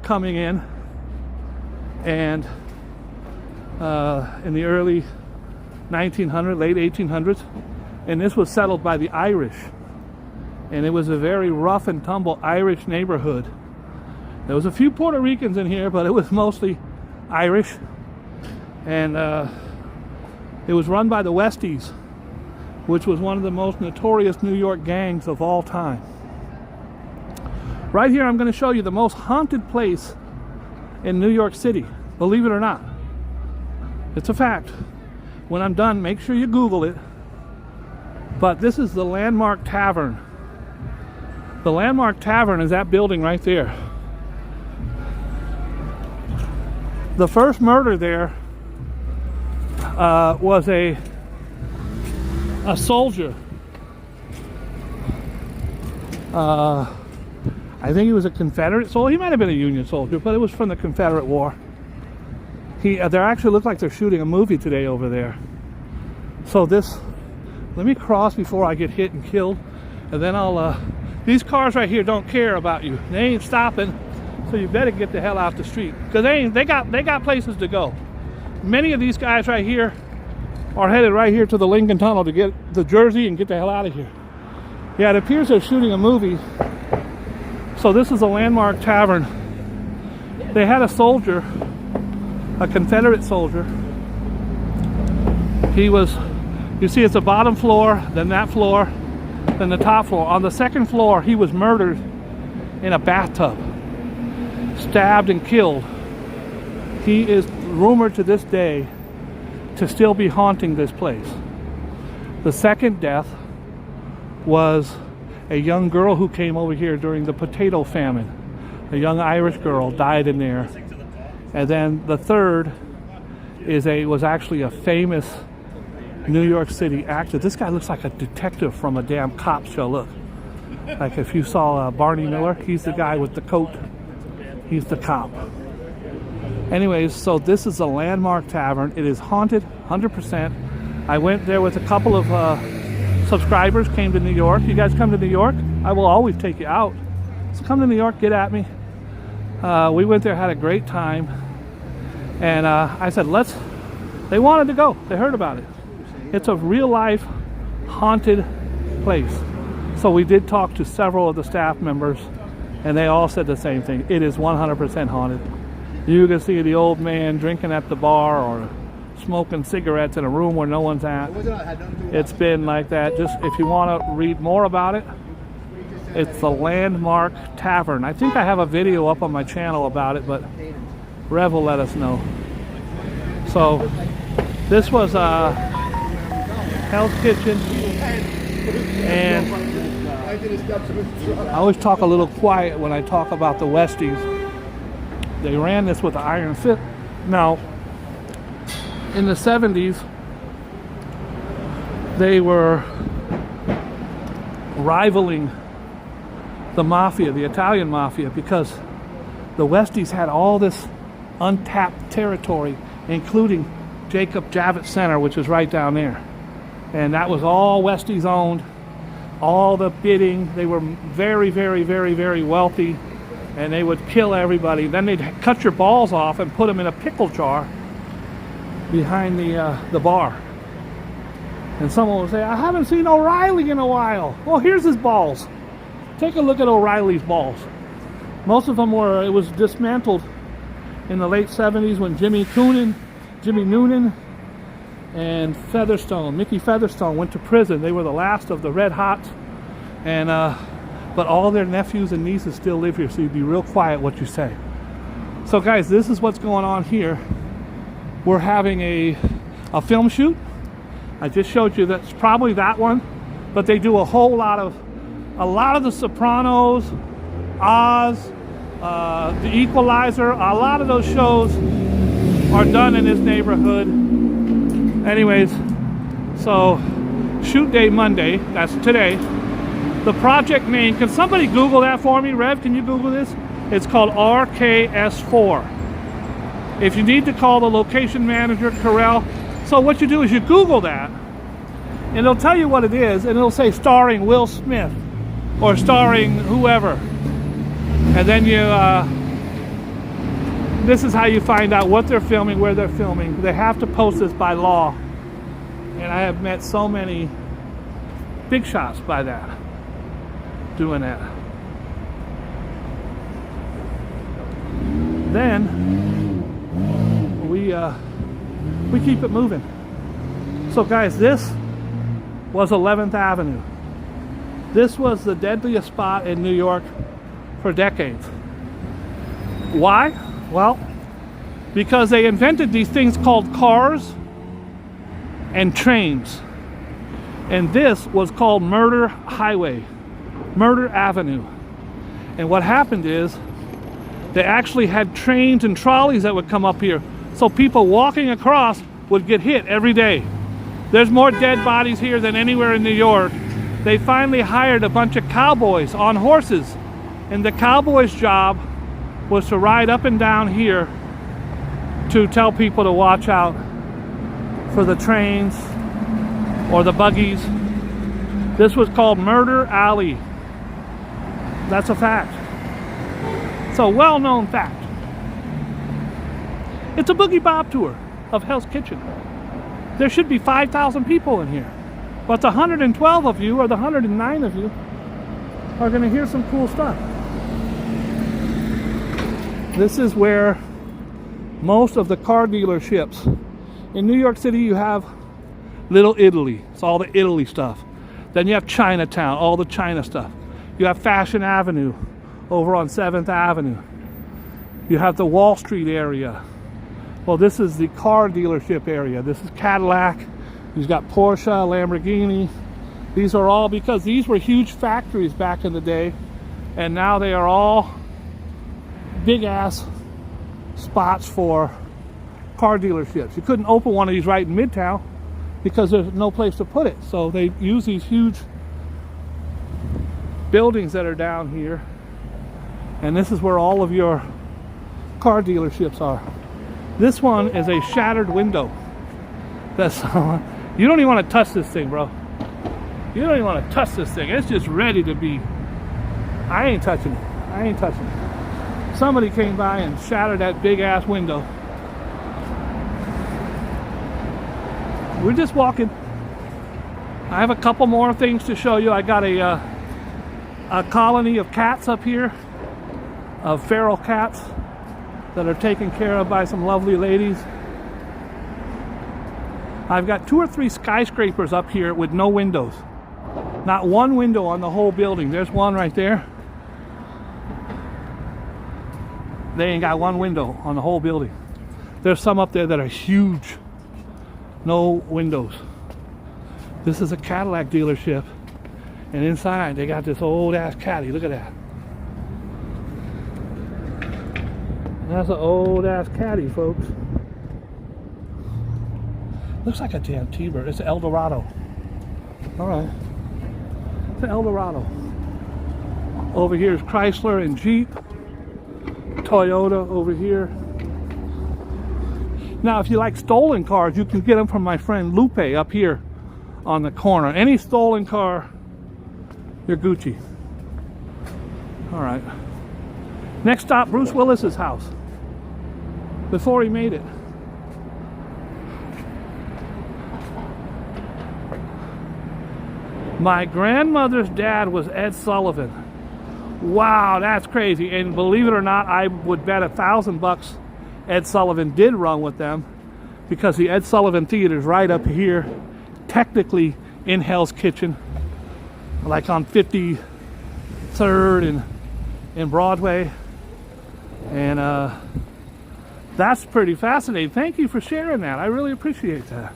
coming in, and in the early 1900s, late 1800s, and this was settled by the Irish. And it was a very rough and tumble Irish neighborhood. There was a few Puerto Ricans in here, but it was mostly Irish. And it was run by the Westies, which was one of the most notorious New York gangs of all time. Right here, I'm going to show you the most haunted place in New York City. Believe it or not. It's a fact. When I'm done, make sure you Google it. But this is the Landmark Tavern. The Landmark Tavern is that building right there. The first murder there was a soldier. I think he was a Confederate soldier. He might have been a Union soldier, but it was from the Confederate War. They actually look like they're shooting a movie today over there. So let me cross before I get hit and killed, and then these cars right here don't care about you. They ain't stopping, so you better get the hell out the street, because they got places to go. Many of these guys right here are headed right here to the Lincoln Tunnel to get the Jersey and get the hell out of here. Yeah, it appears they're shooting a movie. So this is a Landmark Tavern. They had a soldier, a Confederate soldier. He was, you see, it's the bottom floor, then that floor, then the top floor. On the second floor, he was murdered in a bathtub, stabbed and killed. He is rumored to this day to still be haunting this place. The second death was a young girl who came over here during the potato famine. A young Irish girl died in there. And then the third was actually a famous New York City actor. This guy looks like a detective from a damn cop show. Look, like if you saw Barney Miller, he's the guy with the coat. He's the cop. Anyways, so this is a landmark tavern. It is haunted 100%. I went there with a couple of subscribers, came to New York. You guys come to New York? I will always take you out. So come to New York, get at me. We went there, had a great time. And I said, they wanted to go. They heard about it. It's a real life haunted place. So we did talk to several of the staff members, and they all said the same thing. It is 100% haunted. You can see the old man drinking at the bar or smoking cigarettes in a room where no one's at. It's been like that. Just if you want to read more about it, it's the Landmark Tavern. I think I have a video up on my channel about it, but Rev will let us know. So this was Hell's Kitchen, and I always talk a little quiet when I talk about the Westies. They ran this with the iron fist. Now, in the 70s, they were rivaling the mafia, the Italian mafia, because the Westies had all this untapped territory, including Jacob Javits Center, which is right down there. And that was all Westies owned, all the bidding. They were very, very, very, very wealthy, and they would kill everybody. Then they'd cut your balls off and put them in a pickle jar behind the bar. And someone would say, I haven't seen O'Reilly in a while. Well, here's his balls. Take a look at O'Reilly's balls. Most of them were, it was dismantled in the late 70s when Jimmy Noonan and Featherstone, Mickey Featherstone, went to prison. They were the last of the Red Hots, and but all their nephews and nieces still live here, so you'd be real quiet what you say. So guys, this is what's going on here. We're having a film shoot. I just showed you that's probably that one, but they do a lot of the Sopranos, Oz, The Equalizer. A lot of those shows are done in this neighborhood. Anyways, so shoot day Monday, that's today. The project name, can somebody Google that for me? Rev, can you Google this? It's called RKS4. If you need to call the location manager, Carell. So what you do is you Google that, and it'll tell you what it is, and it'll say starring Will Smith, or starring whoever. And then you, this is how you find out what they're filming, where they're filming. They have to post this by law. And I have met so many big shots by that, doing that. Then we keep it moving. So guys, this was 11th Avenue. This was the deadliest spot in New York for decades. Why? Well, because they invented these things called cars and trains. And this was called Murder Highway, Murder Avenue. And what happened is they actually had trains and trolleys that would come up here. So people walking across would get hit every day. There's more dead bodies here than anywhere in New York. They finally hired a bunch of cowboys on horses. And the cowboys' job was to ride up and down here to tell people to watch out for the trains or the buggies. This was called Murder Alley. That's a fact. It's a well-known fact. It's a Boogie Bob tour of Hell's Kitchen. There should be 5,000 people in here. But the 112 of you, or the 109 of you, are going to hear some cool stuff. This is where most of the car dealerships. In New York City, you have Little Italy. It's all the Italy stuff. Then you have Chinatown, all the China stuff. You have Fashion Avenue over on 7th Avenue. You have the Wall Street area. Well, this is the car dealership area. This is Cadillac. You've got Porsche, Lamborghini. These are all, because these were huge factories back in the day, and now they are all big ass spots for car dealerships. You couldn't open one of these right in Midtown because there's no place to put it. So they use these huge buildings that are down here, and this is where all of your car dealerships are. This one is a shattered window. That's you don't even want to touch this thing, bro. You don't even want to touch this thing. It's just ready to be. I ain't touching it. I ain't touching it. Somebody came by and shattered that big ass window. We're just walking. I have a couple more things to show you. I got a colony of cats up here, of feral cats that are taken care of by some lovely ladies. I've got 2 or 3 skyscrapers up here with no windows. Not one window on the whole building. There's one right there. They ain't got one window on the whole building. There's some up there that are huge. No windows. This is a Cadillac dealership. And inside they got this old ass caddy. Look at that. That's an old ass caddy, folks. Looks like a damn T-bird. It's an Eldorado. Alright. It's an Eldorado. Over here is Chrysler and Jeep. Toyota over here. Now, if you like stolen cars, you can get them from my friend Lupe up here on the corner. Any stolen car, you're Gucci. Alright. Next stop, Bruce Willis's house. Before he made it. My grandmother's dad was Ed Sullivan. Wow, that's crazy. And believe it or not, I would bet $1,000 Ed Sullivan did run with them, because the Ed Sullivan Theater is right up here, technically in Hell's Kitchen, like on 53rd and Broadway. And that's pretty fascinating. Thank you for sharing that. I really appreciate that.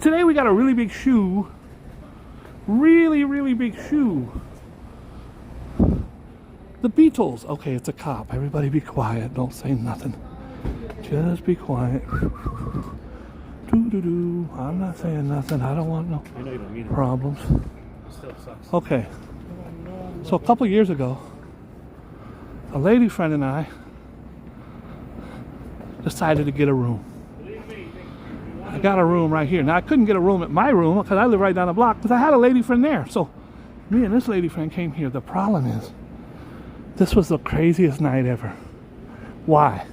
Today we got a really big shoe. Really, really big shoe. The Beatles. Okay, it's a cop. Everybody be quiet. Don't say nothing. Just be quiet. Doo-doo-doo. I'm not saying nothing. I don't want no problems. Okay. So a couple years ago, a lady friend and I decided to get a room. I got a room right here. Now, I couldn't get a room at my room because I live right down the block, because I had a lady friend there. So me and this lady friend came here. The problem is, this was the craziest night ever. Why?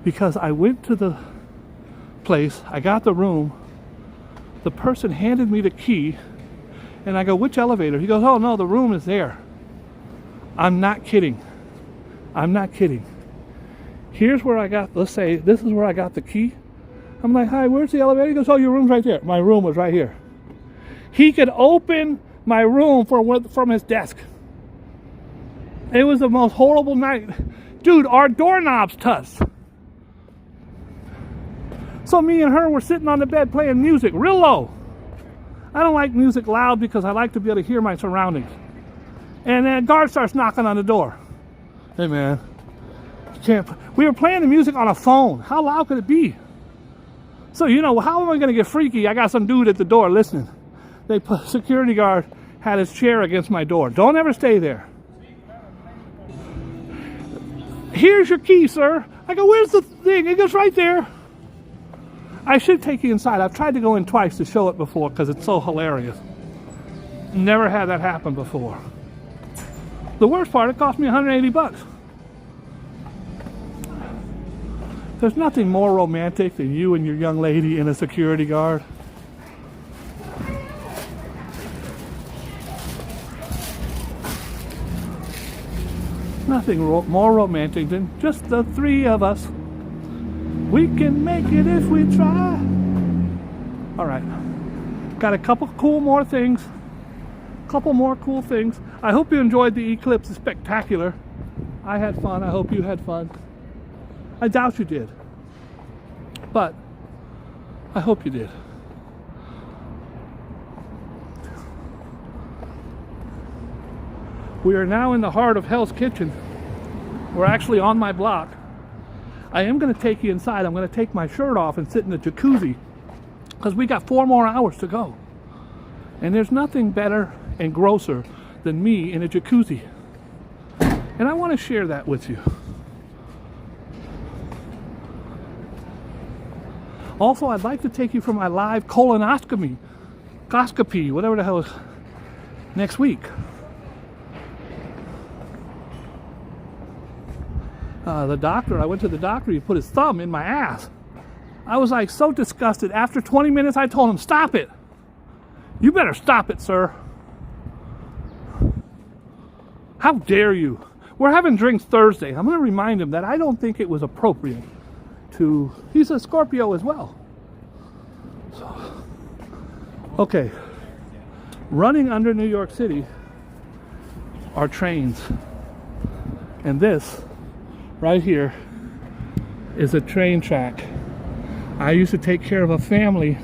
Because I went to the place, I got the room, the person handed me the key, and I go, which elevator? He goes, oh no, the room is there. I'm not kidding. I'm not kidding. Here's where I got, let's say, this is where I got the key. I'm like, hi, where's the elevator? He goes, oh, your room's right there. My room was right here. He could open my room from his desk. It was the most horrible night. Dude, our doorknobs touched. So me and her were sitting on the bed playing music real low. I don't like music loud because I like to be able to hear my surroundings. And then a guard starts knocking on the door. Hey man, we were playing the music on a phone. How loud could it be? So, you know, how am I going to get freaky? I got some dude at the door listening. Security guard had his chair against my door. Don't ever stay there. Here's your key, sir. I go, where's the thing? It goes right there. I should take you inside. I've tried to go in twice to show it before because it's so hilarious. Never had that happen before. The worst part, it cost me $180. There's nothing more romantic than you and your young lady and a security guard. Nothing more romantic than just the three of us. We can make it if we try. All right. Got a couple more things. Couple more cool things. I hope you enjoyed the Eclipse Spectacular. I had fun. I hope you had fun. I doubt you did. But I hope you did. We are now in the heart of Hell's Kitchen. We're actually on my block. I am going to take you inside. I'm going to take my shirt off and sit in the jacuzzi because we got 4 more hours to go. And there's nothing better and grosser than me in a jacuzzi. And I want to share that with you. Also, I'd like to take you for my live colonoscopy, whatever the hell is next week. The doctor, I went to the doctor, he put his thumb in my ass. I was like so disgusted. After 20 minutes, I told him, stop it. You better stop it, sir. How dare you? We're having drinks Thursday. I'm going to remind him that I don't think it was appropriate to... He's a Scorpio as well. So, okay. Running under New York City are trains. And this, right here, is a train track. I used to take care of a family,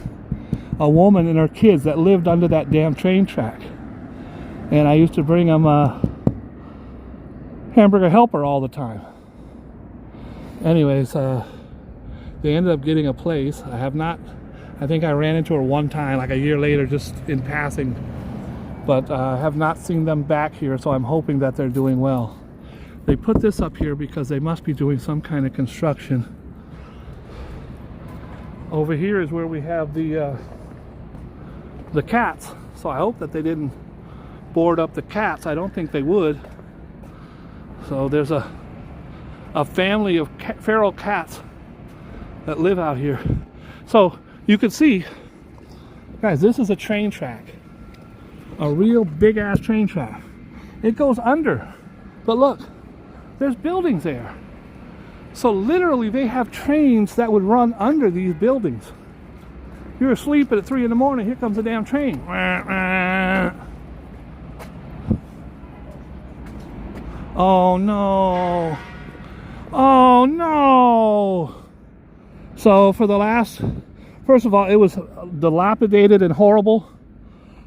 a woman and her kids that lived under that damn train track. And I used to bring them hamburger helper all the time. Anyways, they ended up getting a place. I think I ran into her one time, like a year later, just in passing. But I have not seen them back here, so I'm hoping that they're doing well. They put this up here because they must be doing some kind of construction. Over here is where we have the cats. So I hope that they didn't board up the cats. I don't think they would. So there's a family of feral cats that live out here. So you can see, guys, this is a train track. A real big ass train track. It goes under. But look, there's buildings there. So literally they have trains that would run under these buildings. You're asleep at 3 in the morning, here comes a damn train. Oh no. Oh no. So for the last, first of all, it was dilapidated and horrible.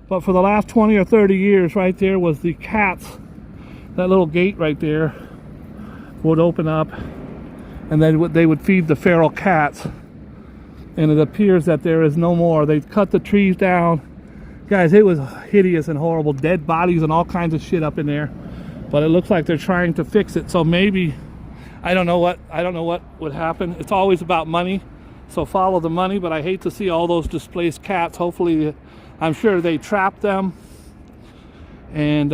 But for the last 20 or 30 years, right there was the cats. That little gate right there would open up, and then they would feed the feral cats. And it appears that there is no more. They cut the trees down. Guys, it was hideous and horrible. Dead bodies and all kinds of shit up in there. But it looks like they're trying to fix it. So maybe, I don't know what would happen. It's always about money. So follow the money, but I hate to see all those displaced cats. Hopefully, I'm sure they trapped them. And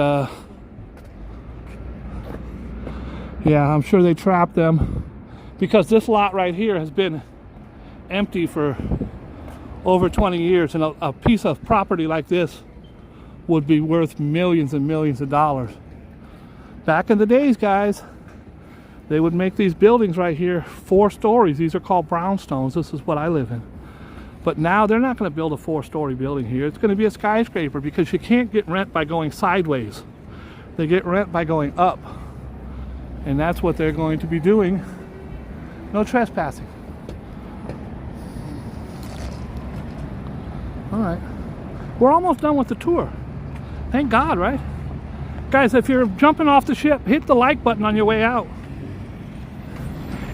yeah, I'm sure they trapped them, because this lot right here has been empty for over 20 years, and a piece of property like this would be worth millions and millions of dollars. Back in the days, guys, they would make these buildings right here 4 stories. These are called brownstones. This is what I live in. But now they're not going to build a 4-story building here. It's going to be a skyscraper, because you can't get rent by going sideways. They get rent by going up. And that's what they're going to be doing. No trespassing. All right. We're almost done with the tour. Thank God, right? Guys, if you're jumping off the ship, hit the like button on your way out.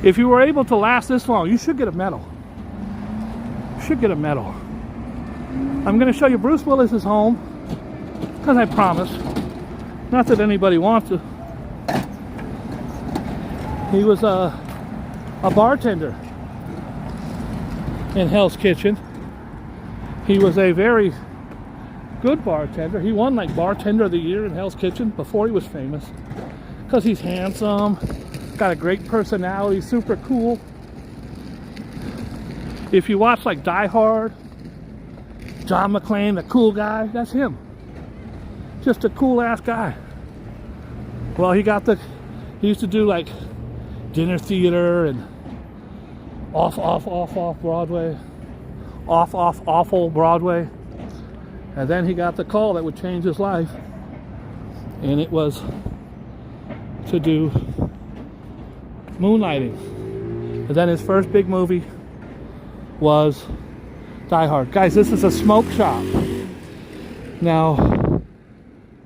If you were able to last this long, you should get a medal. You should get a medal. I'm going to show you Bruce Willis's home, because I promised. Not that anybody wants to. He was a bartender in Hell's Kitchen. He was a very good bartender. He won like Bartender of the Year in Hell's Kitchen before he was famous, because he's handsome, got a great personality, super cool. If you watch like Die Hard, John McClane, the cool guy, that's him. Just a cool ass guy. Well, he used to do like dinner theater and off Broadway, awful Broadway. And then he got the call that would change his life, and it was to do moonlighting. And then his first big movie was Die Hard. Guys, this is a smoke shop. Now,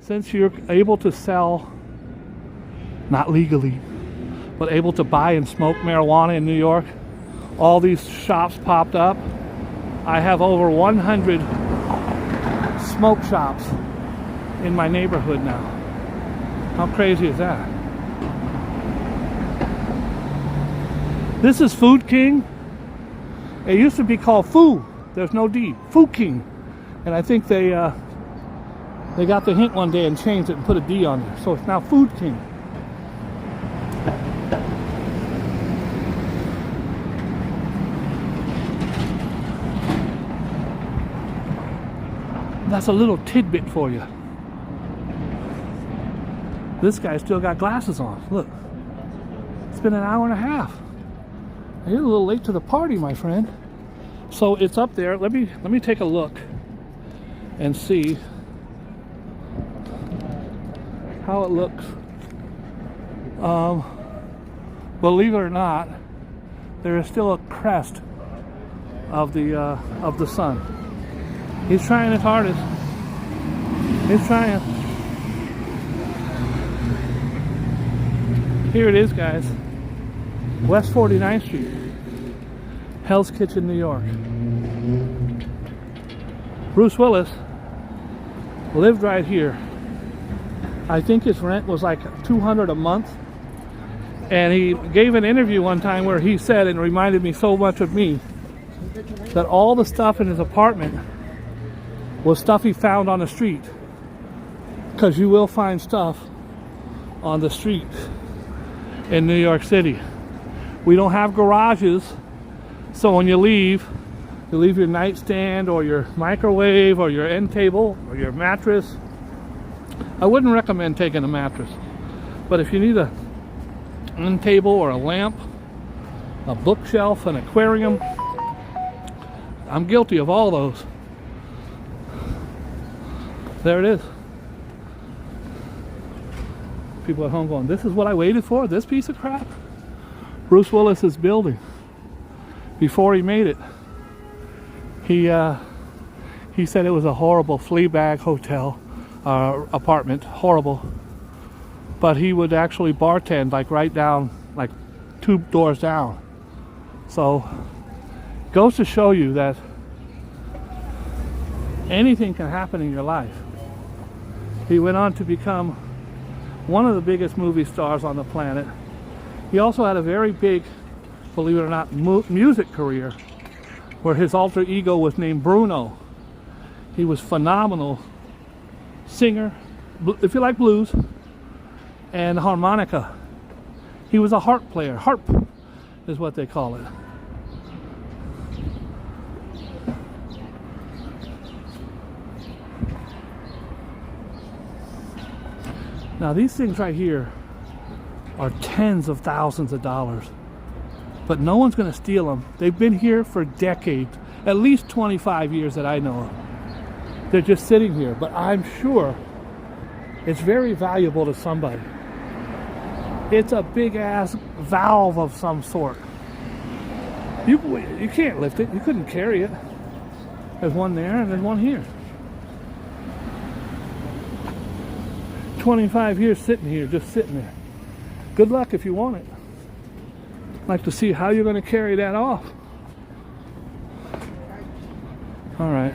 since you're able to sell, not legally, but able to buy and smoke marijuana in New York, all these shops popped up. I have over 100 smoke shops in my neighborhood now. How crazy is that? This is Food King. It used to be called Foo. There's no D. Foo King. And I think they got the hint one day and changed it and put a D on there. So it's now Food King. That's a little tidbit for you. This guy's still got glasses on. Look. It's been an hour and a half. You're a little late to the party, my friend. So it's up there. Let me take a look and see how it looks. Believe it or not, there is still a crest of the sun. He's trying his hardest. He's trying. Here it is, guys. West 49th Street, Hell's Kitchen, New York. Bruce Willis lived right here. I think his rent was like $200 a month. And he gave an interview one time where he said, and it reminded me so much of me, that all the stuff in his apartment was stuff he found on the street. Because you will find stuff on the street in New York City. We don't have garages, so when you leave your nightstand or your microwave or your end table or your mattress. I wouldn't recommend taking a mattress, but if you need a end table or a lamp, a bookshelf, an aquarium, I'm guilty of all those. There it is. People at home going, this is what I waited for, this piece of crap? Bruce Willis's building. Before he made it, he said it was a horrible flea bag hotel, apartment, horrible. But he would actually bartend like right down, like 2 doors down. So, goes to show you that anything can happen in your life. He went on to become one of the biggest movie stars on the planet. He also had a very big, believe it or not, music career where his alter ego was named Bruno. He was phenomenal singer, if you like blues, and harmonica. He was a harp player. Harp is what they call it. Now these things right here are tens of thousands of dollars, but no one's going to steal them. They've been here for decades, at least 25 years that I know of. They're just sitting here, but I'm sure it's very valuable to somebody. It's a big ass valve of some sort. You can't lift it. You couldn't carry it. There's one there and there's one here. 25 years sitting here, just sitting there. Good luck if you want it. I'd like to see how you're going to carry that off. All right.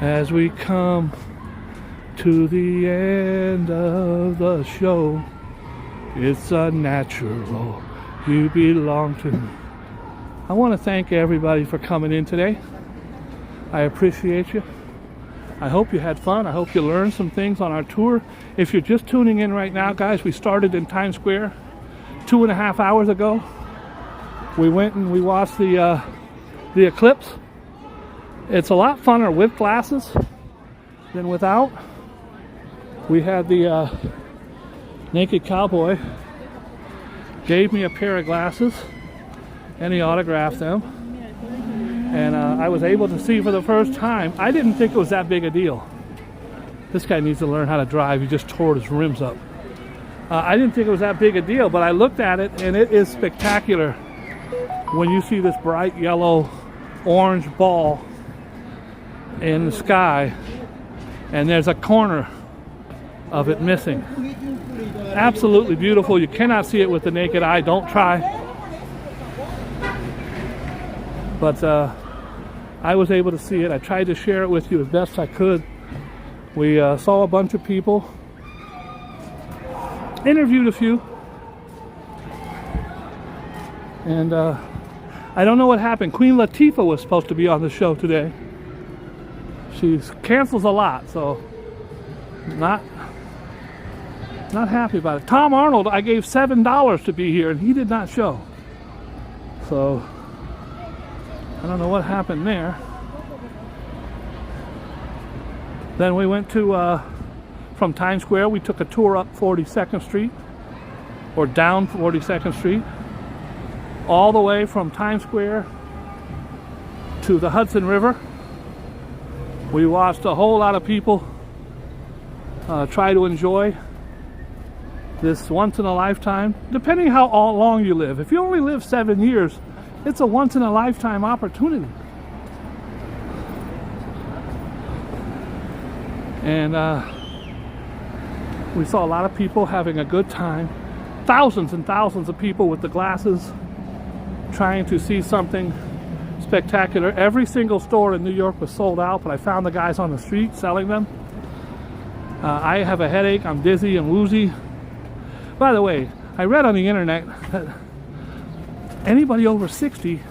As we come to the end of the show, it's a natural you belong to. I want to thank everybody for coming in today. I appreciate you. I hope you had fun. I hope you learned some things on our tour. If you're just tuning in right now, guys, we started in Times Square 2.5 hours ago. We went and we watched the Eclipse. It's a lot funner with glasses than without. We had the Naked Cowboy gave me a pair of glasses and he autographed them. And I was able to see for the first time. I didn't think it was that big a deal. This guy needs to learn how to drive. He just tore his rims up. I didn't think it was that big a deal, but I looked at it and it is spectacular when you see this bright yellow orange ball in the sky and there's a corner of it missing. Absolutely beautiful. You cannot see it with the naked eye. Don't try. But I was able to see it. I tried to share it with you as best I could. We saw a bunch of people, interviewed a few, and I don't know what happened. Queen Latifah was supposed to be on the show today. She cancels a lot, so not happy about it. Tom Arnold, I gave $7 to be here, and he did not show. So I don't know what happened there. Then we went to from Times Square. We took a tour up 42nd Street, or down 42nd Street, all the way from Times Square to the Hudson River. We watched a whole lot of people try to enjoy this once in a lifetime, depending how long you live. If you only live 7 years, it's a once in a lifetime opportunity. And we saw a lot of people having a good time. Thousands and thousands of people with the glasses trying to see something spectacular. Every single store in New York was sold out, but I found the guys on the street selling them. I have a headache, I'm dizzy and woozy. By the way, I read on the internet that anybody over 60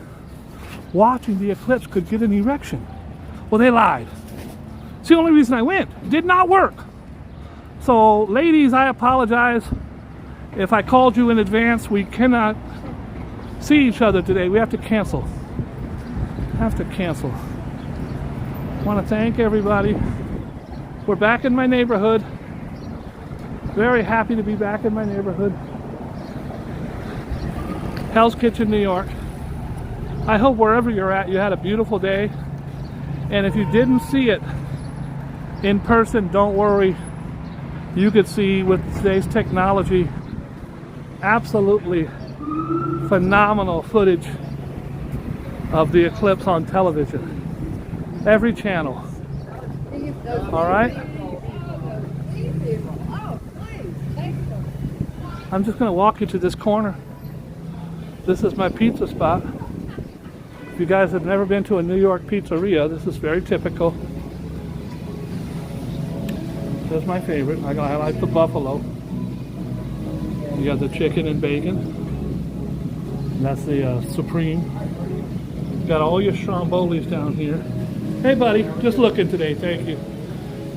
watching the eclipse could get an erection. Well, they lied. It's the only reason I went. It did not work. So, ladies, I apologize if I called you in advance. We cannot see each other today. We have to cancel. I want to thank everybody. We're back in my neighborhood. Very happy to be back in my neighborhood. Hell's Kitchen, New York. I hope wherever you're at, you had a beautiful day. And if you didn't see it in person, don't worry. You could see with today's technology absolutely phenomenal footage of the eclipse on television. Every channel. All right? I'm just going to walk you to this corner. This is my pizza spot. If you guys have never been to a New York pizzeria, this is very typical. This is my favorite. I like the buffalo. You got the chicken and bacon. And that's the Supreme. You got all your strombolis down here. Hey buddy, just looking today, thank you.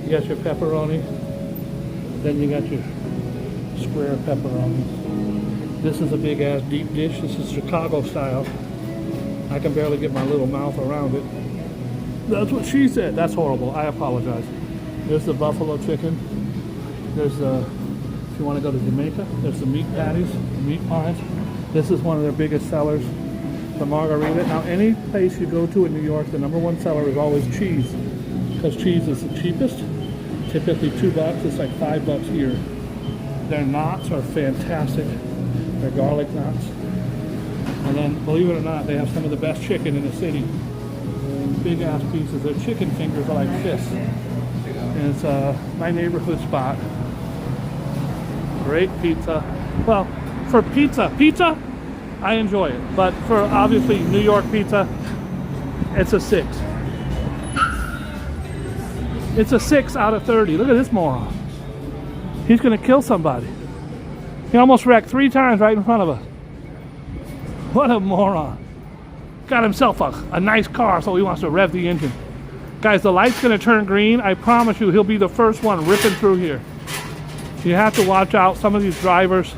You got your pepperoni. Then you got your square pepperoni. This is a big ass deep dish. This is Chicago style. I can barely get my little mouth around it. That's what she said. That's horrible. I apologize. There's the buffalo chicken. There's the, if you want to go to Jamaica, there's the meat patties, the meat pies. This is one of their biggest sellers, the margarita. Now, any place you go to in New York, the #1 seller is always cheese, because cheese is the cheapest. Typically $2. It's like $5 here. Their knots are fantastic. They're garlic knots. And then, believe it or not, they have some of the best chicken in the city. Big ass pieces. Their chicken fingers are like fists. And it's my neighborhood spot. Great pizza. Well, for pizza, I enjoy it. But for obviously New York pizza, it's a 6. It's a 6 out of 30. Look at this moron. He's gonna kill somebody. He almost wrecked 3 times right in front of us. What a moron. Got himself a nice car, so he wants to rev the engine. Guys, the light's gonna turn green. I promise you, he'll be the first one ripping through here. You have to watch out. Some of these drivers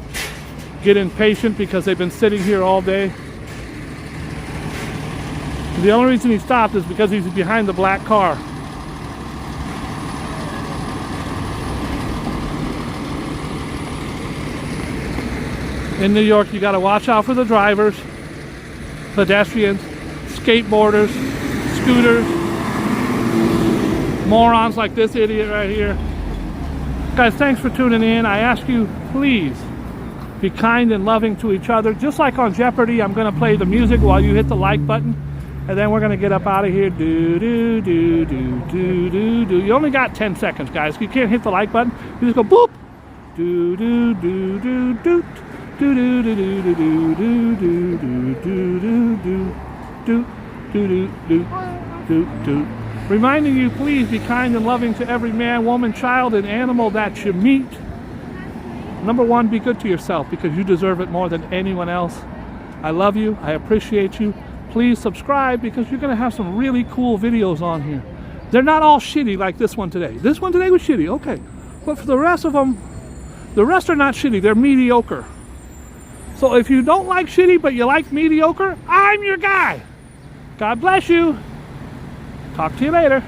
get impatient because they've been sitting here all day. The only reason he stopped is because he's behind the black car. In New York, you got to watch out for the drivers, pedestrians, skateboarders, scooters, morons like this idiot right here. Guys, thanks for tuning in. I ask you, please, be kind and loving to each other. Just like on Jeopardy, I'm going to play the music while you hit the like button. And then we're going to get up out of here. Do, do, do, do, do, do, do. You only got 10 seconds, guys. You can't hit the like button. You just go boop. Do, do, do, do, do. Do do do do do do do do do do do do do do. Reminding you, please be kind and loving to every man, woman, child, and animal that you meet. #1, be good to yourself because you deserve it more than anyone else. I love you. I appreciate you. please subscribe because you're going to have some really cool videos on here. They're not all shitty like this one today. This one today was shitty, okay. But for the rest of them, the rest are not shitty. They're mediocre. So if you don't like shitty but you like mediocre, I'm your guy. God bless you. Talk to you later.